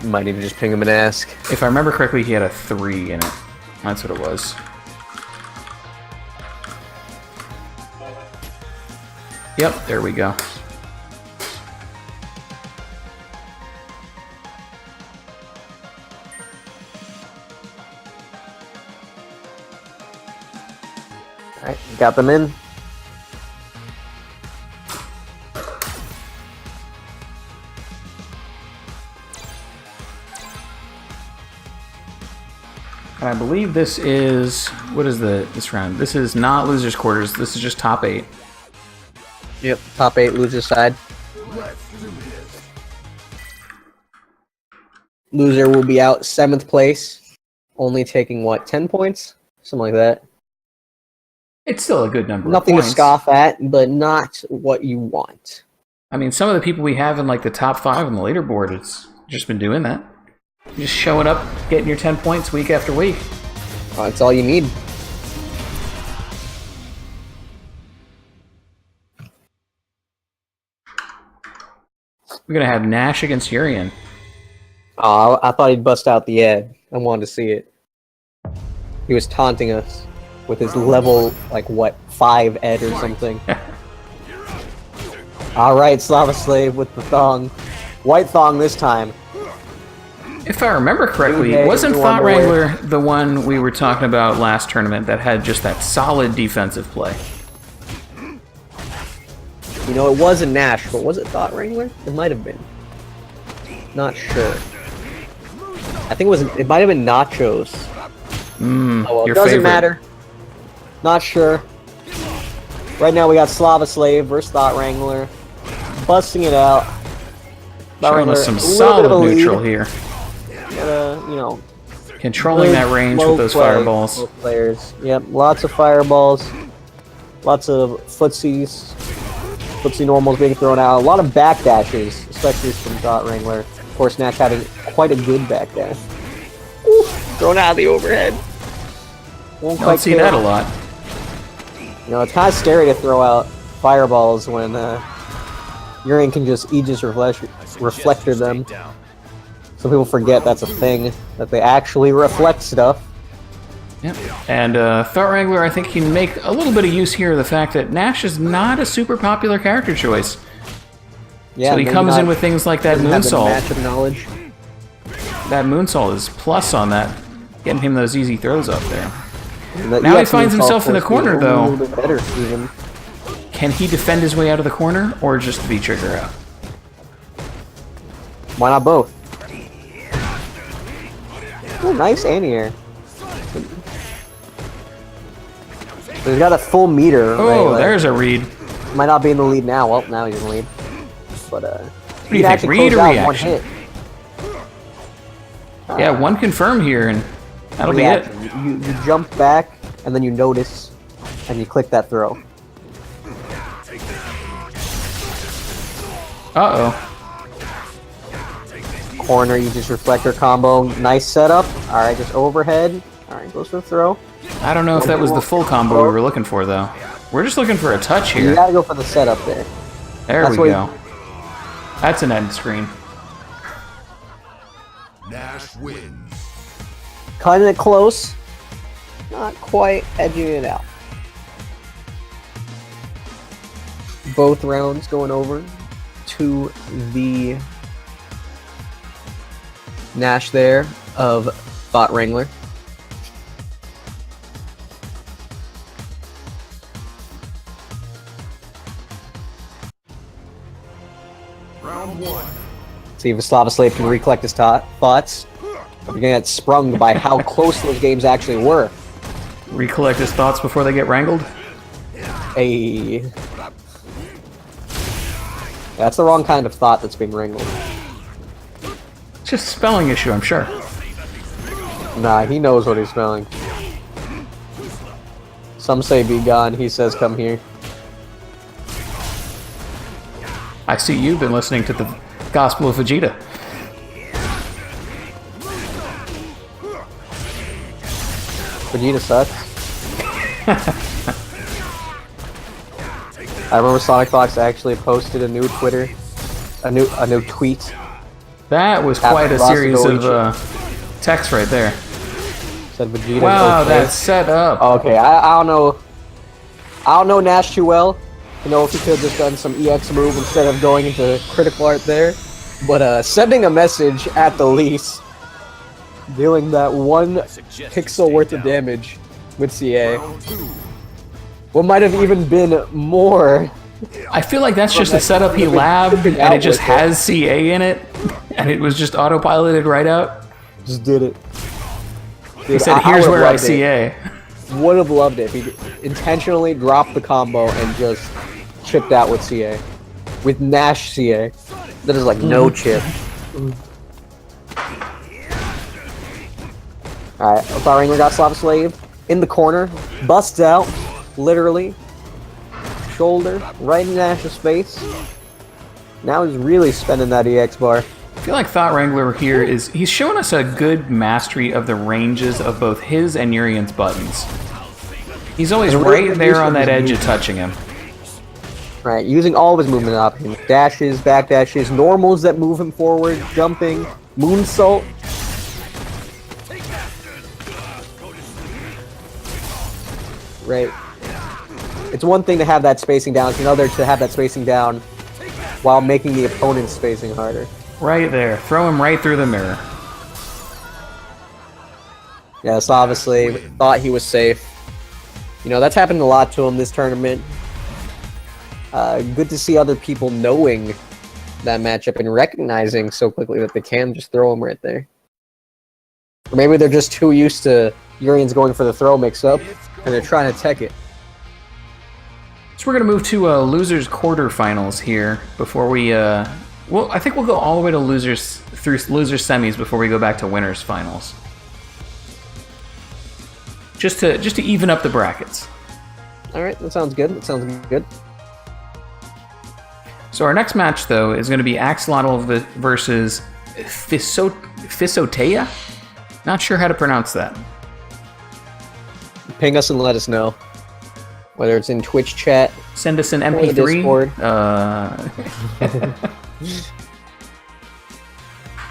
Might need to just ping him and ask. If I remember correctly, he had a 3 in it. That's what it was. Yep, there we go. Alright, got them in. And I believe this is... What is this round? This is not loser's quarters. This is just top 8. Yep, top 8 loser side. Loser will be out 7th place, only taking what, 10 points? Something like that. It's still a good number Nothing of to points. scoff at, but not what you want. I mean, some of the people we have in like the top 5 on the leaderboard, it's just been doing that. Just showing up, getting your 10 points week after week. That's all you need. We're gonna have Nash against Urian. Oh, I thought he'd bust out the ad. I wanted to see it. He was taunting us with his level, like, what, 5 ed or something. Alright, Slava Slave with the thong. White thong this time. If I remember correctly, Okay, wasn't one Thought more. Wrangler the one we were talking about last tournament that had just that solid defensive play? You know, it was a Nash, but was it Thought Wrangler? It might have been. Not sure. I think it might have been Nachos. Oh well, your doesn't favorite. matter. Not sure. Right now we got Slava Slave versus Thought Wrangler. Busting it out. Thought Showing us some Wrangler, a little bit of a solid lead. neutral here. You know, Controlling that range low with those play, fireballs. both players. Yep, lots of fireballs. Lots of footsies. Footsie normals being thrown out. A lot of backdashes, especially from Thought Wrangler. Of course, Nash having quite a good backdash. Ooh, thrown out of the overhead. Won't Don't quite see kill. that a lot. You know, it's kind of scary to throw out fireballs when Urian can just Aegis reflector them. Some people forget that's a thing, that they actually reflect stuff. Yep. And Thought Wrangler, I think, can make a little bit of use here of the fact that Nash is not a super popular character choice. Yeah, So he maybe comes in not- with things like that doesn't have the moonsault. matchup knowledge. That moonsault is plus on that, getting him those easy throws up there. And that Now he EX finds moonsault himself in the force corner, being a though. little bit better even. Can he defend his way out of the corner, or just the trigger out? Why not both? Ooh, nice anti-air. So he's got a full meter. Oh, right? Like, there's a read. might not be in the lead now. Well, now he's in the lead. But What do he you can think? actually Read close or out one reaction? hit. Yeah, one confirm here, and that'll Reaction. be it. You jump back, and then you notice, and you click that throw. Uh-oh. Corner, you just reflector combo. Nice setup. Alright, just overhead. Alright, goes for the throw. I don't know if that was the full combo we were looking for, though. We're just looking for a touch You here. gotta go for the setup there. There That's we what go. That's an end screen. Nash wins. Cutting it close. Not quite edging it out. Both rounds going over to the Nash there of Thought Wrangler. Round one. See if Slava Slave can recollect his thoughts. You're gonna get sprung by how close those games actually were. Recollect his thoughts before they get wrangled. Hey. That's the wrong kind of thought that's being wrangled. It's just a spelling issue, I'm sure. Nah, he knows what he's spelling. Some say be gone, he says come here. I see you've been listening to the Gospel of Vegeta. Vegeta sucks. I remember Sonic Fox actually posted a new Twitter, a new tweet. That was quite a series of text right there. Said Vegeta. Wow, okay. that's set up. Okay, I don't know. I don't know Nash too well. You know, if he could have just done some EX move instead of going into critical art there. But sending a message at the least, dealing that 1 pixel worth of damage with CA. What might have even been more. I feel like that's just a setup he labbed, and it just has CA in it, and it was just autopiloted right out. Just did it. He said, "Here's where I CA." Would have loved it if he intentionally dropped the combo and just chipped out with CA. With Nash CA. That is like no chip. Alright, Fire Wrangler got Slap Slave. In the corner. Busts out. Literally. Shoulder. Right in Nash's face. Now he's really spending that EX bar. I feel like Thought Wrangler here he's showing us a good mastery of the ranges of both his and Urian's buttons. He's always right there on that edge of touching him. Right, using all of his movement options. Dashes, back dashes, normals that move him forward, jumping, moonsault. Right. It's one thing to have that spacing down, it's another to have that spacing down while making the opponent's spacing harder. Right there. Throw him right through the mirror. Yes, obviously, thought he was safe. You know, that's happened a lot to him this tournament. Good to see other people knowing that matchup and recognizing so quickly that they can just throw him right there. Or maybe they're just too used to Urian's going for the throw mix-up, and they're trying to tech it. So we're going to move to losers quarterfinals here before we... well, I think we'll go all the way to losers through losers semis before we go back to winners finals. Just to even up the brackets. All right, that sounds good. That sounds good. So our next match, though, is going to be Axolotl versus Fisotea? Not sure how to pronounce that. Ping us and let us know. Whether it's in Twitch chat. Send us an or the MP3. Discord.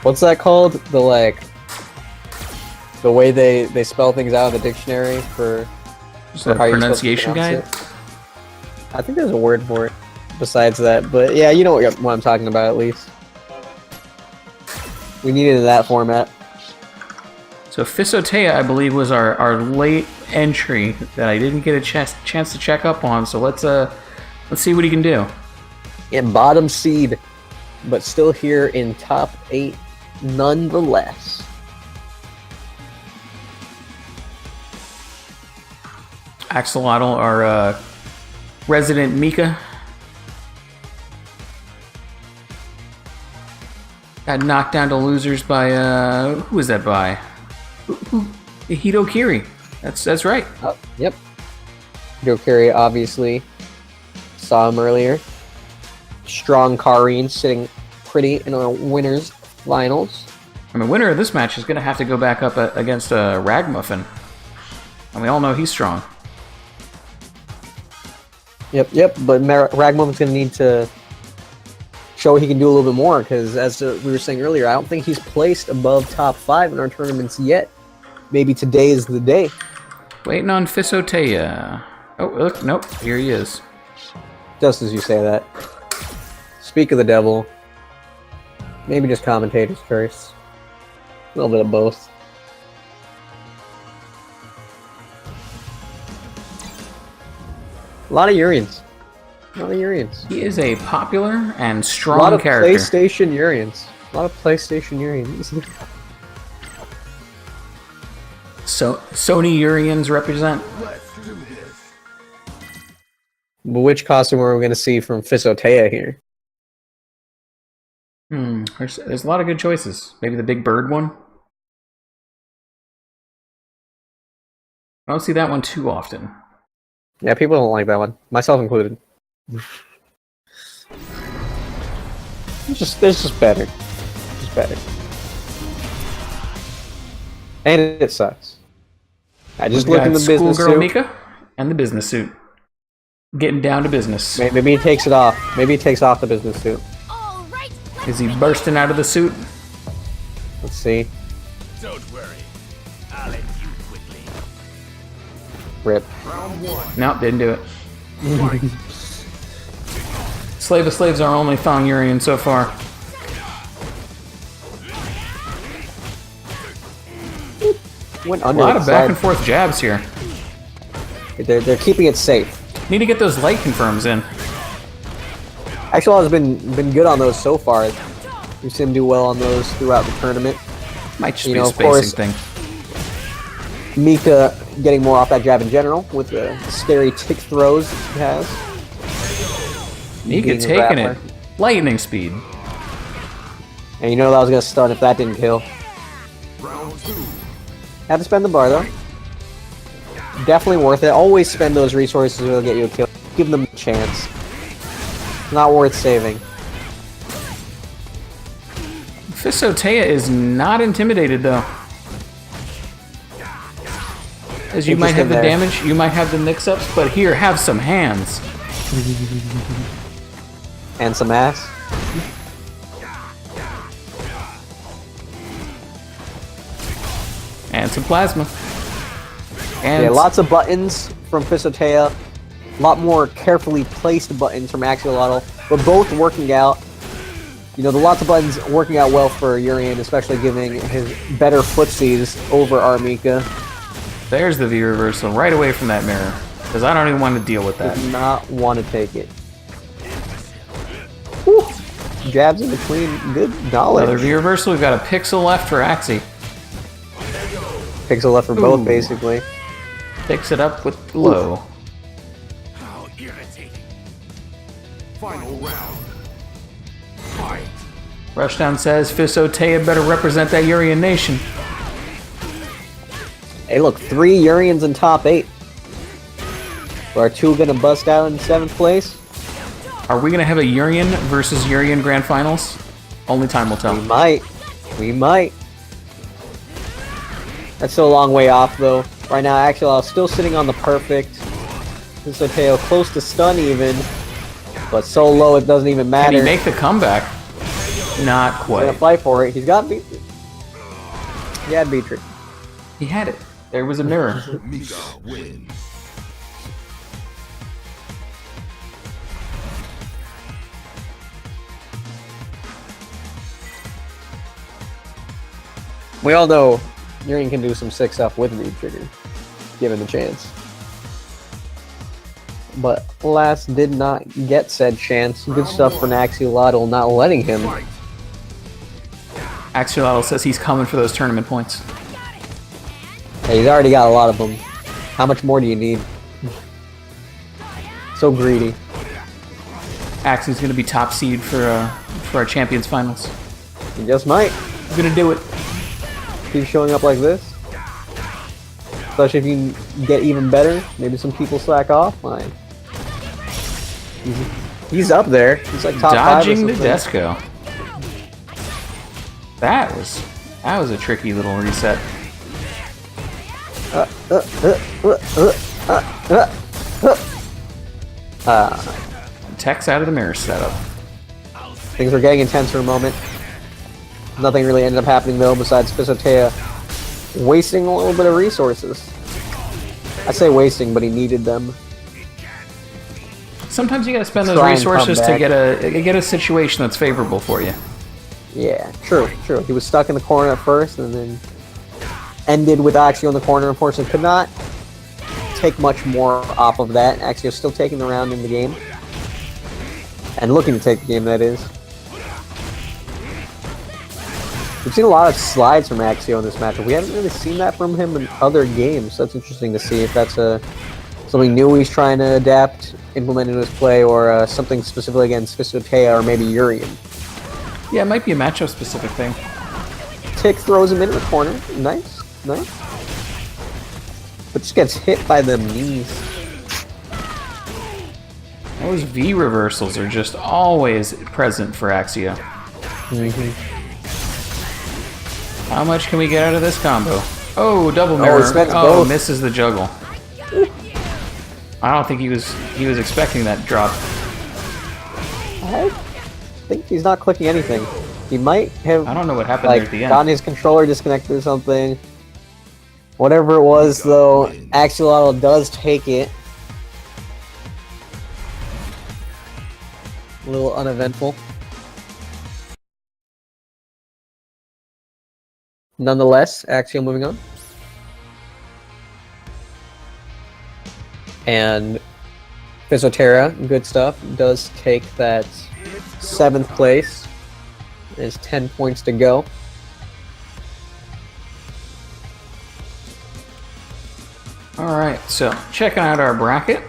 What's that called? The way they spell things out in the dictionary for Just a how you're pronunciation guide? it. I think there's a word for it besides that, but yeah, you know what I'm talking about at least. We needed that format. So Fisotea, I believe, was our late entry that I didn't get a chance to check up on. So let's see what he can do. In bottom seed, but still here in top 8 nonetheless. Axolotl, our resident Mika. Got knocked down to losers by who was that by? Hito Kiri. That's right. Oh, yep. Dokiri obviously saw him earlier. Strong Karine sitting pretty in a winners finals. I mean, winner of this match is going to have to go back up against Ragmuffin, and we all know he's strong. Yep. But Ragmuffin's going to need to show he can do a little bit more because, as we were saying earlier, I don't think he's placed above top 5 in our tournaments yet. Maybe today is the day. Waiting on Fisotea. Oh, look, nope, here he is. Just as you say that. Speak of the devil. Maybe just commentators first. A little bit of both. A lot of Urians. He is a popular and A strong lot of character. PlayStation Urians. So Sony Urians represent. But which costume are we going to see from Fisotea here? There's a lot of good choices. Maybe the big bird one. I don't see that one too often. Yeah, people don't like that one. Myself included. It's just better. It's better. And it sucks. I just We've look in got the business Schoolgirl suit. Mika and the business suit. Getting down to business. Maybe he takes it off. Maybe he takes off the business suit. All right. Is he bursting out of the suit? Let's see. Don't worry. I'll end you quickly. Rip. Round 1. Nope, didn't do it. Slave of Slaves are only Thong Urian so far. Went A under lot the of back slide. and forth jabs here. They're keeping it safe. Need to get those light confirms in. Actually, has been good on those so far. We've seen him do well on those throughout the tournament. Might just You be know, a of spacing course- thing. Mika getting more off that jab in general with the scary tick throws he has. Mika being a taking grappler. it. Lightning speed. And you know that was gonna stun if that didn't kill. Round 2. Had to spend the bar though. Definitely worth it. Always spend those resources that'll get you a kill. Give them a chance. Not worth saving. Fisotea is not intimidated though. As you might have the Interesting there. damage, you might have the mix-ups, but here, have some hands. And some ass. And some plasma. And Yeah, lots of buttons from Fisotea. A lot more carefully placed buttons from Axolotl, but both working out. You know, the lots of buttons working out well for Urian, especially giving his better footsies over Armika. there's the V reversal right away from that mirror. Because I don't even want to deal with that. Does not want to take it. Whew. Jabs in between, good knowledge. Another V reversal. We've got a pixel left for Axie. Pixel left for Ooh. both, basically. Picks it up with low. How irritating. Final round. Fight. Rushdown says Fisotea better represent that Urian nation. Hey, look, 3 Urians in top 8. So are 2 gonna bust out in 7th place? Are we going to have a Urian versus Urian Grand Finals? Only time will tell. We might. We might. That's still a long way off, though. Right now, actually, I was still sitting on the perfect. Fisotea close to stun even, but so low it doesn't even Can matter. he make the comeback? Not He's gonna quite. fight for it. He's got Beatrice. He had Beatrice. He had it. There was a mirror. Mika wins. We all know Urian can do some sick stuff with Reed Trigger, given the chance. But Last did not get said chance. Good stuff for Naxiolotl not letting him. Fight. Axolotl says he's coming for those tournament points. Hey, he's already got a lot of them. How much more do you need? So greedy. Axie's going to be top seed for our Champions Finals. He just might He's going to do it. keep showing up like this. Especially if you can get even better. Maybe some people slack off. Fine. He's up there. He's like top 5 or Dodging the something. Desco. That was a tricky little reset. Tech's out of the mirror setup. Things were getting intense for a moment. Nothing really ended up happening though, besides Fisotea wasting a little bit of resources. I say wasting, but he needed them. Sometimes you gotta spend those Try and come resources to back. get a situation that's favorable for you. Yeah, true. He was stuck in the corner at first, and then ended with Axio in the corner. Unfortunately, could not take much more off of that. Axio still taking the round in the game. And looking to take the game, that is. We've seen a lot of slides from Axio in this matchup. We haven't really seen that from him in other games. So that's interesting to see if that's something new he's trying to adapt, implement into his play, or something specifically against Fisotea or maybe Urian. Yeah, it might be a matchup specific thing. Tick throws him into the corner. Nice. But just gets hit by the knees. Those V reversals are just always present for Axio. How much can we get out of this combo? Oh, double mirror. he spends Oh, both. misses the juggle. I don't think he was expecting that drop. I think he's not clicking anything. He might have. I don't know what happened there at the end. Gotten his controller disconnected or something. Whatever it was, though, Axolotl does take it. A little uneventful. Nonetheless, Axiom moving on. And Physioterra, good stuff, does take that 7th place. There's 10 points to go. Alright, so checking out our bracket.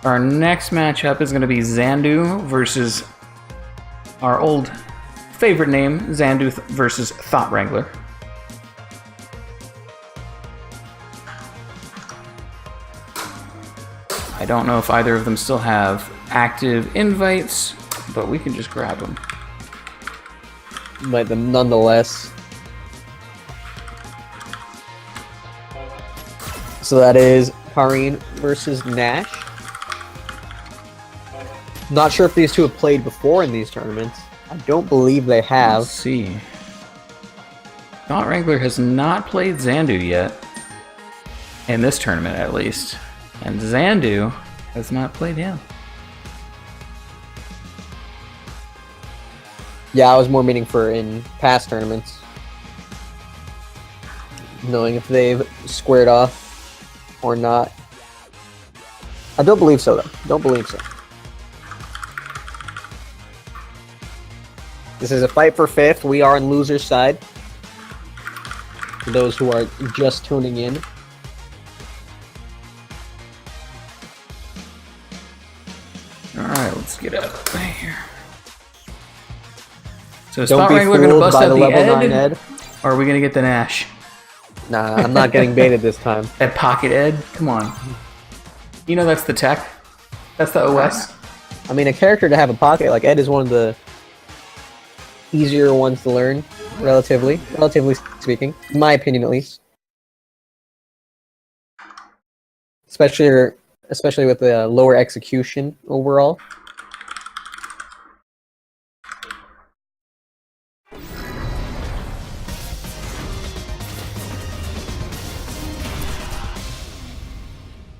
Our next matchup is going to be Xandu versus our old favorite name, Xandu versus Thought Wrangler. I don't know if either of them still have active invites, but we can just grab them. But nonetheless. So that is Karine versus Nash. Not sure if these two have played before in these tournaments. I don't believe they have. Let's see. Thought Wrangler has not played Xandu yet. In this tournament, at least. And Xandu has not played him. Yeah, I was more meaning for in past tournaments. Knowing if they've squared off or not. I don't believe so, though. Don't believe so. This is a fight for 5th. We are on loser's side. For those who are just tuning in. Alright, let's get out of here. So is Don't Thought be Wrangler going to fooled bust by out the the level 9 Ed? Ed. Or are we going to get the Nash? Nah, I'm not getting baited this time. That Pocket Ed? Come on. You know that's the tech. That's the OS. I mean, a character to have a pocket like Ed is one of the easier ones to learn, relatively speaking, in my opinion at least. Especially with the lower execution overall.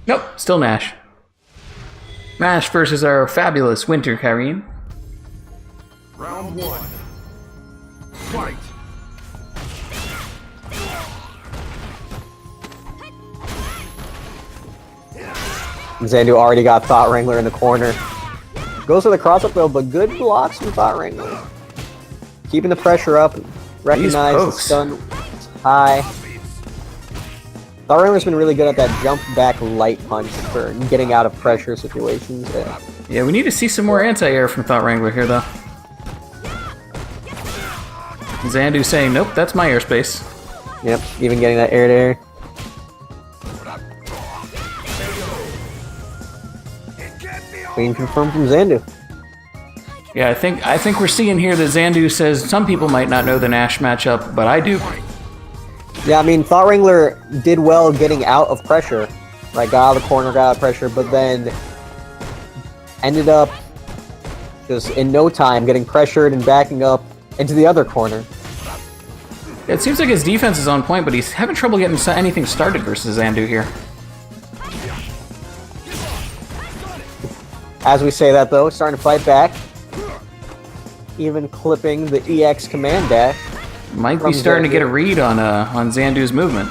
Nope, still Nash. Nash versus our fabulous Winter Karine. Round 1. Fight. Xandu already got Thought Wrangler in the corner. Goes for the cross-up though, but good blocks from Thought Wrangler. Keeping the pressure up. Recognize the stun high. Thought Wrangler's been really good at that jump back light punch for getting out of pressure situations. Yeah, we need to see some more anti-air from Thought Wrangler here though. Xandu saying, nope, that's my airspace. Yep, even getting that air to air. Clean confirmed from Xandu. Yeah, I think we're seeing here that Xandu says some people might not know the Nash matchup, but I do. Yeah, I mean, Thought Wrangler did well getting out of pressure. Like, got out of the corner, got out of pressure, but then ended up just in no time getting pressured and backing up into the other corner. It seems like his defense is on point, but he's having trouble getting anything started versus Xandu here. As we say that, though, starting to fight back. Even clipping the EX command dash. Might be starting to get a read on Xandu's movement.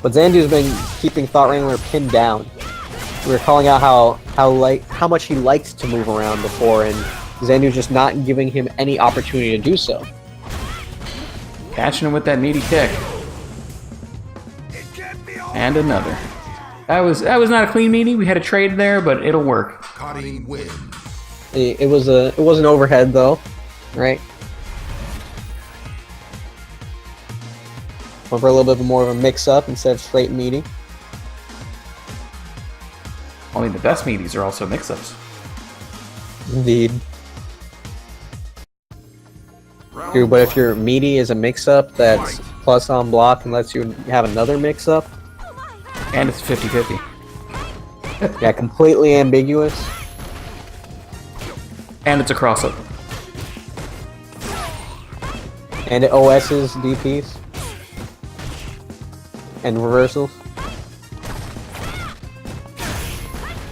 But Xandu's been keeping Thought Wrangler pinned down. We were calling out how much he liked to move around before, and Xandu's just not giving him any opportunity to do so. Catching him with that meaty kick. And another. That was not a clean meaty. We had a trade there, but it'll work. Karine wins. It was an overhead though, right? Went for a little bit more of a mix-up instead of straight meaty. Only the best meaties are also mix-ups. Indeed. Dude, but if your meaty is a mix-up that's plus on block and lets you have another mix-up, And it's 50-50. Yeah, completely ambiguous. And it's a cross-up. And it OS's DPs. And reversals.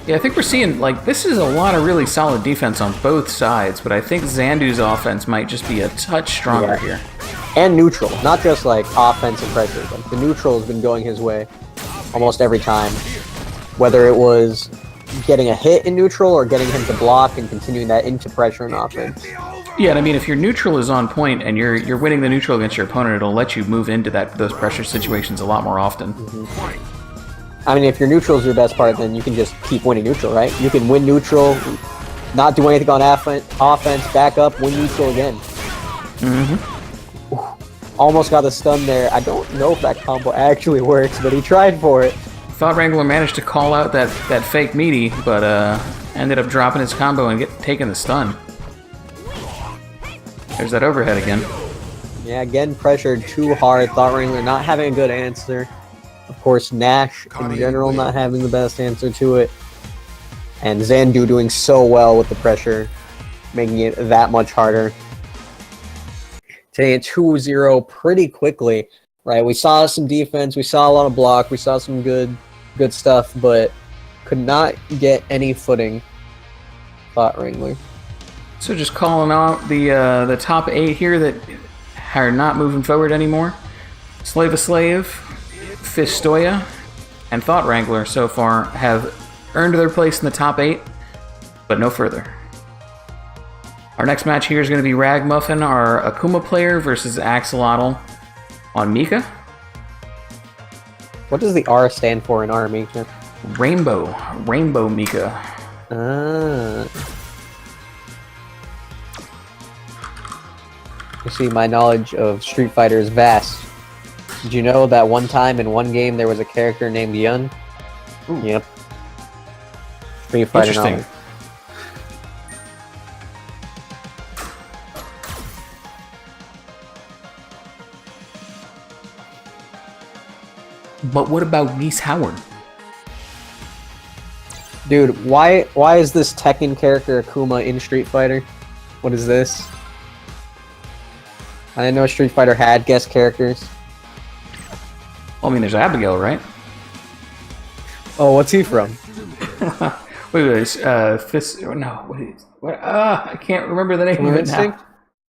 Yeah, I think we're seeing, like, this is a lot of really solid defense on both sides, but I think Xandu's offense might just be a touch stronger here. And neutral, not just like offensive pressure. Like the neutral has been going his way almost every time. Whether it was getting a hit in neutral or getting him to block and continuing that into pressure and offense. Yeah, and I mean, if your neutral is on point and you're winning the neutral against your opponent, it'll let you move into those pressure situations a lot more often. I mean, if your neutral is your best part, then you can just keep winning neutral, right? You can win neutral, not do anything on offense, back up, win neutral again. Almost got the stun there. I don't know if that combo actually works, but he tried for it. Thought Wrangler managed to call out that fake meaty, but ended up dropping his combo and taking the stun. There's that overhead again. Yeah, again pressured too hard. Thought Wrangler not having a good answer. Of course, Nash in general not having the best answer to it. And Xandu doing so well with the pressure, making it that much harder. Taking it 2-0 pretty quickly, right? We saw some defense, we saw a lot of block, we saw some good stuff, but could not get any footing. Thought Wrangler. So just calling out the top 8 here that are not moving forward anymore. Slave a Slave, Fistoya, and Thought Wrangler so far have earned their place in the top 8, but no further. Our next match here is going to be Ragmuffin, our Akuma player, versus Axolotl on Mika. What does the R stand for in R, Mika? Rainbow Mika. You see, my knowledge of Street Fighter is vast. Did you know that one time in one game there was a character named Yun? Ooh. Yep. Street Fighter knowledge. But what about Geese Howard? Dude, why is this Tekken character Akuma in Street Fighter? What is this? I didn't know Street Fighter had guest characters. Well, I mean, there's Abigail, right? Oh, what's he from? wait, Fist... No, what? I can't remember the name of it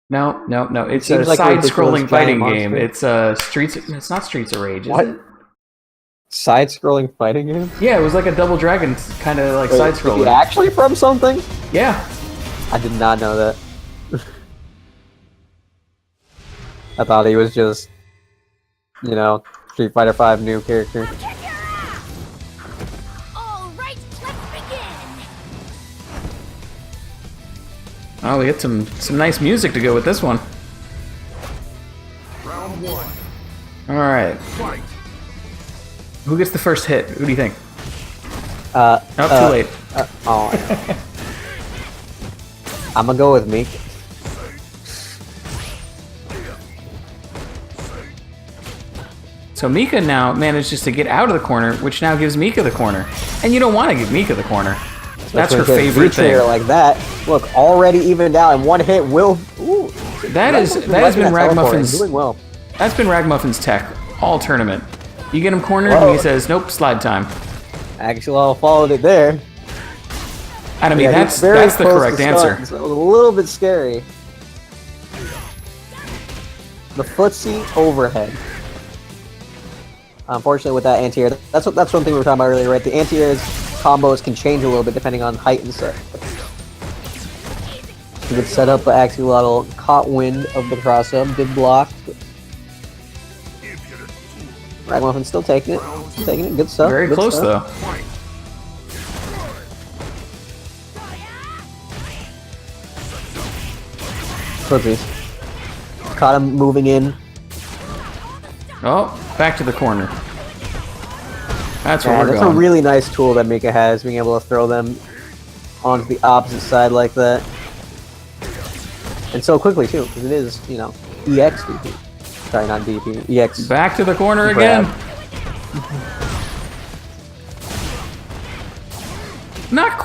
now. No. It's a side-scrolling fighting game. It's Streets... It's not Streets of Rage, is it? Side-scrolling fighting game? Yeah, it was like a Double Dragon kind of like side-scroller. Is he actually from something? Yeah. I did not know that. I thought he was just, you know, Street Fighter V new character. All right, let's begin. Oh, we get some nice music to go with this one. Round 1. All right. Fight. Who gets the first hit? Who do you think? Too late. I'm gonna go with Meek. So Mika now manages to get out of the corner, which now gives Mika the corner. And you don't want to give Mika the corner. That's her favorite thing. Like that. Look, already evened out, and one hit will. Ooh, that has been Ragmuffin's. Doing well. That's been Ragmuffin's tech all tournament. You get him cornered, and he says, "Nope, slide time." Actually, I followed it there. And I mean, that's the correct answer. So it was a little bit scary. The footsie overhead. Unfortunately, with that anti-air, that's one thing we were talking about earlier, right? The anti-air's combos can change a little bit depending on height and such. He would set up, but Axolotl caught wind of the cross-up, did block. Ragmuffin still taking it, good stuff. Very close though. Footsies. Caught him moving in. Oh, back to the corner. That's where we're that's going. a really nice tool that Mika has, being able to throw them onto the opposite side like that. And so quickly, too, because it is, you know, EX DP. Sorry, not DP, EX. Back to the corner again.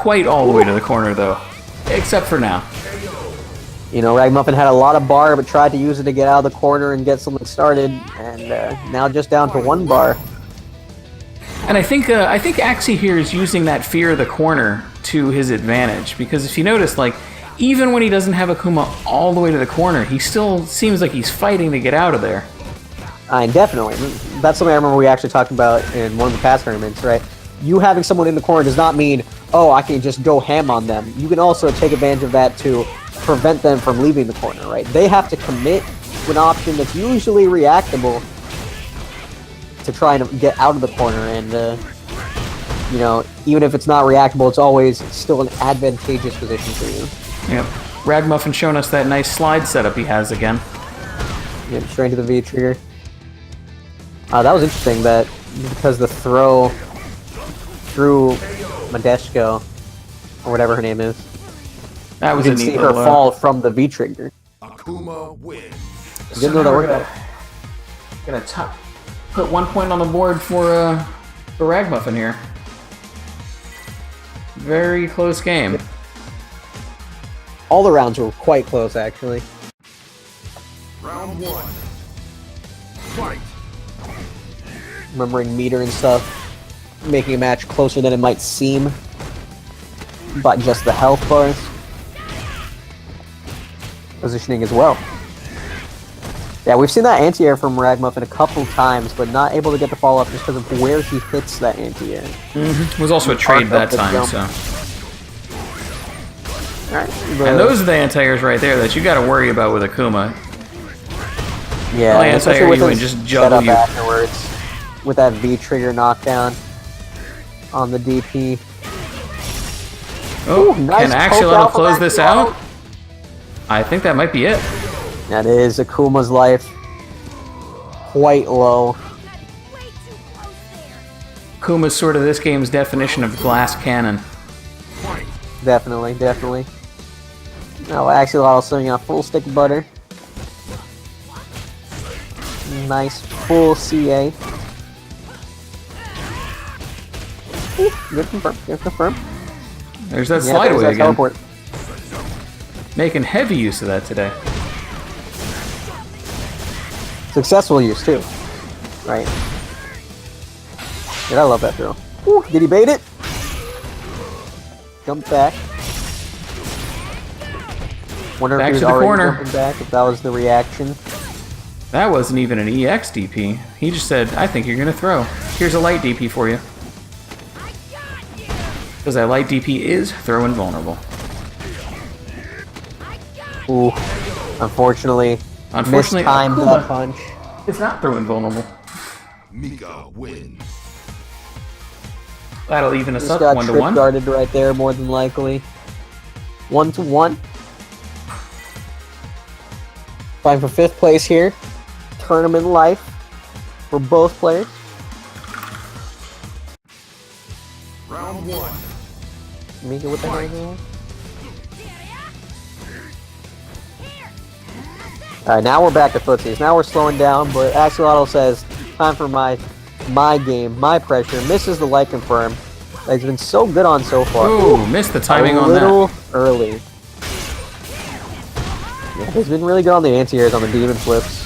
quite all the way to the corner, though. Except for now. You know, Ragmuffin had a lot of bar, but tried to use it to get out of the corner and get something started, and now just down to 1 bar. And I think Axie here is using that fear of the corner to his advantage, because if you notice, like, even when he doesn't have Akuma all the way to the corner, he still seems like he's fighting to get out of there. Definitely. That's something I remember we actually talked about in one of the past tournaments, right? You having someone in the corner does not mean, oh, I can just go ham on them. You can also take advantage of that to prevent them from leaving the corner, right? They have to commit to an option that's usually reactable to try and get out of the corner, and you know, even if it's not reactable, it's always still an advantageous position for you. Yep. Ragmuffin showing us that nice slide setup he has again. Yep, straight to the V trigger. That was interesting that because the throw through Madeshko, or whatever her name is, that was you a didn't neat see her little, fall from the V trigger. Akuma wins. You didn't know that worked out. Gonna put 1 point on the board for Ragmuffin here. Very close game. All the rounds were quite close, actually. Round 1. Fight. Remembering meter and stuff, making a match closer than it might seem, but just the health bars. Positioning as well. Yeah, we've seen that anti-air from Ragmuffin a couple times, but not able to get the follow-up just because of where he hits that anti-air. It was also a trade that time, so... Alright. And those are the anti-airs right there that you gotta worry about with Akuma. Yeah, anti-air you and just juggle you. Afterwards, with that V-trigger knockdown on the DP. Oh, Ooh, nice can Axolotl poke out from close this Axolotl. out? I think that might be it. That is Akuma's life. Quite low. Way too close there. Akuma's sort of this game's definition of glass cannon. Definitely, definitely. Now Axolotl sitting on full stick of butter. Nice full CA. Ooh, good confirm, good confirm. There's that Yeah, slide there's away that again. teleport. Making heavy use of that today. Successful use too. Right. Dude, I love that throw. Ooh, did he bait it? Jump back. Wonder Back if he was to the already corner. jumping back, if that was the reaction. That wasn't even an EX DP. He just said, I think you're gonna throw. Here's a light DP for you. Because that light DP is throw invulnerable. Ooh. Unfortunately, mistimed Akuma that punch. It's not throw invulnerable. Mika wins. That'll even us Just up got 1 to trip 1. guarded right there, more than likely. 1 to 1. Fighting for 5th place here. Tournament life for both players. Round 1. Mika with the hang. Alright, now we're back to footsies. Now we're slowing down, but Axolotl says, time for my game, my pressure. Misses the light confirm. That he's been so good on so far. Ooh, missed the timing on A little that. early. Yeah, he's been really good on the anti-airs on the demon flips.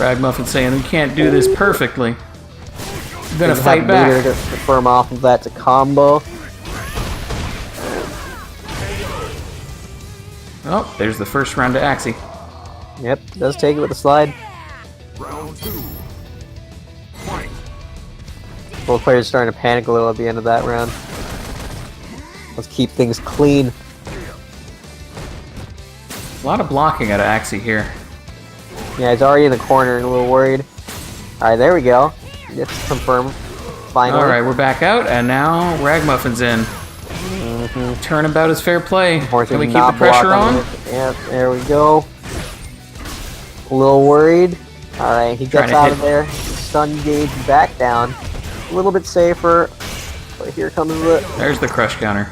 Ragmuffin saying, we can't do this perfectly. I'm gonna Doesn't fight have back. meter to firm off of that to combo. Oh, there's the first round to Axie. Yep, does take it with the slide. Round 2. Fight. Both players starting to panic a little at the end of that round. Let's keep things clean. A lot of blocking out of Axie here. Yeah, he's already in the corner and a little worried. Alright, there we go. Let's confirm. Finally. Alright, we're back out, and now Ragmuffin's in. Turnabout is fair play. Can we keep the pressure on? Yep, there we go. A little worried. Alright, he gets out of there. Stun gauge back down. A little bit safer. But here comes the... There's the crush counter.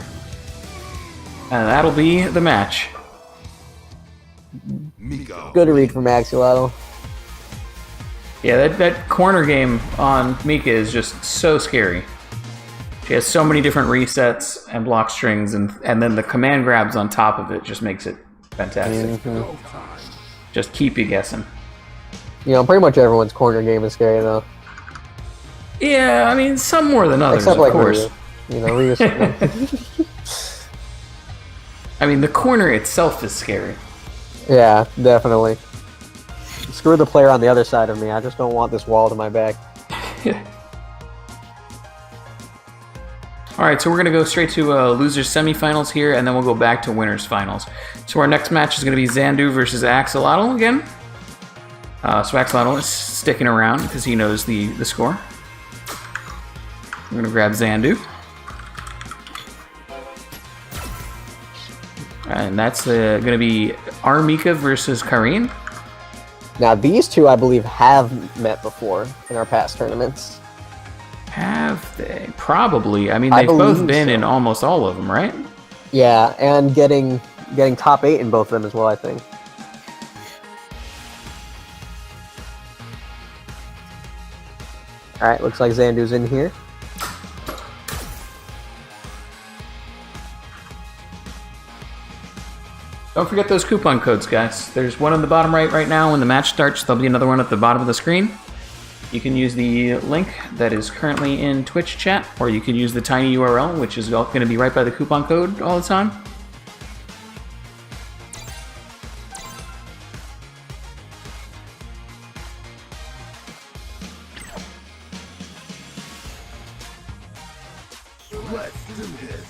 And that'll be the match. Mika Good read from Axolotl. Yeah, that corner game on Mika is just so scary. She has so many different resets and block strings, and then the command grabs on top of it just makes it fantastic. Just keep you guessing. You know, pretty much everyone's corner game is scary though. Yeah, I mean, some more than others, Except of like course. Ryu. You know, Ryu's... I mean, the corner itself is scary. Yeah, definitely. Screw the player on the other side of me. I just don't want this wall to my back. All right, so we're going to go straight to losers semifinals here, and then we'll go back to winners finals. So our next match is going to be Xandu versus Axolotl again. So Axolotl is sticking around because he knows the score. I'm going to grab Xandu. And that's going to be Armika versus Karine. Now, these two, I believe, have met before in our past tournaments. Have they? Probably. I mean, they've both been in almost all of them, right? Yeah, and getting top 8 in both of them as well, I think. Alright, looks like Xandu's in here. Don't forget those coupon codes, guys. There's one on the bottom right now. When the match starts, there'll be another one at the bottom of the screen. You can use the link that is currently in Twitch chat, or you can use the tiny URL, which is going to be right by the coupon code all the time. Let's do this.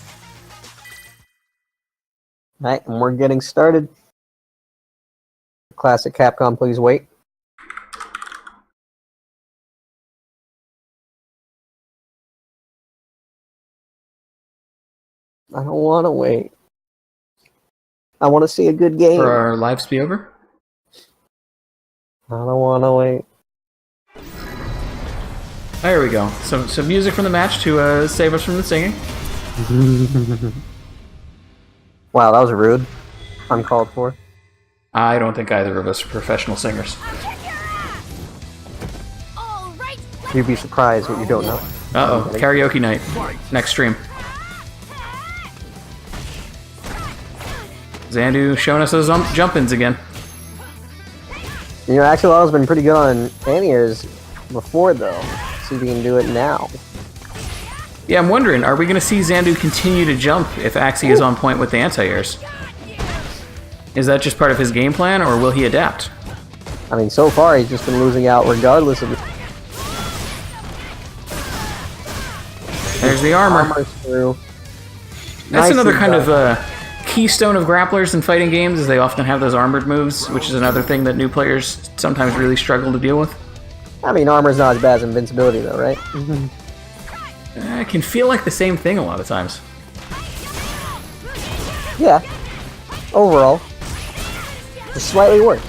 Alright, and we're getting started. Classic Capcom, please wait. I don't want to wait. I want to see a good game. For our lives to be over. I don't want to wait. There we go. Some music from the match to save us from the singing. Wow, that was rude. Uncalled for. I don't think either of us are professional singers. All right, You'd be surprised what you don't know. Uh-oh, karaoke night. Next stream. Xandu showing us those jump-ins again. You know, Axolotl's been pretty good on anti-airs before, though. See if he can do it now. Yeah, I'm wondering, are we going to see Xandu continue to jump if Axie is on point with the anti-airs? Is that just part of his game plan, or will he adapt? I mean, so far he's just been losing out regardless of... There's the armor. Armor's through. That's another kind done. of keystone of grapplers in fighting games, is they often have those armored moves, which is another thing that new players sometimes really struggle to deal with. I mean, armor's not as bad as invincibility, though, right? It can feel like the same thing a lot of times. Yeah. Overall. It's slightly worse,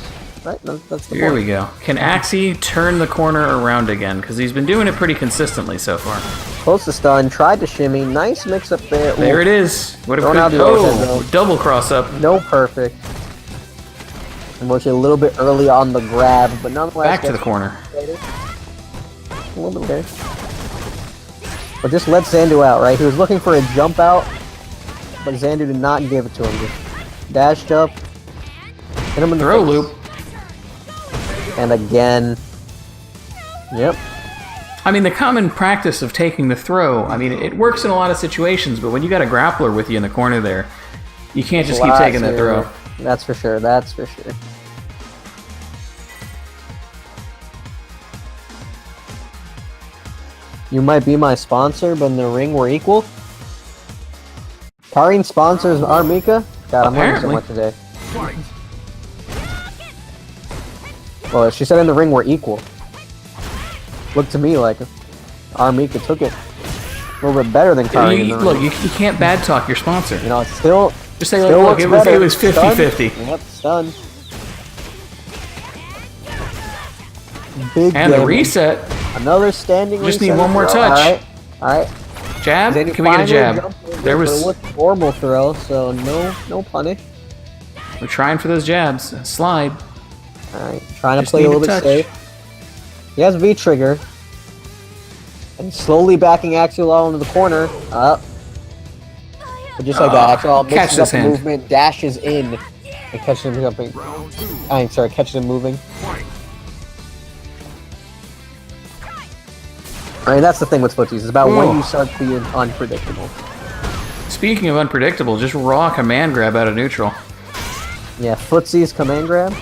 right? That's the Here point. we go. Can Axie turn the corner around again? Because he's been doing it pretty consistently so far. Close to stun, tried to shimmy, nice mix up there. There Ooh. it is. What a Don't have good... the overhead, Oh, though. double cross up. No perfect. Unfortunately, a little bit early on the grab, but nonetheless... Back to the gets corner. later. A little bit there. But just let Xandu out, right? He was looking for a jump out, but Xandu did not give it to him. Just dashed up, hit him in the Throw face. loop. And again. Yep. I mean, the common practice of taking the throw, I mean, it works in a lot of situations, but when you got a grappler with you in the corner there, you can't just keep Lots taking that here. throw. That's for sure, that's for sure. You might be my sponsor, but in the ring we're equal. Karin sponsors Armika? God, I'm learning so Apparently. much today. Well, she said in the ring we're equal. Looked to me like Armika took it a little bit better than Karin in the Look, ring. you can't bad talk your sponsor. You know, it's still... Just say, like, still look, looks it was better. 50-50. Yep, stun. Big And the damage. reset. Another standing Just reset need one more throw. touch. Alright. Jab? Then he Can we get a finally jab? jumped in, There but was... it was a normal throw, so no punish. We're trying for those jabs. Slide. Alright, trying to Just play a need a little bit touch. safe. He has V-trigger. And slowly backing Axolotl into the corner. Up. But just like that, Axolotl mixes up the hand. movement, dashes in, and catches him jumping. I'm sorry, catches him moving. I mean, that's the thing with footsies. It's about when you start being unpredictable. Speaking of unpredictable, just raw command grab out of neutral. Yeah, footsies, command grab.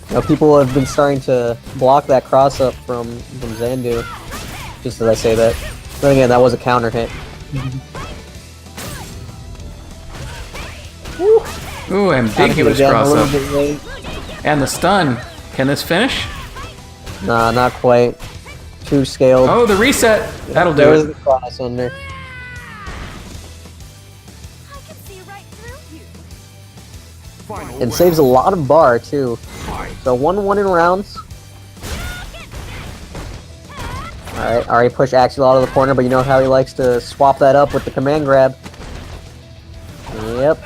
You know, people have been starting to block that cross up from Zandu. Just as I say that. But again, that was a counter hit. Ooh, ambiguous cross up. And the stun. Can this finish? Nah, not quite. Too scaled. Oh, the reset. That'll do There's it. the cross under. I can see right through you. And saves a lot of bar, too. So 1-1 in rounds. Alright, already pushed Axial out of the corner, but you know how he likes to swap that up with the command grab. Yep.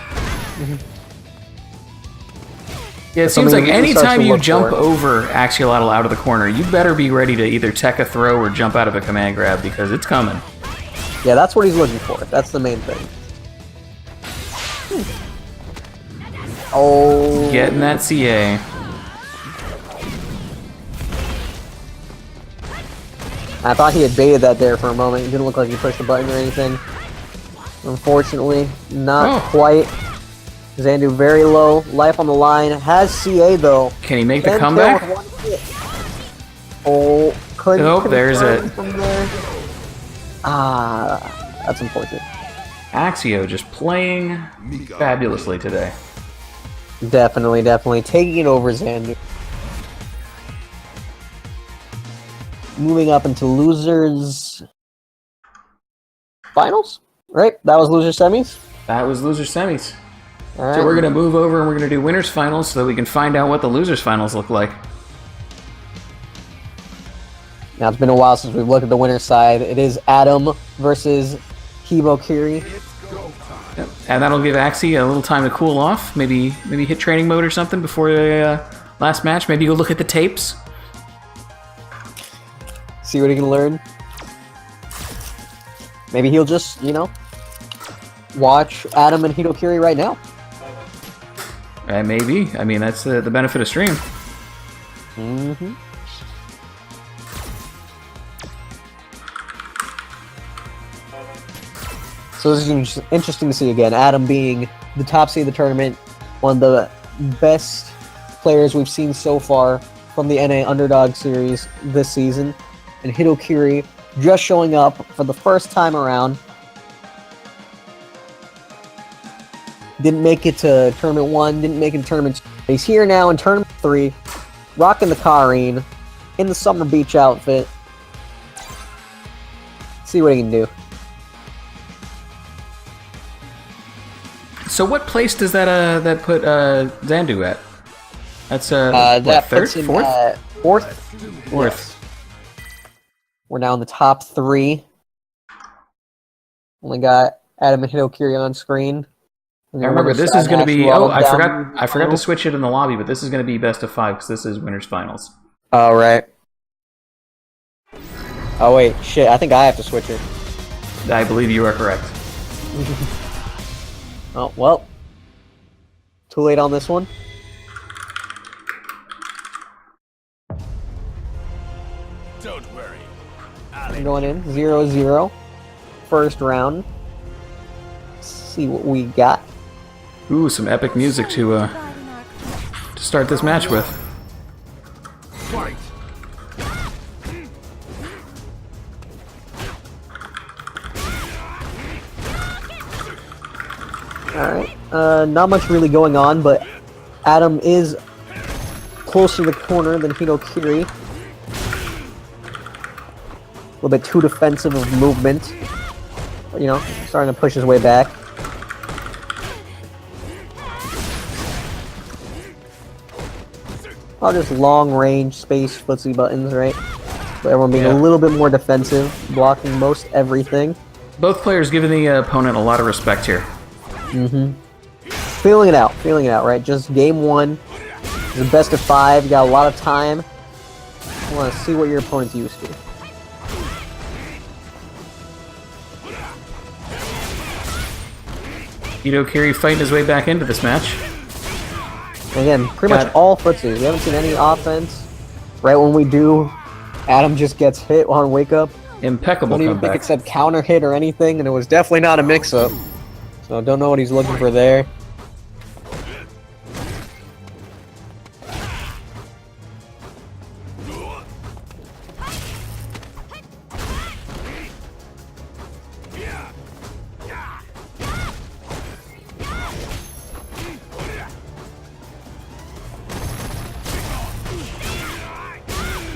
Yeah, it That's seems something like he starts anytime to you look jump for. over Axolotl out of the corner, you better be ready to either tech a throw or jump out of a command grab because it's coming. Yeah, that's what he's looking for. That's the main thing. Oh. Getting that CA. I thought he had baited that there for a moment. It didn't look like he pushed the button or anything. Unfortunately, not quite. Zandu very low, life on the line. Has CA though. Can he make the Can comeback? kill with one hit. Oh, couldn't Nope, there's confirm it. from there. Ah, that's unfortunate. Axio just playing fabulously today. Definitely, definitely. Taking it over Zandu. Moving up into losers finals, right? That was loser semis. That was loser semis. All right. So we're gonna move over and we're gonna do winners finals so that we can find out what the losers finals look like. Now it's been a while since we've looked at the winner's side. It is Adam versus Hibokiri. Yep. And that'll give Axie a little time to cool off. Maybe hit training mode or something before the last match. Maybe go look at the tapes. See what he can learn. Maybe he'll just, you know, watch Adam and Hibokiri right now. Maybe. I mean, that's the benefit of stream. Mm-hmm. So this is interesting to see again. Adam being the top seed of the tournament, one of the best players we've seen so far from the NA Underdog series this season, and Hibokiri just showing up for the first time around. Didn't make it to Tournament 1, didn't make it to Tournament 2. He's here now in Tournament 3, rocking the Karine, in the Summer Beach outfit. See what he can do. So what place does that put Zandu at? That's That what, third, puts him fourth, at fourth. fourth. We're now in the top 3. Only got Adam and Hibokiri on screen. I remember this is going to be. Axel Oh, I down forgot to switch it in the lobby, but this is going to be best of 5 because this is winners finals. Oh, right. Oh, wait. Shit. I think I have to switch it. I believe you are correct. Oh, well. Too late on this one. Don't worry. I'm going in 0-0. First round. Let's see what we got. Ooh, some epic music to start this match with. Fight. Alright. Not much really going on, but Adam is closer to the corner than Hibokiri. A little bit too defensive of movement. But, you know, starting to push his way back. All just long range space footsie buttons, right? So everyone being a little bit more defensive, blocking most everything. Both players giving the opponent a lot of respect here. Mm-hmm. Feeling it out, right? Just game 1. It's a best of 5. You got a lot of time. I want to see what your opponent's used to. Hitokiri fighting his way back into this match. Again, pretty much all footsies. We haven't seen any offense. Right when we do, Adam just gets hit on wake up. Impeccable Don't even think comeback. it said counter hit or anything, and it was definitely not a mix-up. So I don't know what he's looking for there.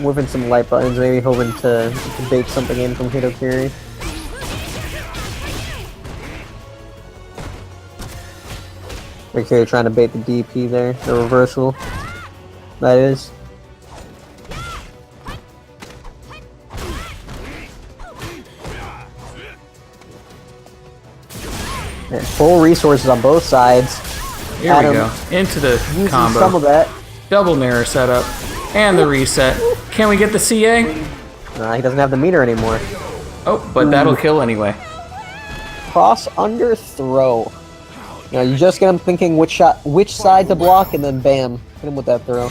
Whipping some light buttons, maybe hoping to bake something in from Hitokiri. Hitokiri trying to bait the DP there, the reversal. That is. And full resources on both sides. Here Adam we go. Into the using combo. some of that. Double mirror setup. And the reset. Can we get the CA? He doesn't have the meter anymore. Oh, but that'll kill anyway. Cross under throw. You know, you just get him thinking which side to block, and then bam, hit him with that throw.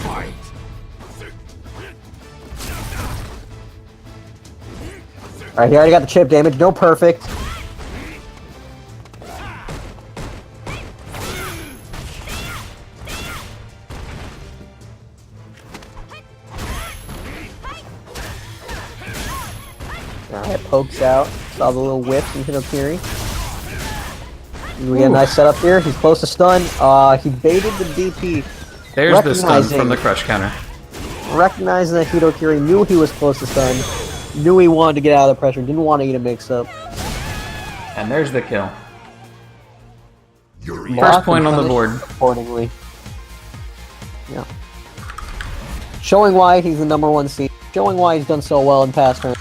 Alright, he already got the chip damage, no perfect. Alright, pokes out. Saw the little whip from Hitokiri. We get a nice setup here. He's close to stun. He baited the DP. There's the stun from the crush counter. Recognizing that Hitokiri knew he was close to stun. Knew he wanted to get out of the pressure. Didn't want to eat a mix-up. And there's the kill. Block First point and on the punish board. accordingly. Yeah. Showing why he's the #1 seed. Showing why he's done so well in past turns.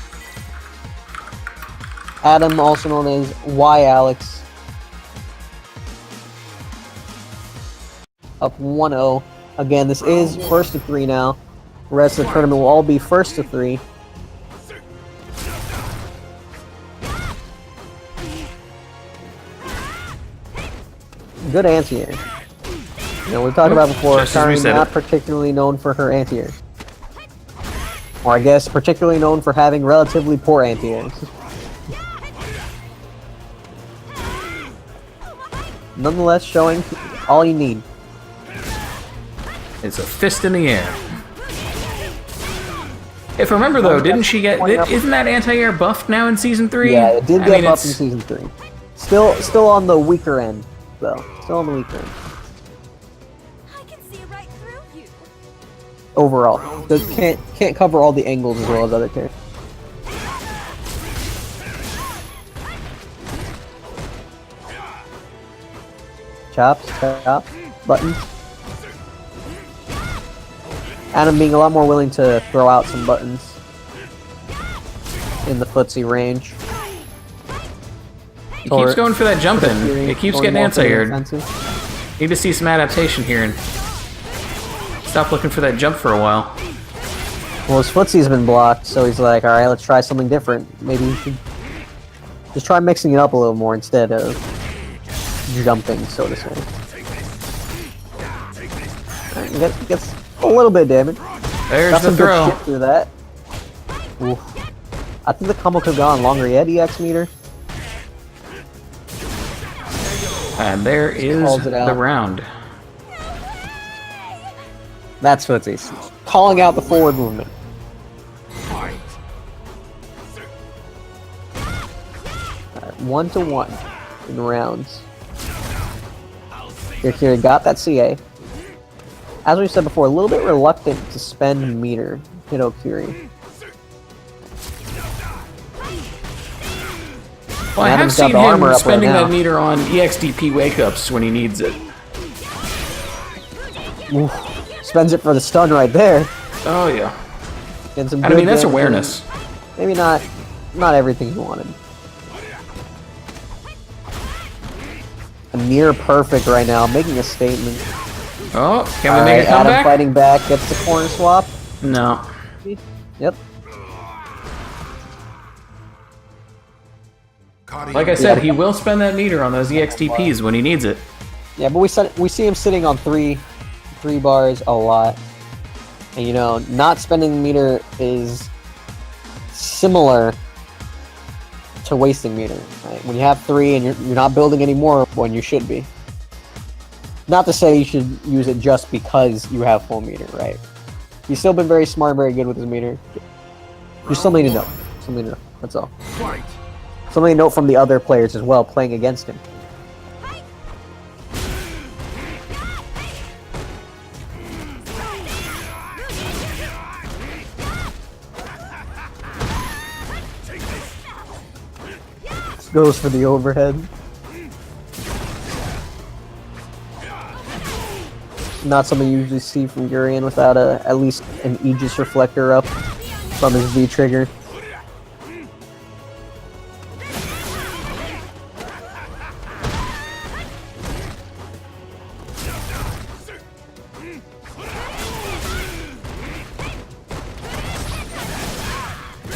Adam, also known as Y Alex. Up 1-0. Again, this is first to 3 now. The rest of the tournament will all be first to 3. Good anti-air. You know, we've talked about before, Just as we Karin said not it. particularly known for her anti-air. Or I guess particularly known for having relatively poor anti-airs. Nonetheless, showing all you need. It's a fist in the air. If I remember though, didn't she get? Isn't that anti-air buffed now in season 3? Yeah, it did I get mean, buffed in it's- season 3. Still on the weaker end, though. Still on the weaker end. I can see right through you. Overall, can't cover all the angles as well as other characters. Chops, buttons. Adam being a lot more willing to throw out some buttons in the footsie range. He keeps going for that jump in. It keeps getting anti-aired. Need to see some adaptation here and stop looking for that jump for a while. Well, his footsie's been blocked, so he's like, alright, let's try something different. Maybe we should just try mixing it up a little more instead of jumping, so to say. Alright, he gets a little bit of damage. There's Got the some good throw. shit through that. Oof. I think the combo could have gone longer yet, EX meter. And there is Calls it out. the round. That's footsies. Calling out the forward movement. 1-1 in rounds. Hitokiri got that CA. As we said before, a little bit reluctant to spend meter, Hitokiri. Well, I have Adam's got seen the armor him up spending right now. that meter on EXDP wake-ups when he needs it. Oof. Spends it for the stun right there. Oh, yeah. Getting some I good mean, that's damage in. awareness. Maybe not everything he wanted. A near perfect right now, making a statement. Oh, can we make a Adam comeback? fighting back, gets the corner swap. No. Yep. Like I said, he will spend that meter on those EXTPs when he needs it. Yeah, but we see him sitting on three bars a lot. And you know, not spending the meter is similar to wasting meter. Right? When you have 3 and you're not building any more when you should be. Not to say you should use it just because you have full meter, right? He's still been very smart, very good with his meter. Just something to know. Something to know. That's all. Something to note from the other players as well playing against him. Goes for the overhead. Not something you usually see from Gurion without at least an Aegis reflector up from his V trigger.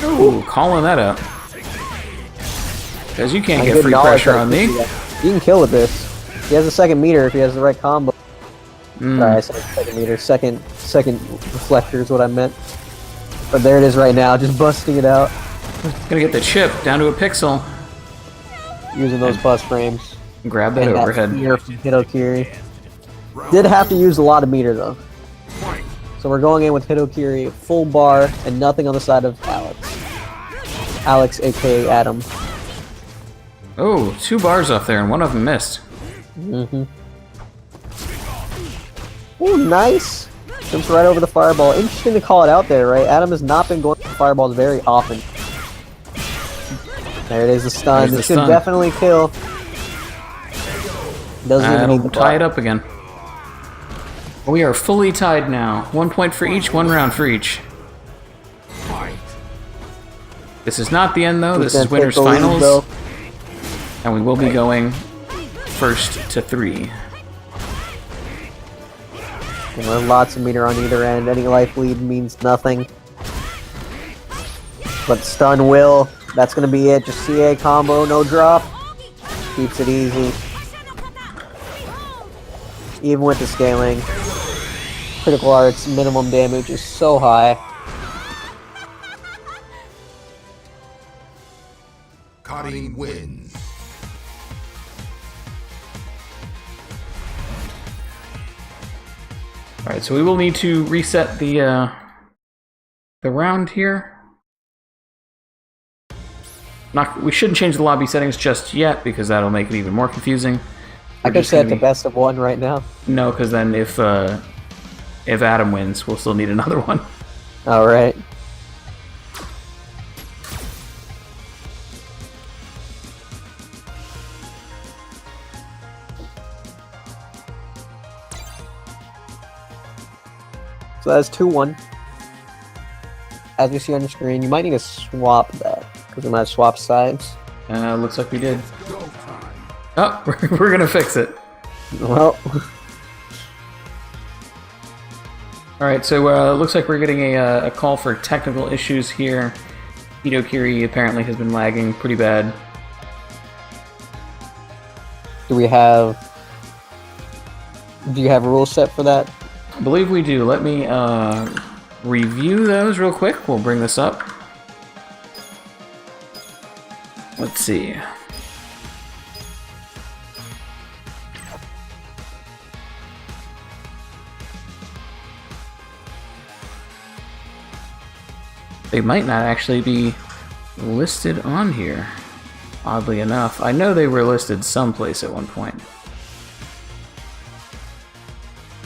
Ooh, calling that out. Because you can't And get good free knowledge pressure that on me. You can kill with this. He has a second meter if he has the right combo. Sorry, I said second meter. Second reflector is what I meant. But there it is right now, just busting it out. Gonna get the chip down to a pixel. Using those bus frames. Grab that And overhead. that fear from Hitokiri. Did have to use a lot of meter though. So we're going in with Hitokiri, full bar, and nothing on the side of Alex. Alex, aka Adam. Oh, 2 bars off there, and one of them missed. Ooh, nice! Jumps right over the fireball. Interesting to call it out there, right? Adam has not been going for fireballs very often. There it is, the stun. There's the This should stun. definitely kill. Doesn't even need the That'll tie it block. up again. We are fully tied now. 1 point for each, 1 round for each. This is not the end though, this He's is gonna winners take the lead, finals. though. And we will be going first to 3. And there are lots of meter on either end. Any life lead means nothing. But stun will. That's gonna be it. Just CA combo, no drop. Keeps it easy. Even with the scaling. Critical arts minimum damage is so high. Cutting wins. Alright, so we will need to reset the round here. We shouldn't change the lobby settings just yet because that'll make it even more confusing. I We're could just set gonna the best of 1 right now. No, because then if Adam wins, we'll still need another one. Alright. So that's 2-1. As you see on your screen, you might need to swap that, because we might have swapped sides. Looks like we did. Oh, we're gonna fix it. Well, Alright, so looks like we're getting a call for technical issues here. Hitokiri apparently has been lagging pretty bad. do you have rules set for that? I believe we do. Let me review those real quick. We'll bring this up. Let's see. They might not actually be listed on here, oddly enough. I know they were listed someplace at one point.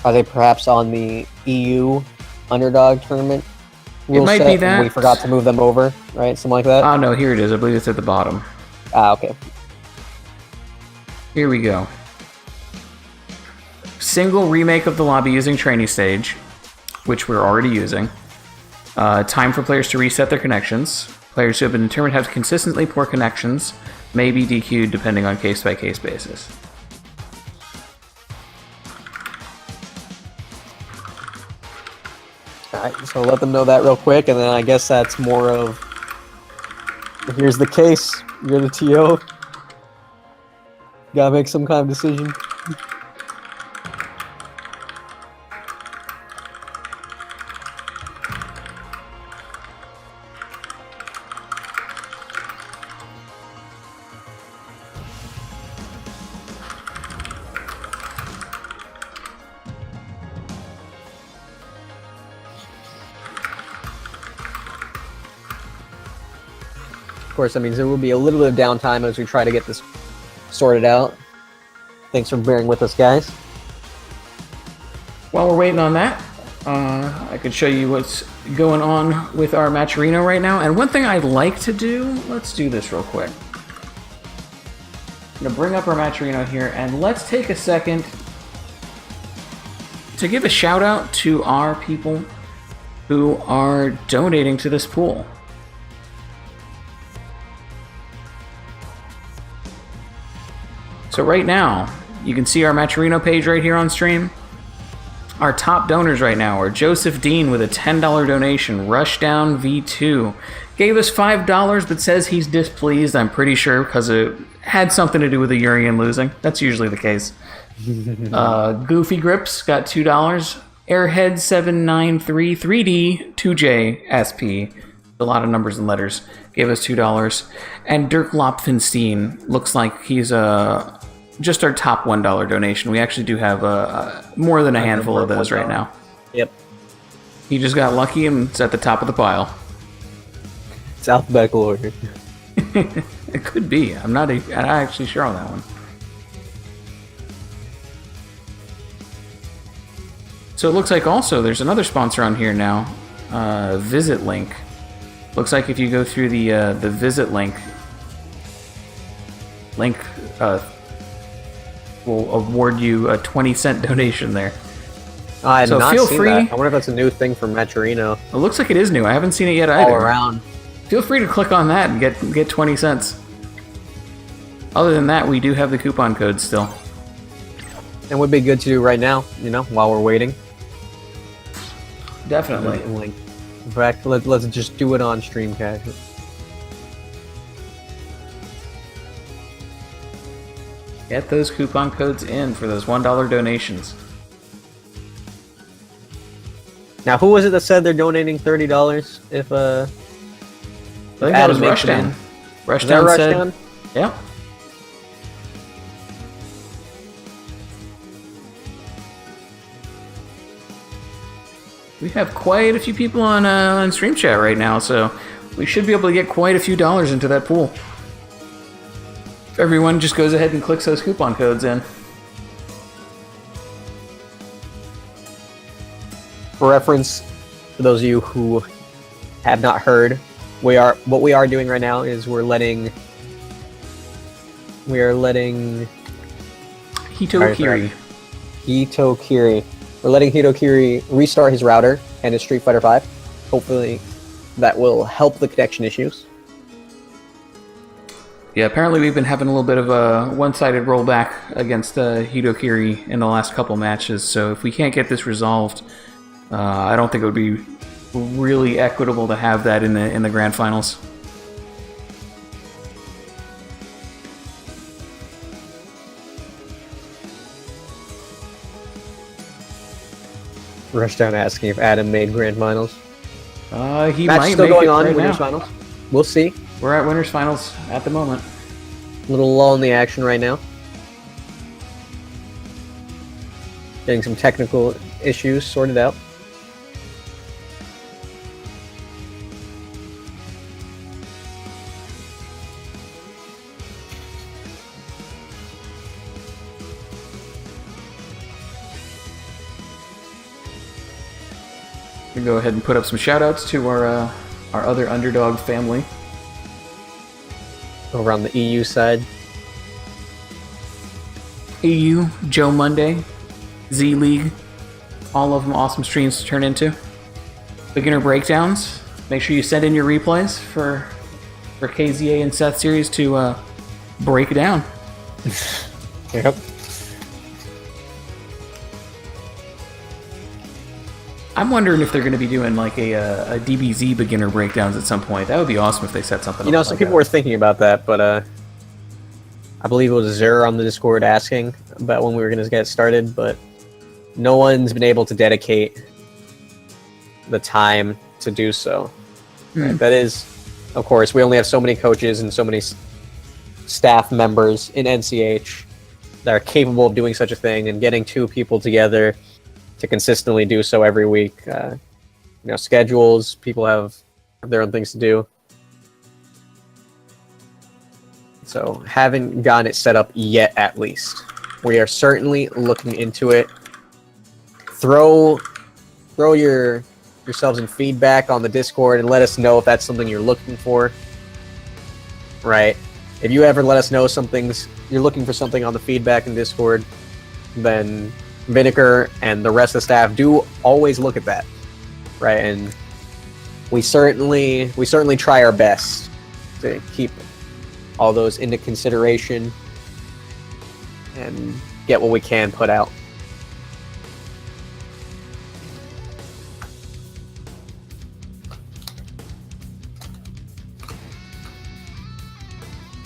Are they perhaps on the EU Underdog tournament? It might set, be and that. we forgot to move them over, right? Something like that? Oh no, here it is. I believe it's at the bottom. Ah, okay. Here we go. Single remake of the lobby using training stage, which we're already using. Time for players to reset their connections. Players who have been determined to have consistently poor connections may be DQ'd depending on case-by-case basis. Alright, so let them know that real quick, and then I guess that's more of... Here's the case. You're the TO. Gotta make some kind of decision. Of course, that means there will be a little bit of downtime as we try to get this sorted out. Thanks for bearing with us, guys. While we're waiting on that, I could show you what's going on with our Matcherino right now. And one thing I'd like to do, let's do this real quick. I'm going to bring up our Matcherino here, and let's take a second to give a shout out to our people who are donating to this pool. So right now, you can see our Matcherino page right here on stream. Our top donors right now are Joseph Dean with a $10 donation. Rushdown V2 gave us $5 but says he's displeased, I'm pretty sure, because it had something to do with the Urian losing. That's usually the case. Goofy Grips got $2. Airhead793 3D 2J SP, a lot of numbers and letters, gave us $2. And Dirk Lopfenstein looks like he's just our top $1 donation. We actually do have more than a handful of those right now. Yep. He just got lucky and it's at the top of the pile. It's alphabetical order. It could be. I'm not actually sure on that one. So it looks like also there's another sponsor on here now, Visit Link. Looks like if you go through the Visit link will award you a 20-cent donation there. I have so not feel seen free. that. I wonder if that's a new thing for Matcherino. It looks like it is new. I haven't seen it yet either. All around. Feel free to click on that and get 20 cents. Other than that, we do have the coupon code still. And would be good to do right now, while we're waiting. Definitely. In fact, let's just do it on stream, guys. Get those coupon codes in for those $1 donations. Now, who was it that said they're donating $30 if I think that was Rushdown. Rushdown said, yeah. We have quite a few people on stream chat right now, so we should be able to get quite a few dollars into that pool. If everyone just goes ahead and clicks those coupon codes in. For reference, for those of you who have not heard, what we are doing right now is we're letting Hitokiri. We're letting Hitokiri restart his router and his Street Fighter V. Hopefully that will help the connection issues. Yeah, apparently we've been having a little bit of a one-sided rollback against Hitokiri in the last couple matches, so if we can't get this resolved, I don't think it would be really equitable to have that in the grand finals. Rushdown asking if Adam made grand finals. He Match might still make going it on right winners now. finals. We'll see. We're at winners finals at the moment. Little lull in the action right now. Getting some technical issues sorted out. We'll go ahead and put up some shout-outs to our other Underdog family. Over on the EU side. EU, Joe Monday, Z-League, all of them awesome streams to turn into. Beginner breakdowns. Make sure you send in your replays for KZA and Seth series to break down. I'm wondering if they're going to be doing like a DBZ beginner breakdowns at some point. That would be awesome if they set something You know, up some like people that. were thinking about that, but I believe it was Zer on the Discord asking about when we were going to get started, but no one's been able to dedicate the time to do so. Right? That is, of course, we only have so many coaches and so many staff members in NCH that are capable of doing such a thing, and getting two people together to consistently do so every week. You know, schedules, people have their own things to do. So haven't gotten it set up yet, at least. We are certainly looking into it. Throw yourselves in feedback on the Discord and let us know if that's something you're looking for. Right? If you ever let us know you're looking for something on the feedback in Discord, then Vinegar and the rest of the staff do always look at that. Right? And we certainly try our best to keep all those into consideration and get what we can put out.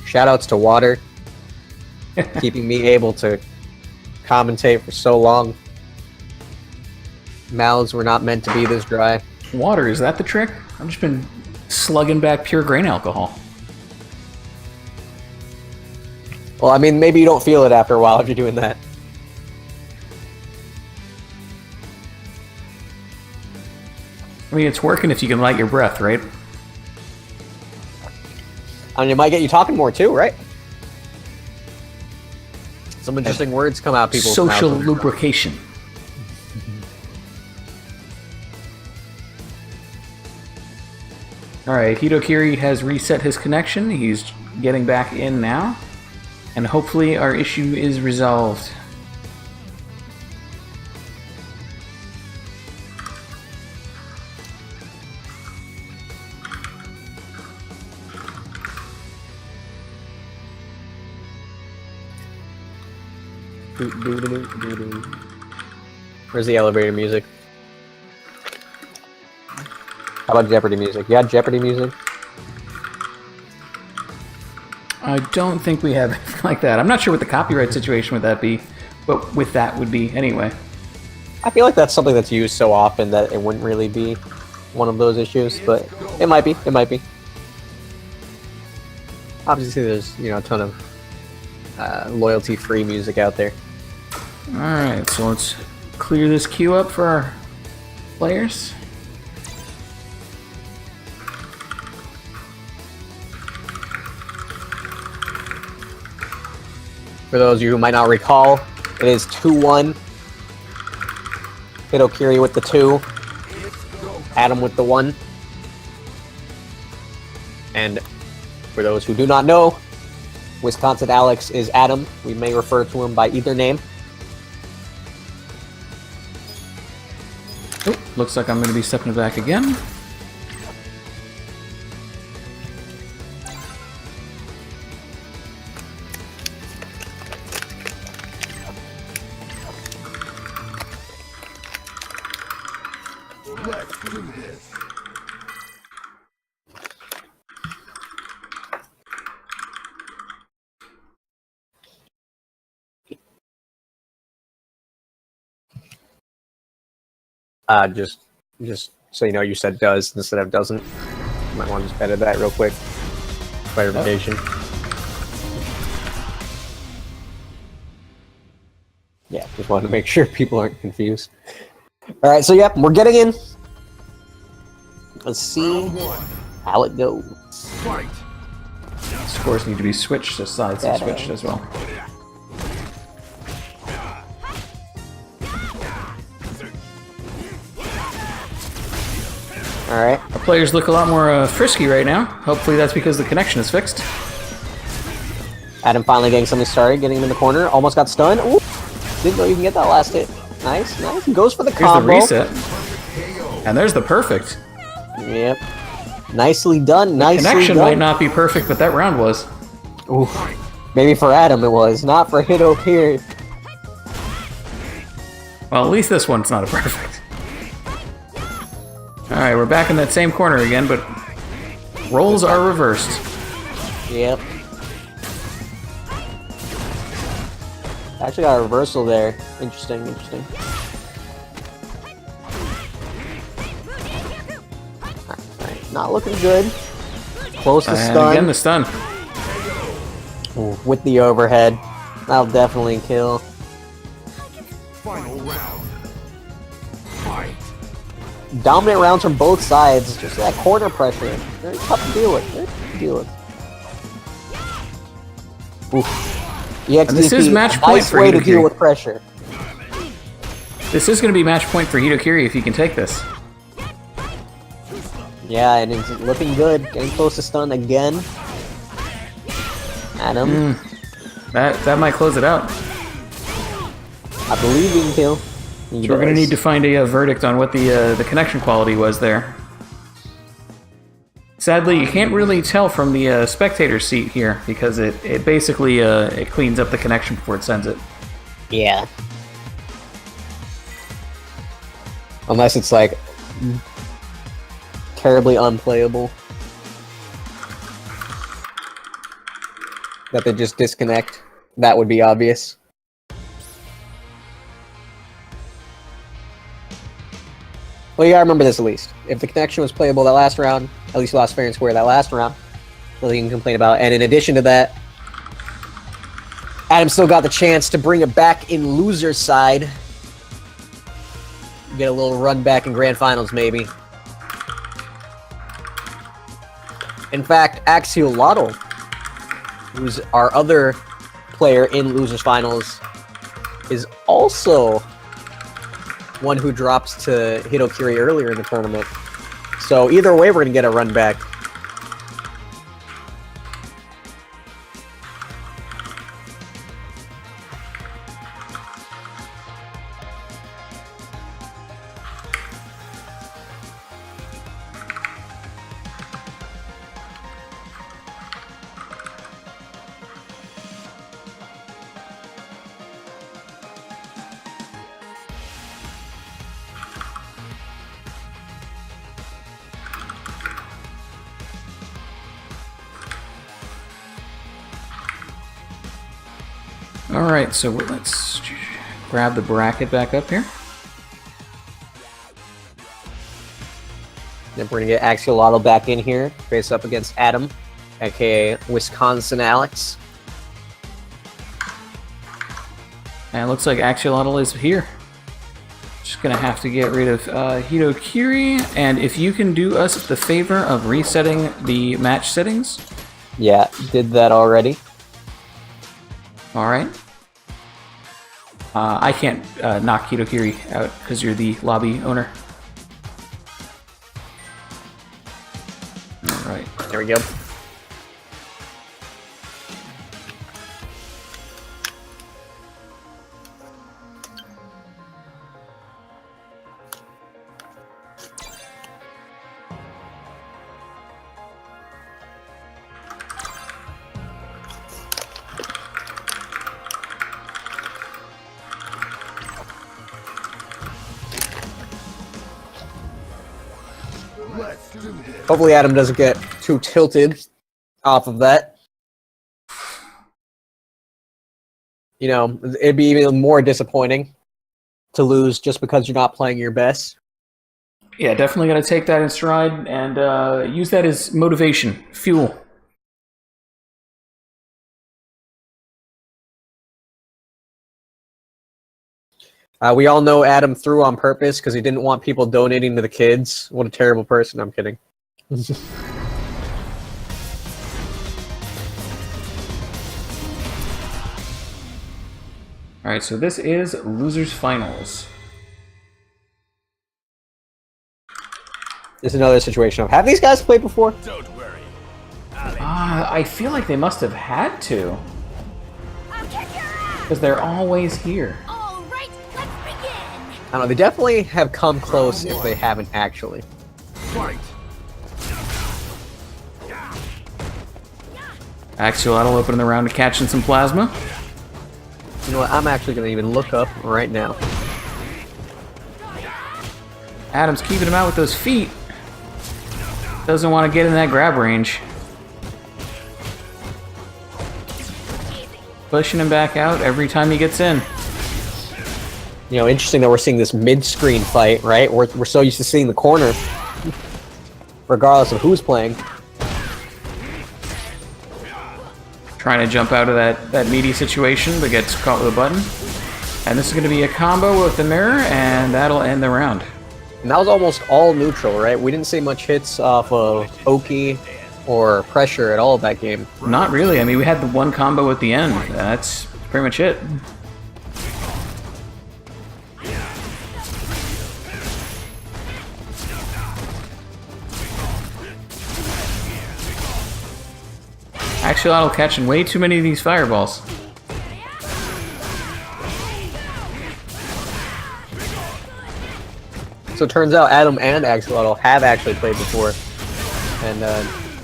Shoutouts to Water, keeping me able to commentate for so long. Mouths were not meant to be this dry. Water, is that the trick? I've just been slugging back pure grain alcohol. Well, I mean, maybe you don't feel it after a while if you're doing that. I mean, it's working if you can light your breath, right? I mean, it might get you talking more too, right? Some interesting words come out people's mouths. Social lubrication. Alright, Hitokiri has reset his connection. He's getting back in now. And hopefully our issue is resolved. Where's the elevator music? How about Jeopardy music? You got Jeopardy music? I don't think we have anything like that. I'm not sure what the copyright situation would that be, but with that would be anyway. I feel like that's something that's used so often that it wouldn't really be one of those issues, but it might be. It might be. Obviously, there's a ton of loyalty-free music out there. All right, so let's clear this queue up for our players. For those of you who might not recall, it is 2-1. Hitokiri with the 2. Adam with the 1. And for those who do not know, Wisconsin Alex is Adam. We may refer to him by either name. Oh, looks like I'm going to be stepping back again. Let's do this. Just so you know, you said does instead of doesn't. You might want to just edit that real quick. Clarification. Yeah, just wanted to make sure people aren't confused. All right, so yep, we're getting in. Let's see Round 1. how it goes. Fight. Scores need to be switched, the sides are switched as well. All right. Our players look a lot more frisky right now. Hopefully that's because the connection is fixed. Adam finally getting something started, getting him in the corner. Almost got stunned. Ooh, didn't know you can get that last hit. Nice, nice. He goes for the Here's the combo. reset. And there's the perfect. Yep. Nicely done. Nicely Connection done. might not be perfect, but that round was. Ooh. Maybe for Adam it was, not for Hitokiri. Well, at least this one's not a perfect. Alright, we're back in that same corner again, but roles are reversed. Yep. Actually got a reversal there. Interesting, interesting. Alright, not looking good. Close to And stun. again, the stun. Ooh, with the overhead. That'll definitely kill. Final round. Fight. Dominant rounds from both sides. Just that corner pressure. Very tough to deal with. Very tough to deal with. Oof. EXDP, This is match a point nice for way to Hitokiri. deal with pressure. This is going to be match point for Hitokiri if he can take this. Yeah, and it's looking good. Getting close to stun again. Adam, That might close it out. I believe he can kill. So we're going to need to find a verdict on what the connection quality was there. Sadly, you can't really tell from the spectator seat here because it basically it cleans up the connection before it sends it. Yeah. Unless it's like terribly unplayable. That they just disconnect. That would be obvious. Well, you gotta remember this at least. If the connection was playable that last round, at least you lost fair and square that last round. Nothing you can complain about. And in addition to that, Adam still got the chance to bring it back in loser's side. Get a little run back in grand finals, maybe. In fact, Axial Lotto, who's our other player in losers finals, is also one who drops to Hitokiri earlier in the tournament. So either way, we're going to get a run back. Alright, so let's grab the bracket back up here. Then we're going to get Axial Lotto back in here, face up against Adam, aka Wisconsin Alex. And it looks like Axiolotl is here. Just gonna have to get rid of Hitokiri, and if you can do us the favor of resetting the match settings. Yeah, did that already. Alright. I can't knock Hitokiri out because you're the lobby owner. Alright. There we go. Let's do this. Hopefully Adam doesn't get too tilted off of that. You know, it'd be even more disappointing to lose just because you're not playing your best. Yeah, definitely gotta take that in stride and use that as motivation, fuel. We all know Adam threw on purpose because he didn't want people donating to the kids. What a terrible person. I'm kidding. Alright, so this is Losers Finals. This is another situation of, have these guys played before? Don't worry. I feel like they must have had to, I'll kick your ass! because they're always here. All right, let's begin! I don't know, they definitely have come close if they haven't actually. Fight. Axiolotl opening the round to catching some plasma. You know what, I'm actually going to even look up right now. Adam's keeping him out with those feet. Doesn't want to get in that grab range. Pushing him back out every time he gets in. You know, interesting that we're seeing this mid-screen fight, right? We're so used to seeing the corner, regardless of who's playing. Trying to jump out of that meaty situation, but gets caught with a button. And this is going to be a combo with the mirror, and that'll end the round. And that was almost all neutral, right? We didn't see much hits off of Oki or pressure at all that game. Not really. I mean, we had the one combo at the end. That's pretty much it. Axolotl catching way too many of these fireballs. So it turns out Adam and Axolotl have actually played before. And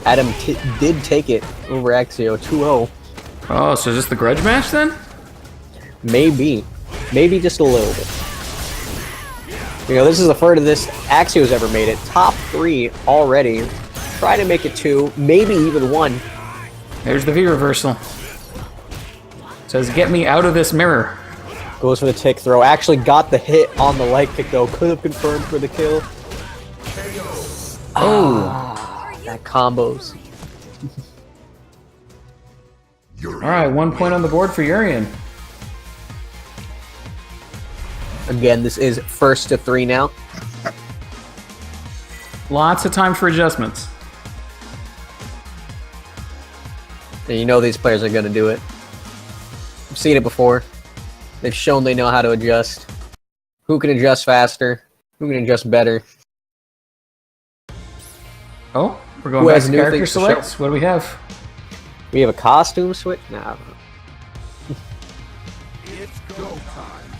Adam did take it over Axio 2-0. Oh, so is this the grudge match then? Maybe. Maybe just a little bit. You know, this is the furthest Axio's ever made it. Top 3 already. Try to make it 2, maybe even 1. There's the V reversal. Says, get me out of this mirror. Goes for the tick throw. Actually got the hit on the light kick though. Could have confirmed for the kill. Oh, that combos. Alright, 1 point on the board for Urian. Again, this is first to 3 now. Lots of time for adjustments. And you know these players are going to do it. I've seen it before. They've shown they know how to adjust. Who can adjust faster? Who can adjust better? Oh, we're going Who back has to new character things to show? selects. What do we have? We have a costume switch? Nah. It's go time.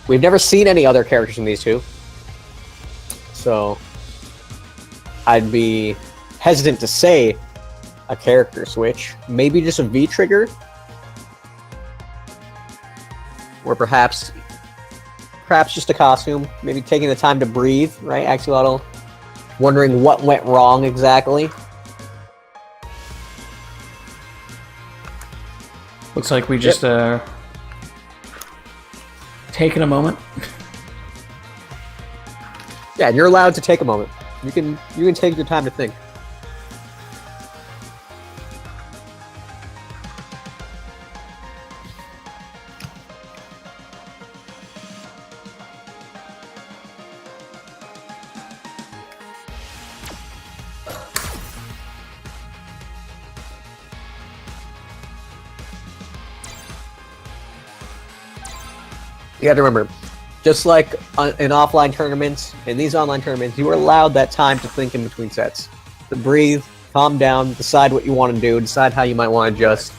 We've never seen any other characters from these two. So I'd be hesitant to say a character switch. Maybe just a V trigger. Or perhaps just a costume. Maybe taking the time to breathe, right? Axolotl wondering what went wrong exactly. Looks like we just taken a moment. Yeah, and you're allowed to take a moment. You can take your time to think. You got to remember, just like in offline tournaments, in these online tournaments, you are allowed that time to think in between sets. To breathe, calm down, decide what you want to do, decide how you might want to adjust,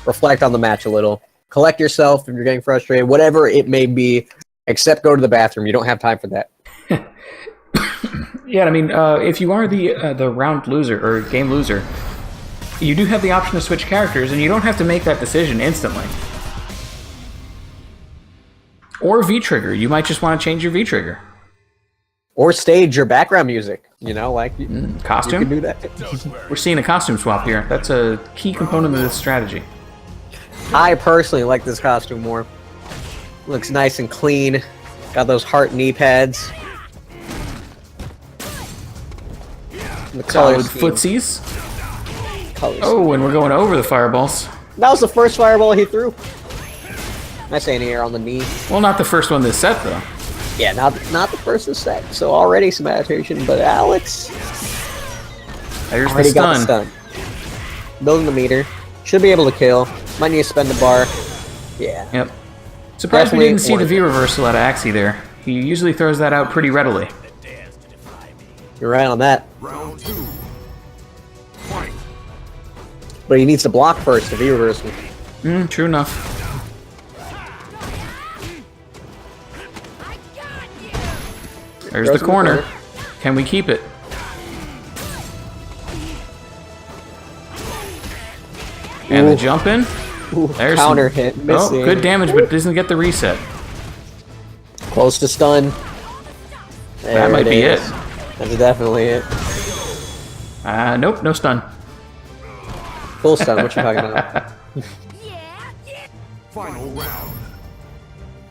reflect on the match a little, collect yourself if you're getting frustrated, whatever it may be, except go to the bathroom. You don't have time for that. Yeah, I mean, if you are the round loser or game loser, you do have the option to switch characters, and you don't have to make that decision instantly. Or V-trigger. You might just want to change your V-trigger. Or stage your background music. You know, like Costume? You can do that. We're seeing a costume swap here. That's a key component of this strategy. I personally like this costume more. Looks nice and clean. Got those heart knee pads. The color Solid scheme. footsies. Color scheme. Oh, and we're going over the fireballs. That was the first fireball he threw. Nice anti-air on the knee. Well, not the first one this set, though. Yeah, not the first this set. So already some adaptation, but Alex There's the already got the stun. stun. Building the meter. Should be able to kill. Might need to spend the bar. Yeah. Yep. Surprised we Definitely didn't see the warranted. V reversal out of Axie there. He usually throws that out pretty readily. You're right on that. Round 2. Fight. But he needs to block first, the V reversal. True enough. There's the corner. Can we keep it? And the jump in. Ooh, There's counter some- hit, Oh, missing. good damage, but doesn't get the reset. Close to stun. That might be it. That's definitely it. Nope, no stun. Full stun, what you talking about? Final round.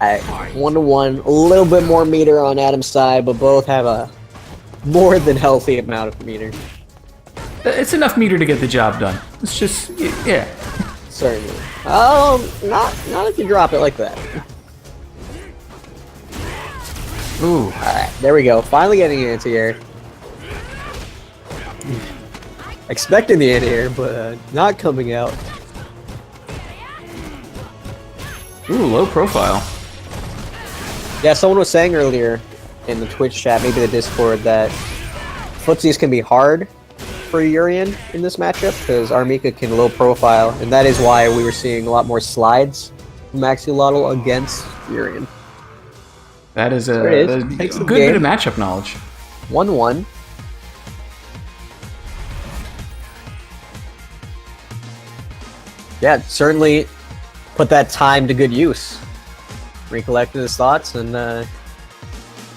Alright, 1-1. A little bit more meter on Adam's side, but both have a more than healthy amount of meter. It's enough meter to get the job done. It's just, yeah. Certainly. Not if you drop it like that. Ooh. Alright, there we go. Finally getting an anti-air. Expecting the anti-air, but not coming out. Ooh, low profile. Yeah, someone was saying earlier in the Twitch chat, maybe the Discord, that footsies can be hard for Urian in this matchup because Armika can low profile, and that is why we were seeing a lot more slides from Axolotl against Urian. That is a good game. bit of matchup knowledge. 1-1. Yeah, certainly put that time to good use. Recollected his thoughts and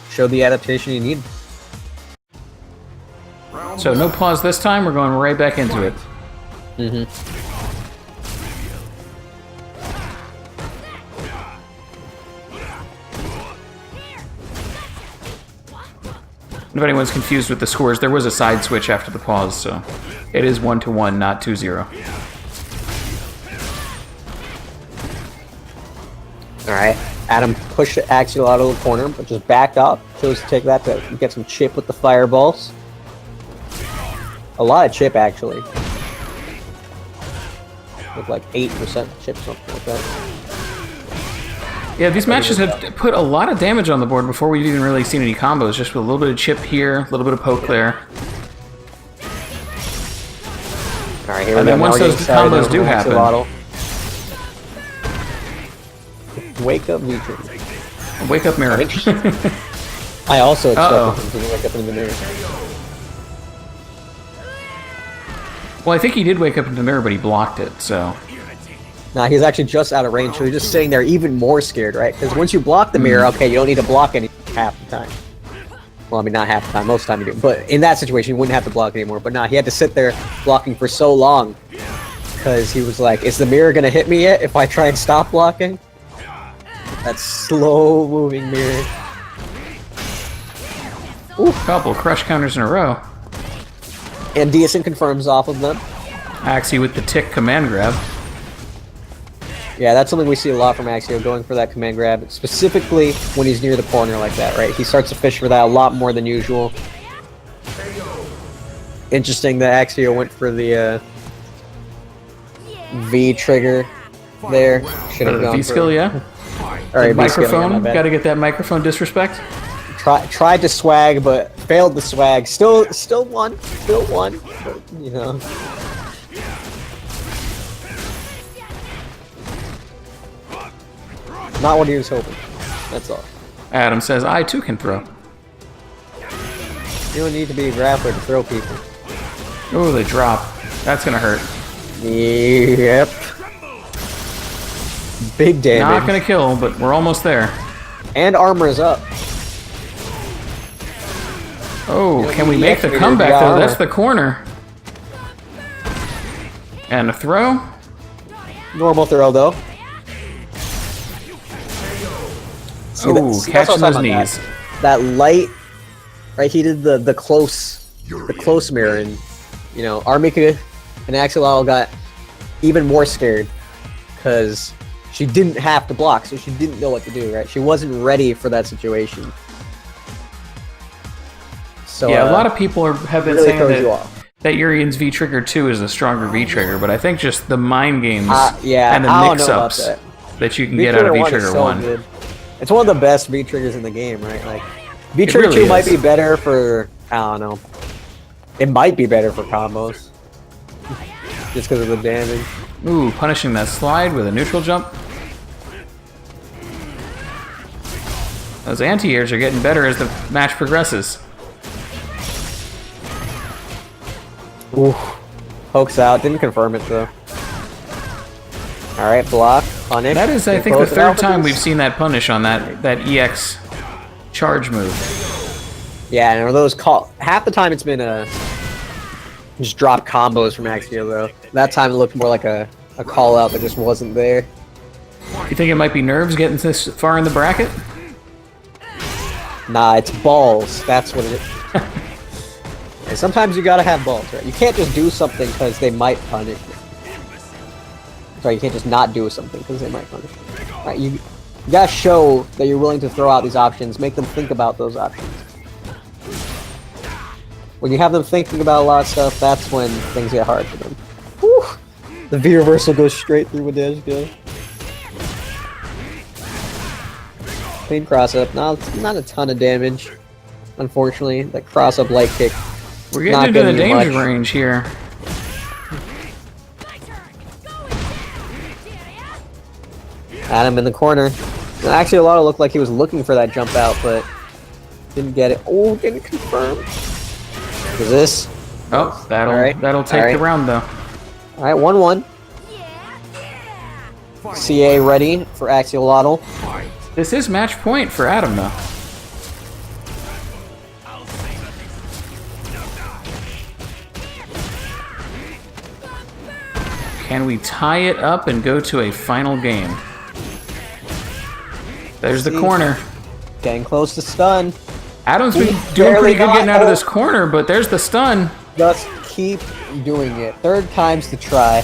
showed the adaptation he needed. So no pause this time, we're going right back into it. If anyone's confused with the scores, there was a side switch after the pause, so it is 1-1, not 2-0. Alright, Adam pushed Axial out of the corner, but just backed up. Chose to take that to get some chip with the fireballs. A lot of chip, actually. With like 8% chip, something like that. Yeah, these matches have put a lot of damage on the board before we've even really seen any combos, just with a little bit of chip here, a little bit of poke there. Alright, here we And go. then once those combos do happen... Wake up, Newton. Wake up, mirror. I also expected him to wake up in the mirror. Well, I think he did wake up in the mirror, but he blocked it, so... Nah, he's actually just out of range, so he's just sitting there even more scared, right? Because once you block the mirror, okay, you don't need to block any half the time. Well, I mean, not half the time, most of the time you do. But in that situation, you wouldn't have to block anymore. But nah, he had to sit there blocking for so long. Because he was like, is the mirror going to hit me yet if I try and stop blocking? That slow-moving mirror. Ooh, couple crush counters in a row. And Deason confirms off of them. Axie with the tick command grab. Yeah, that's something we see a lot from Axio, going for that command grab, specifically when he's near the corner like that, right? He starts to fish for that a lot more than usual. Interesting that Axio went for the V trigger there. Should have gone V skill, yeah. Alright, microphone. Gotta get that microphone disrespect. Tried to swag, but failed the swag. Still won. But, you know. Not what he was hoping. That's all. Adam says, I too can throw. You don't need to be a grappler to throw people. Oh, they drop. That's gonna hurt. Yep. Big damage. Not gonna kill, but we're almost there. And armor is up. Oh, can we make the comeback though? That's the corner. And a throw. Normal throw though. Oh, catching those knees. That light, right? He did the close mirror, and you know, Armika and Axolotl got even more scared because she didn't have to block, so she didn't know what to do. Right? She wasn't ready for that situation. So yeah, a lot of people have been really saying that Urian's V trigger 2 is a stronger V trigger, but I think just the mind games and the mix-ups that you can get out of V trigger 1. Good. It's one of the best V triggers in the game, right? Like V trigger 2 might be better for, I don't know. It might be better for combos. Just because of the damage. Ooh, punishing that slide with a neutral jump. Those anti-airs are getting better as the match progresses. Ooh. Pokes out, didn't confirm it though. Alright, block, punish. That is, I think, the third time we've seen that punish on that EX charge move. Yeah, and those half the time it's been just drop combos from Axio though. That time it looked more like a call out that just wasn't there. You think it might be nerves getting this far in the bracket? Nah, it's balls. That's what it is. And sometimes you gotta have balls, right? You can't just do something because they might punish you. Sorry, you can't just not do something because they might punish you. Right? You gotta show that you're willing to throw out these options, make them think about those options. When you have them thinking about a lot of stuff, that's when things get hard for them. Whew. The V reversal goes straight through with dash go. Clean cross up. Not a ton of damage, unfortunately. That cross up light kick. We're getting into the danger range here. Adam in the corner. Actually, a lot of looked like he was looking for that jump out, but didn't get it. Oh, didn't confirm. Is this? Oh, that'll take the round though. All right, 1-1. CA ready for Axolotl. This is match point for Adam though. Can we tie it up and go to a final game? There's the corner. Getting close to stun. Adam's been doing pretty good getting out of this corner, but there's the stun. Just keep doing it. Third time's the try.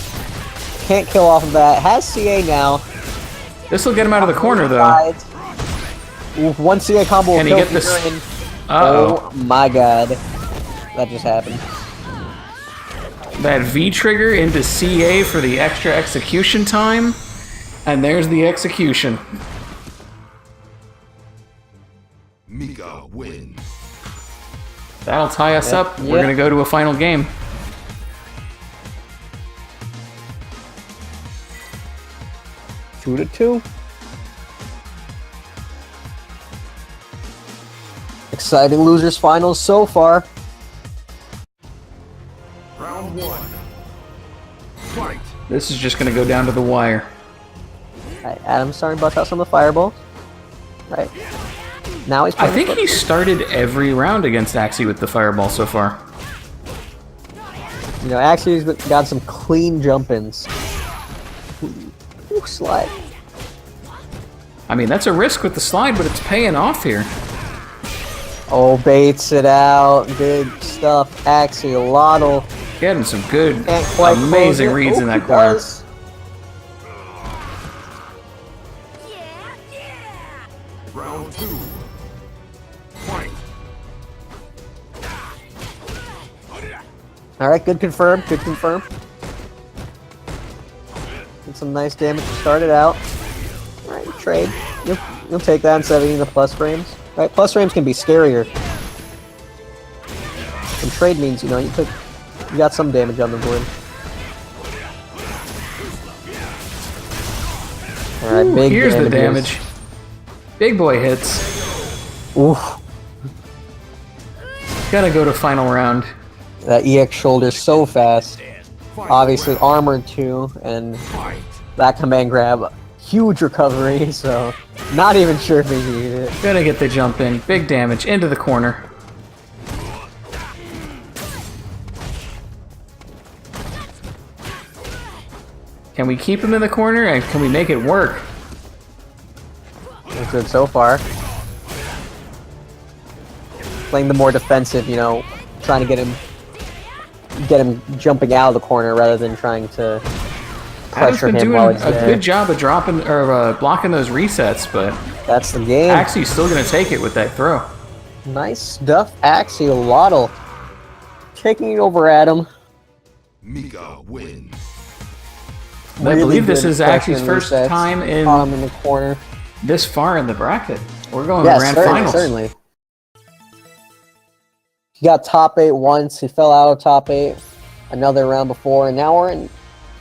Can't kill off of that. Has CA now. This will get him out of the corner though. Ooh, one CA combo. Can he get this? Oh my god. That just happened. That V trigger into CA for the extra execution time. And there's the execution. Mika wins. That'll tie us up. Yep. We're going to go to a final game. Two to two. Exciting losers finals so far. Round one. Fight. This is just going to go down to the wire. Alright, Adam's starting to bust out some of the fireballs. Right. Now he's I playing think he started every round against Axie with the fireball so far. You know, actually he's got some clean jump-ins. Ooh, slide. I mean, that's a risk with the slide, but it's paying off here. Oh, baits it out. Good stuff. Axolotl. Getting some good, Amazing reads in that corner. Round two. Fight. Alright, good confirm. Good confirm. Did some nice damage to start it out. Alright, trade. You'll take that instead of eating the plus frames. Right, plus frames can be scarier. And trade means, you know, you got some damage on the board. Alright, big Here's the damages. damage. Big boy hits. Oof. Gotta go to final round. That EX shoulder so fast. Obviously armored too, and that command grab, huge recovery, so not even sure if he needed it. Gotta get the jump in. Big damage into the corner. Can we keep him in the corner and can we make it work? That's good so far. Playing the more defensive, you know, trying to get him jumping out of the corner rather than trying to Adam's pressure been him doing while he's a there. good job of dropping or blocking those resets, but That's the game. Axie's still gonna take it with that throw. Nice stuff, Axolotl. Taking it over Adam. Mika wins. I believe this good is Axie's pressure first resets. time in Caught him in the corner. this far in the bracket. We're going to Yes, grand certainly, finals. certainly. He got top 8 once. He fell out of top 8 another round before, and now we're in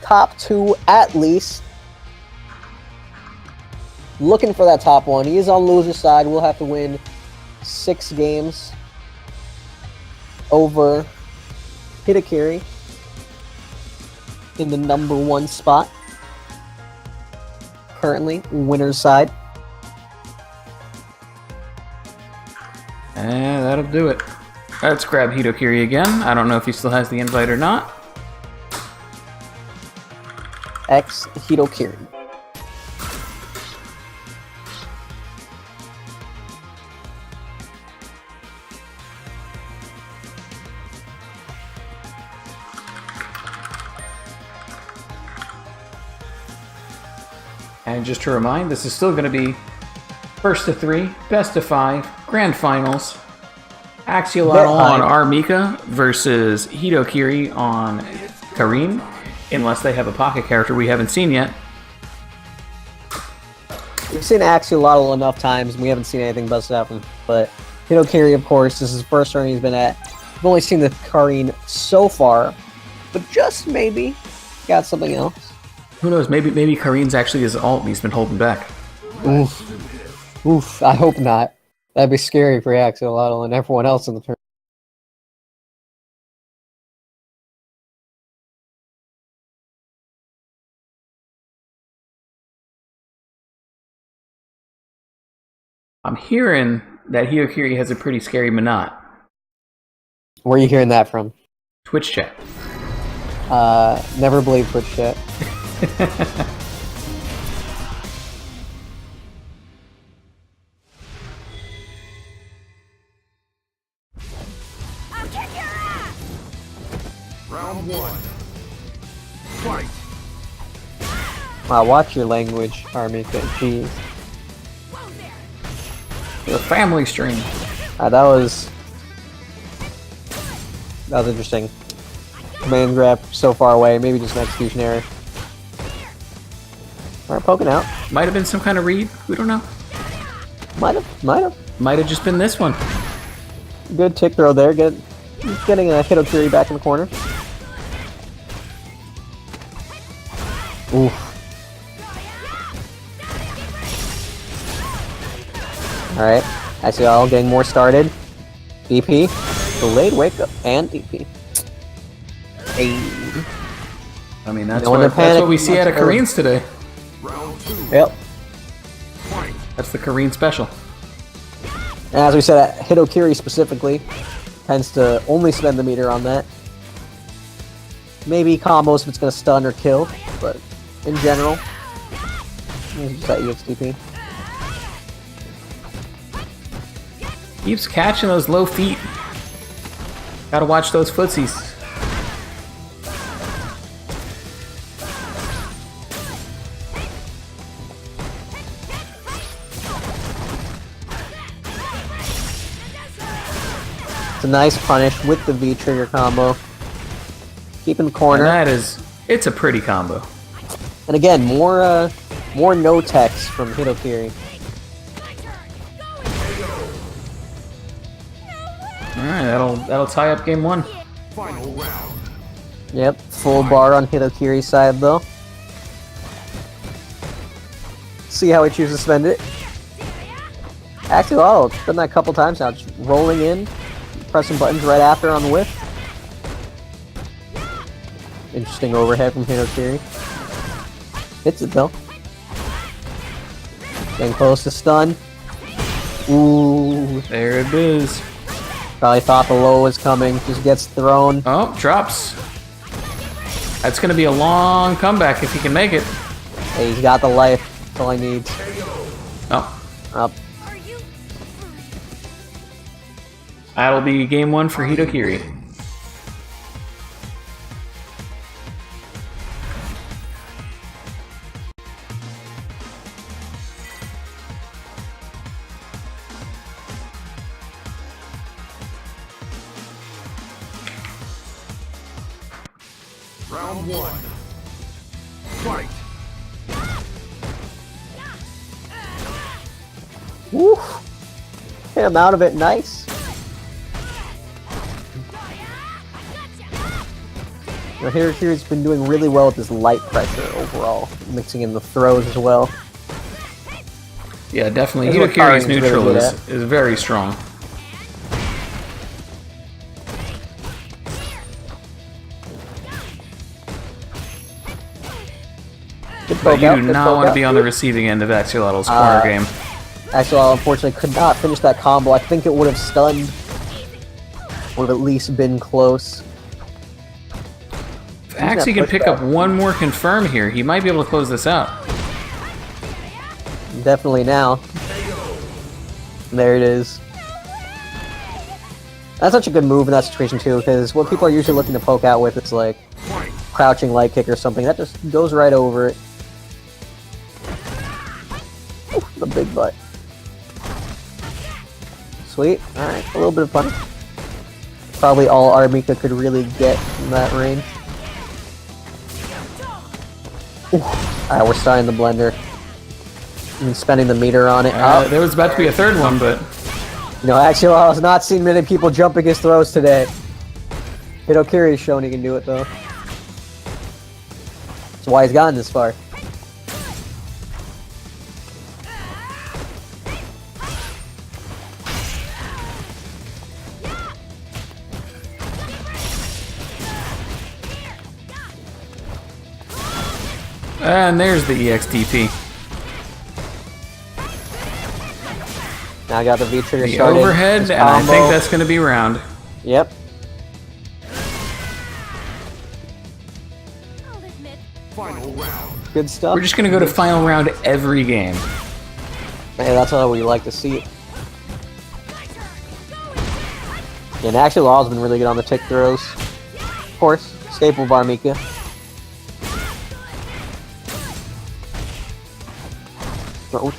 top 2 at least. Looking for that top 1. He is on loser side. We'll have to win 6 games over Hitakiri in the number 1 spot. Currently, winner's side. And that'll do it. Let's grab Hitokiri again. I don't know if he still has the invite or not. X Hitokiri. And just to remind, this is still going to be first to 3, best of 5, grand finals. Axolotl on Armika versus Hitokiri on Karin, unless they have a pocket character we haven't seen yet. We've seen Axolotl enough times, and we haven't seen anything busted out from him. But Hitokiri, of course, this is the first turn he's been at. We've only seen the Karin so far, but just maybe got something else. Who knows? Maybe Karin's actually his alt and he's been holding back. Oof. Oof. I hope not. That'd be scary for Axolotl and everyone else in the tournament. I'm hearing that Hitokiri has a pretty scary Manat. Where are you hearing that from? Twitch chat. Never believe Twitch chat. I'll kick your ass! Round 1. Fight! Wow, watch your language, Armika. Jeez. Whoa there! The family stream. That was interesting. Command grab so far away, maybe just an execution error. Alright, poking out. Might have been some kind of read. We don't know. Might have. Might have just been this one. Good tick throw there. Getting a Hitokiri back in the corner. Oof. Alright, Axolotl getting more started. DP, delayed wake up, and DP. Hey. I mean, that's, No one to that's panic. what we see out of Kareens today. Round 2. Yep. Fight! That's the Kareen special. And as we said, Hitokiri specifically tends to only spend the meter on that. Maybe combos if it's going to stun or kill, but in general, it's just that EXTP. Keeps catching those low feet. Gotta watch those footsies. It's a nice punish with the V trigger combo. Keep in the corner. And it's a pretty combo. And again, more no techs from Hitokiri. Alright, that'll tie up game 1. Final round. Yep, full bar on Hitokiri's side though. See how he chooses to spend it. Actually, oh, done that a couple times now. Just rolling in, pressing buttons right after on the whiff. Interesting overhead from Hitokiri. Hits it though. Getting close to stun. Ooh. There it is. Probably thought the low was coming. Just gets thrown. Oh, drops. That's gonna be a long comeback if he can make it. Hey, he's got the life. That's all he needs. Oh, Up. Are you? that'll be game 1 for Hitokiri. Round 1. Fight! Woo! Get him out of it. Nice. Now, Hitokiri's been doing really well with his light pressure overall, mixing in the throws as well. Yeah, definitely. That's what Hitokiri's Karin's really neutral good is very strong. Good But poke you out, do good not poke want to out. be on the receiving end of Axolotl's corner game. Axel unfortunately could not finish that combo. I think it would have stunned. Would have at least been close. If Axie can pick up one more confirm here, he might be able to close this out. Definitely now. There it is. That's such a good move in that situation too, because what people are usually looking to poke out with is like crouching light kick or something. That just goes right over it. Ooh, the big butt. Sweet. Alright, a little bit of punish. Probably all Armika could really get in that range. Alright, we're starting the blender. And spending the meter on it. There was about to be a third one, but... You know, actually, I was not seeing many people jumping his throws today. Hitokiri's shown he can do it, though. That's why he's gotten this far. And there's the EXTP. Now I got the V-trigger The started. overhead, His and I combo. think that's going to be round. Yep. I'll admit, Final round. Good stuff. We're just going to go to final round every game. Hey, that's how we like to see it. Yeah, and actually, Law's been really good on the tick throws. Of course, staple of Armika. Oh,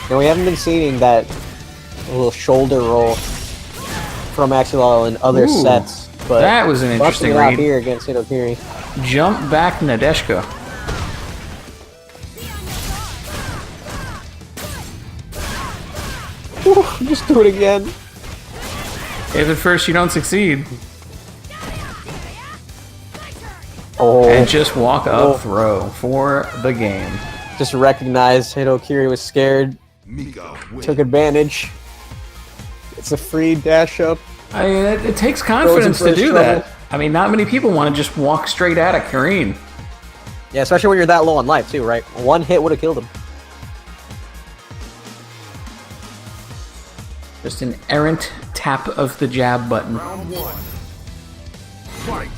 and we haven't been seeing that little shoulder roll from Axel in other Ooh, sets, but that was an busting interesting it out read. here against Hitokiri. Jump back Nadeshko. Just do it again. If at first you don't succeed, Oh, and just walk up throw for the game. just recognized Hitokiri was scared, Mika wins. took advantage. It's a free dash up. I mean, it takes confidence to first do trouble. that. I mean, not many people want to just walk straight at a Kareen. Yeah, especially when you're that low on life too, right? One hit would have killed him. Just an errant tap of the jab button. Round one. Fight.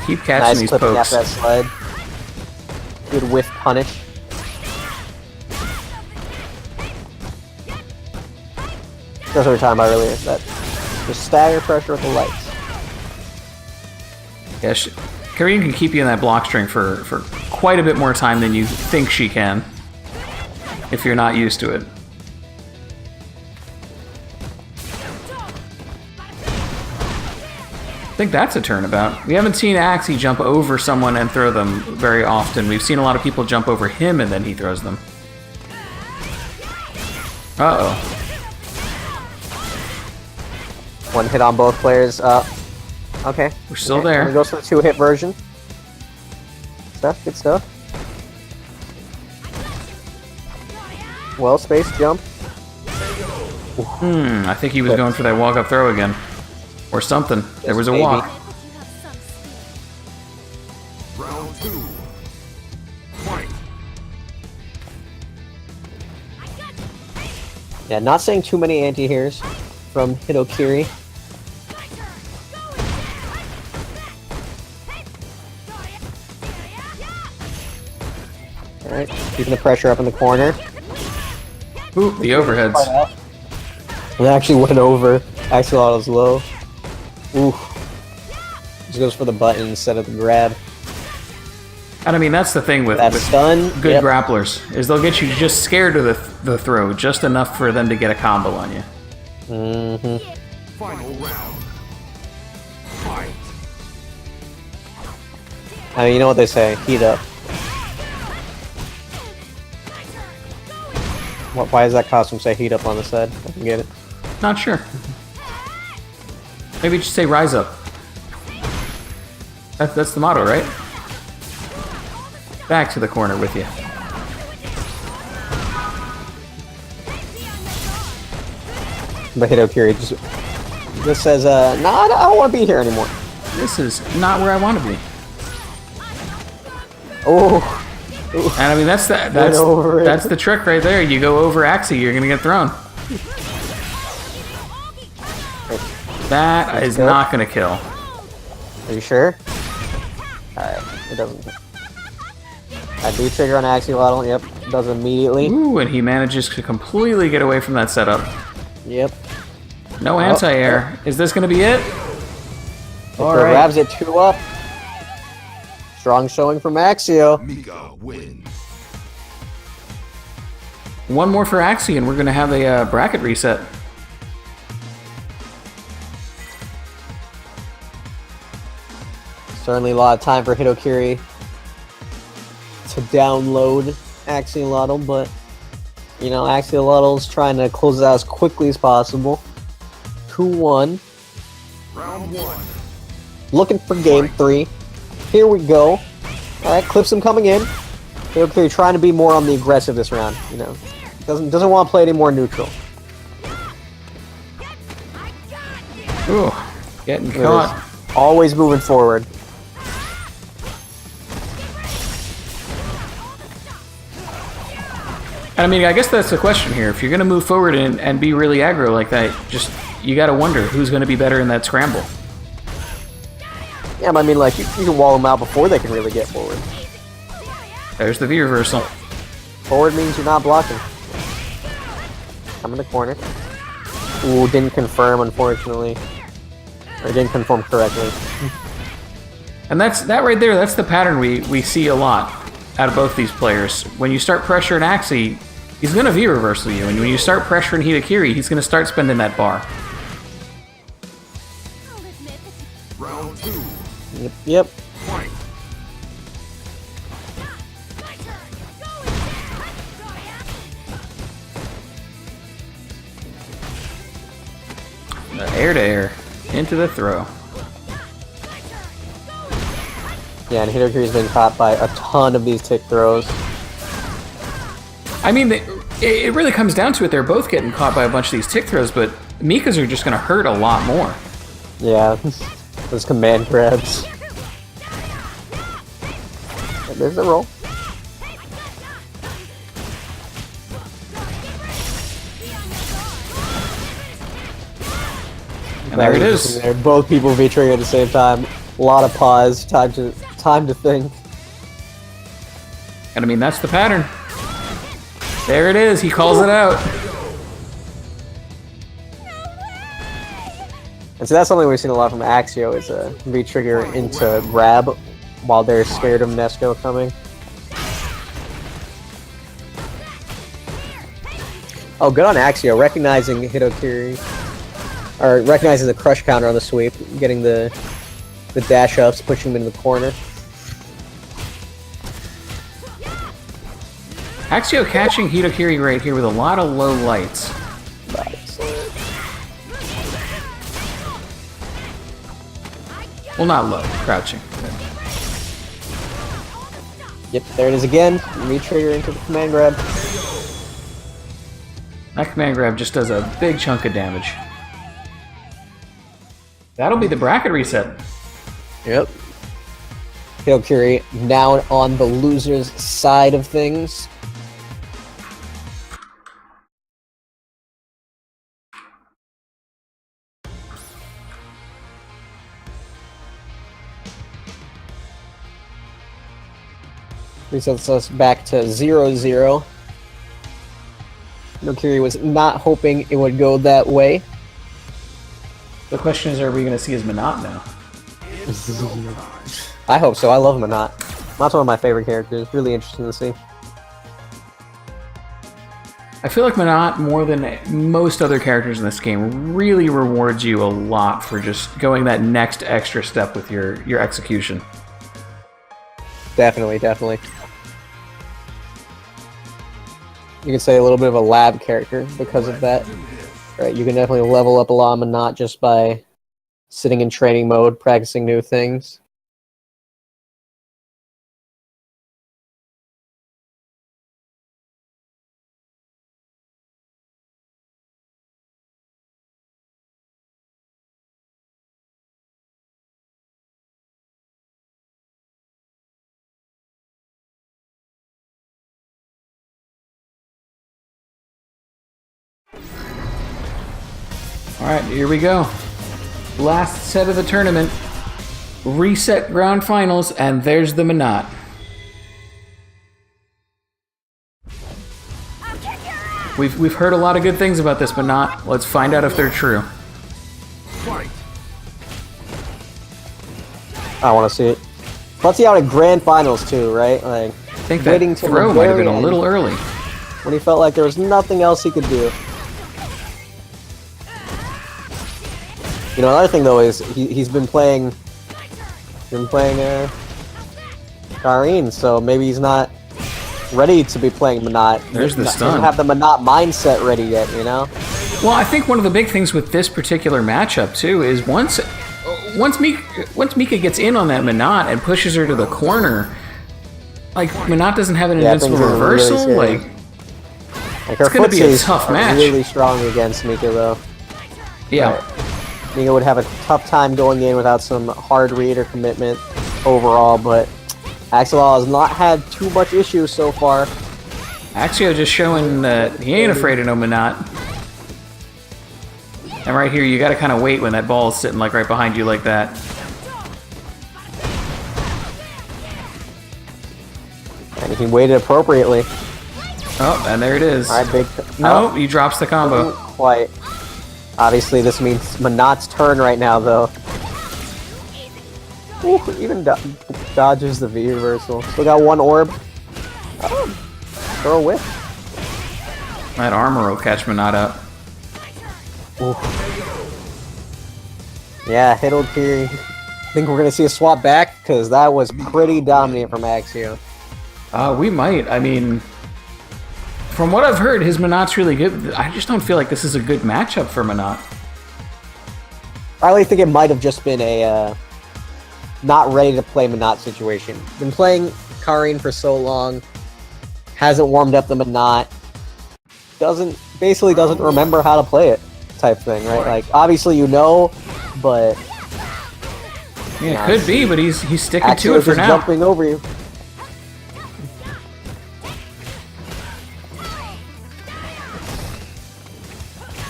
Keep catching Nice these clipping pokes. after that slide. Good whiff punish. That's what we were talking about earlier. That just stagger pressure with the lights. Yeah, Kareen can keep you in that block string for quite a bit more time than you think she can, if you're not used to it. I think that's a turnabout. We haven't seen Axie jump over someone and throw them very often. We've seen a lot of people jump over him and then he throws them. Uh-oh. One hit on both players. Okay. We're still Okay, there. and it goes for the 2-hit version. Good stuff. Well spaced jump. I think he was going for that walk-up throw again. Or something. There was a maybe. walk. I think you have some skill. Round two. Fight. Yeah, not saying too many anti-airs from Hitokiri. Alright, keeping the pressure up in the corner. Ooh, the overheads. It actually went over. Axolotl low. Ooh. Just goes for the button instead of the grab. And I mean, that's the thing with, That stun. good Yep. grapplers, is they'll get you just scared of the throw, just enough for them to get a combo on you. Mm-hmm. Final round. Fight. I mean, you know what they say, heat up. Why does that costume say heat up on the side? I can get it. Not sure. Maybe you should say rise up. That's the motto, right? Back to the corner with you. But Hitokiri just says, nah, I don't want to be here anymore. This is not where I want to be. Oh. And I mean, that's the trick right there. You go over Axie, you're gonna get thrown. That is not gonna kill. Are you sure? Alright, it doesn't. I do trigger on Axolotl, yep, does immediately. Ooh, and he manages to completely get away from that setup. Yep. No anti-air. Is this gonna be it? Alright. Grabs it 2 up. Strong showing from Axio. Mika wins. One more for Axie, and we're gonna have a bracket reset. Certainly a lot of time for Hitokiri to download Axolotl, but you know, Axolotl's trying to close it out as quickly as possible. 2-1. Round 1. Looking for game 3. Here we go. Alright, Clipsum coming in. Hitokiri trying to be more on the aggressive this round, you know. Doesn't want to play any more neutral. Ooh, getting caught. Always moving forward. And I mean, I guess that's the question here. If you're going to move forward and be really aggro like that, just, you got to wonder who's going to be better in that scramble. Yeah, but I mean, like, you can wall them out before they can really get forward. There's the V reversal. Forward means you're not blocking. I'm in the corner. Ooh, didn't confirm, unfortunately. Or didn't confirm correctly. And that right there, that's the pattern we see a lot out of both these players. When you start pressuring Axie, he's going to V reversal you, and when you start pressuring Hitokiri, he's going to start spending that bar. Round 2. Yep. Fight. Air to air, into the throw. Yeah, and Hitokiri's been caught by a ton of these tick throws. I mean, it really comes down to it. They're both getting caught by a bunch of these tick throws, but Mika's are just going to hurt a lot more. Yeah, those command grabs. And there's the roll. And there it is. There. Both people V-trigger at the same time. A lot of pause, time to think. And I mean, that's the pattern. There it is. He calls it out. And so that's something we've seen a lot from Axio, is a V-trigger into grab while they're scared of Nesco coming. Oh, good on Axio, recognizing Hitokiri, or recognizing the crush counter on the sweep, getting the dash ups, pushing him into the corner. Axio catching Hitokiri right here with a lot of low lights. Well, not low, crouching. Yep, there it is again. Re-trigger into the command grab. That command grab just does a big chunk of damage. That'll be the bracket reset. Yep. Hitokiri now on the loser's side of things. Resets us back to 0-0. Hitokiri was not hoping it would go that way. The question is, are we going to see his Manat now? I hope so. I love Manat. Manat's one of my favorite characters. Really interesting to see. I feel like Manat, more than most other characters in this game, really rewards you a lot for just going that next extra step with your execution. Definitely, definitely. You could say a little bit of a lab character because of that. Right, you can definitely level up a lot of Manat just by sitting in training mode, practicing new things. Alright, here we go. Last set of the tournament. Reset Grand Finals, and there's the Manat. We've heard a lot of good things about this Manat. Let's find out if they're true. Fight. I want to see it. Let's see out at Grand Finals too, right? Like, I think waiting that till throw the might have been very a little end, early. when he felt like there was nothing else he could do. You know, another thing though is he's been playing Karine, so maybe he's not ready to be playing Manat. There's the stun. Doesn't have the Manat mindset ready yet, you know? Well, I think one of the big things with this particular matchup too is once Mika gets in on that Manat and pushes her to the corner, like Manat doesn't have an invincible things are really reversal. scary. Like her it's gonna be a footsies tough are match. really strong against Mika though. Yeah. Mika would have a tough time going in without some hard read or commitment overall, but Axel has not had too much issues so far. Axio just showing that he ain't afraid of no Manat. And right here, you gotta kind of wait when that ball is sitting like right behind you like that. And he waited appropriately. Oh, and there it is. Alright, big... No, he drops the combo. Didn't quite. Obviously, this means Manat's turn right now, though. Ooh, even dodges the V reversal. Still got one orb. Oh, throw a whiff. That armor will catch Manat up. Ooh. Yeah, Hitokiri. Think we're gonna see a swap back? Because that was pretty dominant from Axio. We might. I mean, from what I've heard, his Manat's really good. I just don't feel like this is a good matchup for Manat. I really think it might have just been a not ready to play Manat situation. Been playing Karine for so long, hasn't warmed up the Manat, basically doesn't remember how to play it, type thing, right? Like obviously you know, but Yeah, it could be, but he's sticking to Axio it for just now. jumping over you.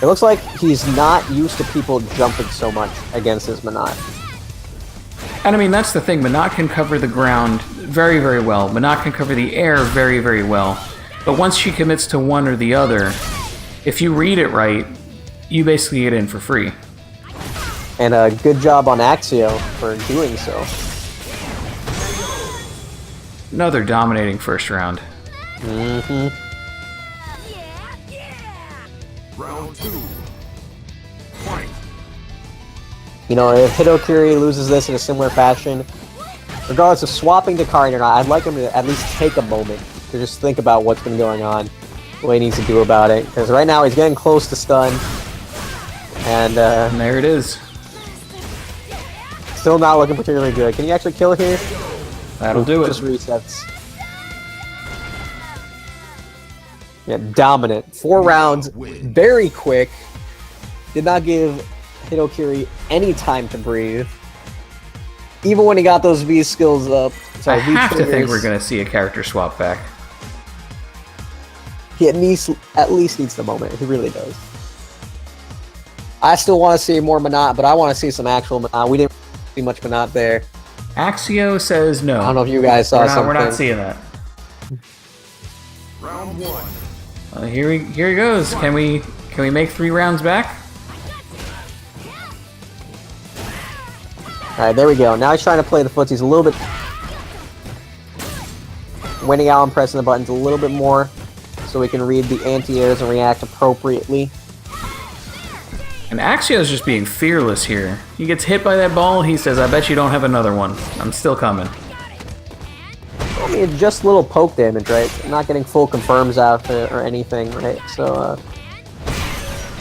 It looks like he's not used to people jumping so much against his Manat. And I mean, that's the thing. Manat can cover the ground very, very well. Manat can cover the air very, very well. But once she commits to one or the other, if you read it right, you basically get in for free. And a good job on Axio for doing so. Another dominating first round. Mm-hmm. Round 2. Fight. You know, if Hitokiri loses this in a similar fashion, regardless of swapping to Karine or not, I'd like him to at least take a moment to just think about what's been going on, what he needs to do about it. Because right now he's getting close to stun, and And there it is. still not looking particularly good. Can he actually kill here? That'll do it. Just resets. Yeah, dominant. 4 rounds, very quick. Did not give Hitokiri any time to breathe. Even when he got those V skills up. I V have to think triggers, we're going to see a character swap back. He at least needs the moment. He really does. I still want to see more Manat, but I want to see some actual Manat. We didn't see much Manat there. Axio says no. I don't know if you guys saw something. We're not seeing that. Round 1. Here he goes. Can we make 3 rounds back? Alright, there we go. Now he's trying to play the footsies a little bit. Winning out and pressing the buttons a little bit more so we can read the anti-airs and react appropriately. And Axio's just being fearless here. He gets hit by that ball, he says, I bet you don't have another one. I'm still coming. I mean, just little poke damage, right? Not getting full confirms out or anything, right? So,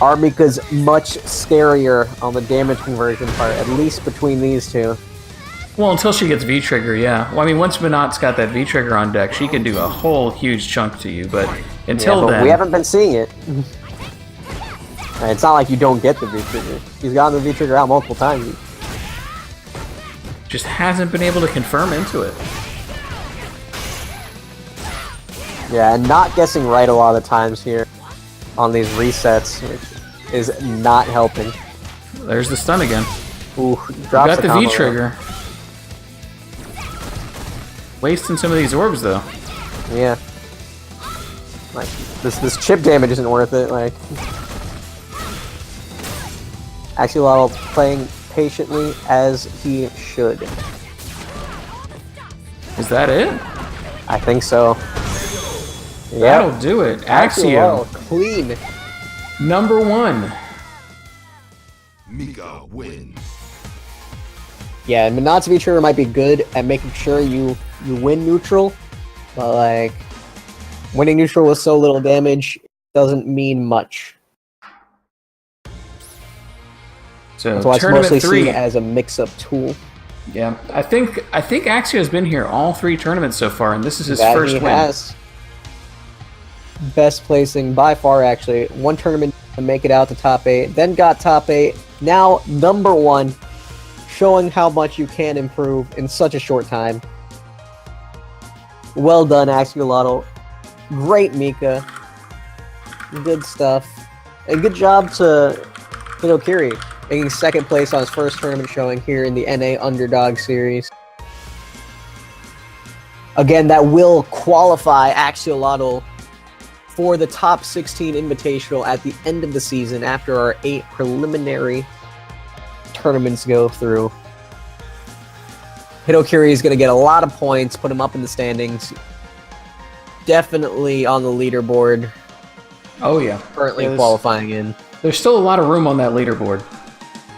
Mika's much scarier on the damage conversion part, at least between these two. Well, until she gets V-Trigger, yeah. Well, I mean, once Minot's got that V-Trigger on deck, she can do a whole huge chunk to you, but until but then... we haven't been seeing it. It's not like you don't get the V-Trigger. She's gotten the V-Trigger out multiple times. Just hasn't been able to confirm into it. Yeah, and not guessing right a lot of the times here on these resets, which is not helping. There's the stun again. Ooh, drops Got the combo. V-Trigger. Wasting some of these orbs, though. Yeah. Like, this chip damage isn't worth it, like... Axolotl playing patiently as he should. Is that it? I think so. That'll do it. Axio, Axolotl, clean. #1. Mika wins. Yeah, and Minot's V-Trigger might be good at making sure you win neutral, but like winning neutral with so little damage doesn't mean much. So That's why it's tournament mostly 3. seen as a mix-up tool. Yeah, I think Axio's been here all 3 tournaments so far, and this is his That first he win. has. Best placing by far, actually. One tournament to make it out to top 8, then got top 8. Now #1, showing how much you can improve in such a short time. Well done, Axolotl. Great, Mika. Good stuff. And good job to Hitokiri, making 2nd place on his first tournament showing here in the NA Underdog series. Again, that will qualify Axolotl for the top 16 invitational at the end of the season after our 8 preliminary tournaments go through. Hitokiri is going to get a lot of points, put him up in the standings. Definitely on the leaderboard. Oh yeah, Currently There's- qualifying in. There's still a lot of room on that leaderboard.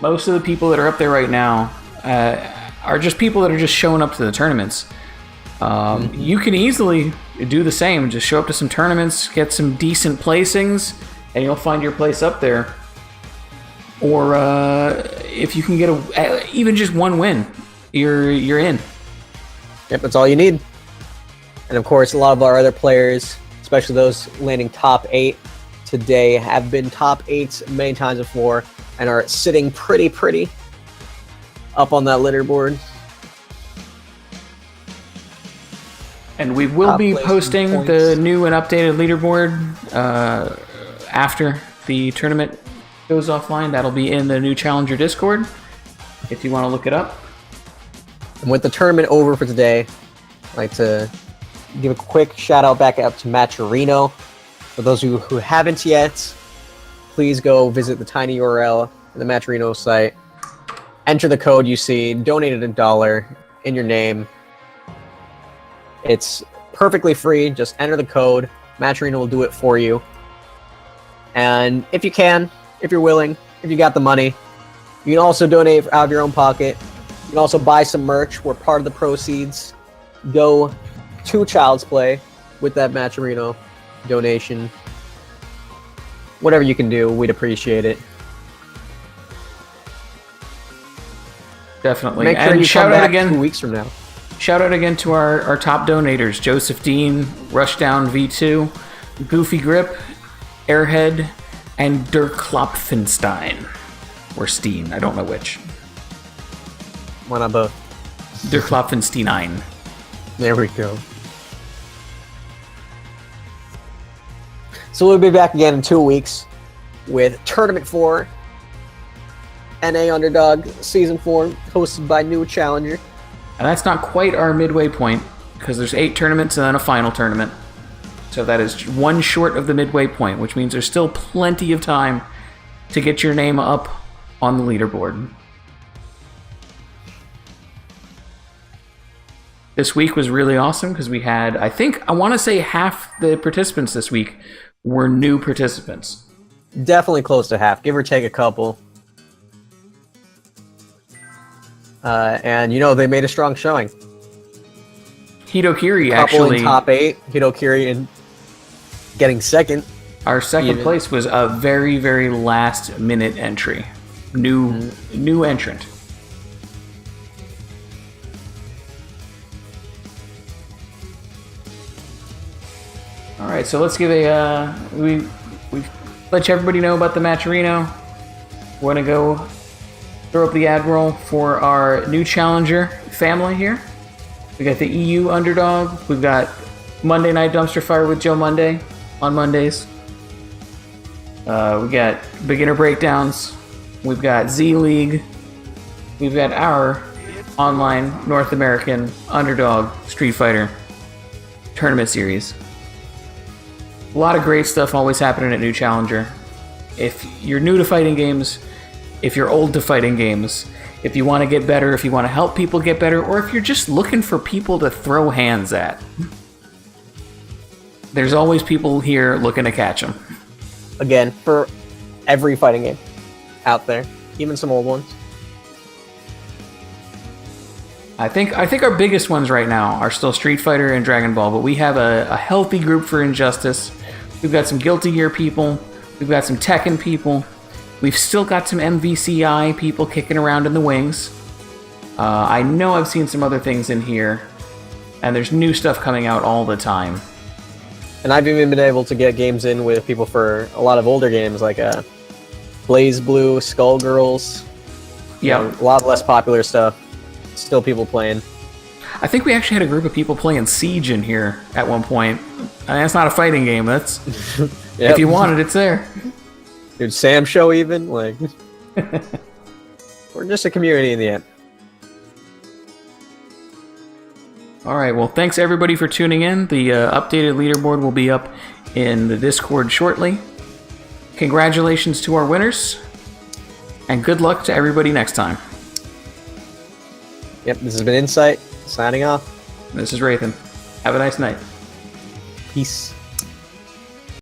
Most of the people that are up there right now are just people that are just showing up to the tournaments. You can easily do the same. Just show up to some tournaments, get some decent placings, and you'll find your place up there. Or if you can get even just one win, you're in. Yep, that's all you need. And of course, a lot of our other players, especially those landing top 8 today, have been top 8s many times before and are sitting pretty up on that leaderboard. And we will Top be placing posting points. the new and updated leaderboard after the tournament goes offline. That'll be in the new Challenger Discord if you want to look it up. And with the tournament over for today, I'd like to give a quick shout out back up to Maturino. For those of you who haven't yet, please go visit the tiny URL in the Maturino site. Enter the code you see, donate $1 in your name. It's perfectly free. Just enter the code. Maturino will do it for you. And if you can, if you're willing, if you got the money, you can also donate out of your own pocket. You can also buy some merch where part of the proceeds go to Child's Play with that Maturino donation. Whatever you can do, we'd appreciate it. Definitely. Make sure and you shout come out back again. 2 weeks from now. Shout out again to our top donators: Joseph Dean, Rushdown V2, Goofy Grip, Airhead, and Der Klopfenstein. Or Steen, I don't know which. Why not both? Der Klopfenstein. There we go. So we'll be back again in 2 weeks with Tournament 4, NA Underdog Season 4, hosted by New Challenger. And that's not quite our midway point, because there's 8 tournaments and then a final tournament. So that is one short of the midway point, which means there's still plenty of time to get your name up on the leaderboard. This week was really awesome because we had, I want to say half the participants this week were new participants. Definitely close to half, give or take a couple. And they made a strong showing. Hitokiri Couple actually. in top 8, Hitokiri in getting second. Our second Even. place was a very, very last minute entry. New entrant. All right, so let's give we let everybody know about the Matcherino. We're gonna go throw up the ad roll for our new challenger family here. We got the EU Underdog. We've got Monday Night Dumpster Fire with Joe Monday on Mondays. We got Beginner Breakdowns. We've got Z League. We've got our online North American Underdog Street Fighter Tournament Series. A lot of great stuff always happening at New Challenger. If you're new to fighting games, if you're old to fighting games, if you want to get better, if you want to help people get better, or if you're just looking for people to throw hands at, there's always people here looking to catch them. Again, for every fighting game out there, even some old ones. I think our biggest ones right now are still Street Fighter and Dragon Ball, but we have a healthy group for Injustice. We've got some Guilty Gear people. We've got some Tekken people. We've still got some MVCI people kicking around in the wings. I know I've seen some other things in here, and there's new stuff coming out all the time. And I've even been able to get games in with people for a lot of older games like Blaze Blue, Skullgirls. Yeah, A lot less popular stuff. Still people playing. I think we actually had a group of people playing Siege in here at one point. I mean, that's not a fighting game. That's Yep. if you want it, it's there. Dude, Sam Show even like we're just a community in the end. All right. Well, thanks everybody for tuning in. The updated leaderboard will be up in the Discord shortly. Congratulations to our winners, and good luck to everybody next time. Yep, this has been Insight, signing off. This is Rathan. Have a nice night. Peace.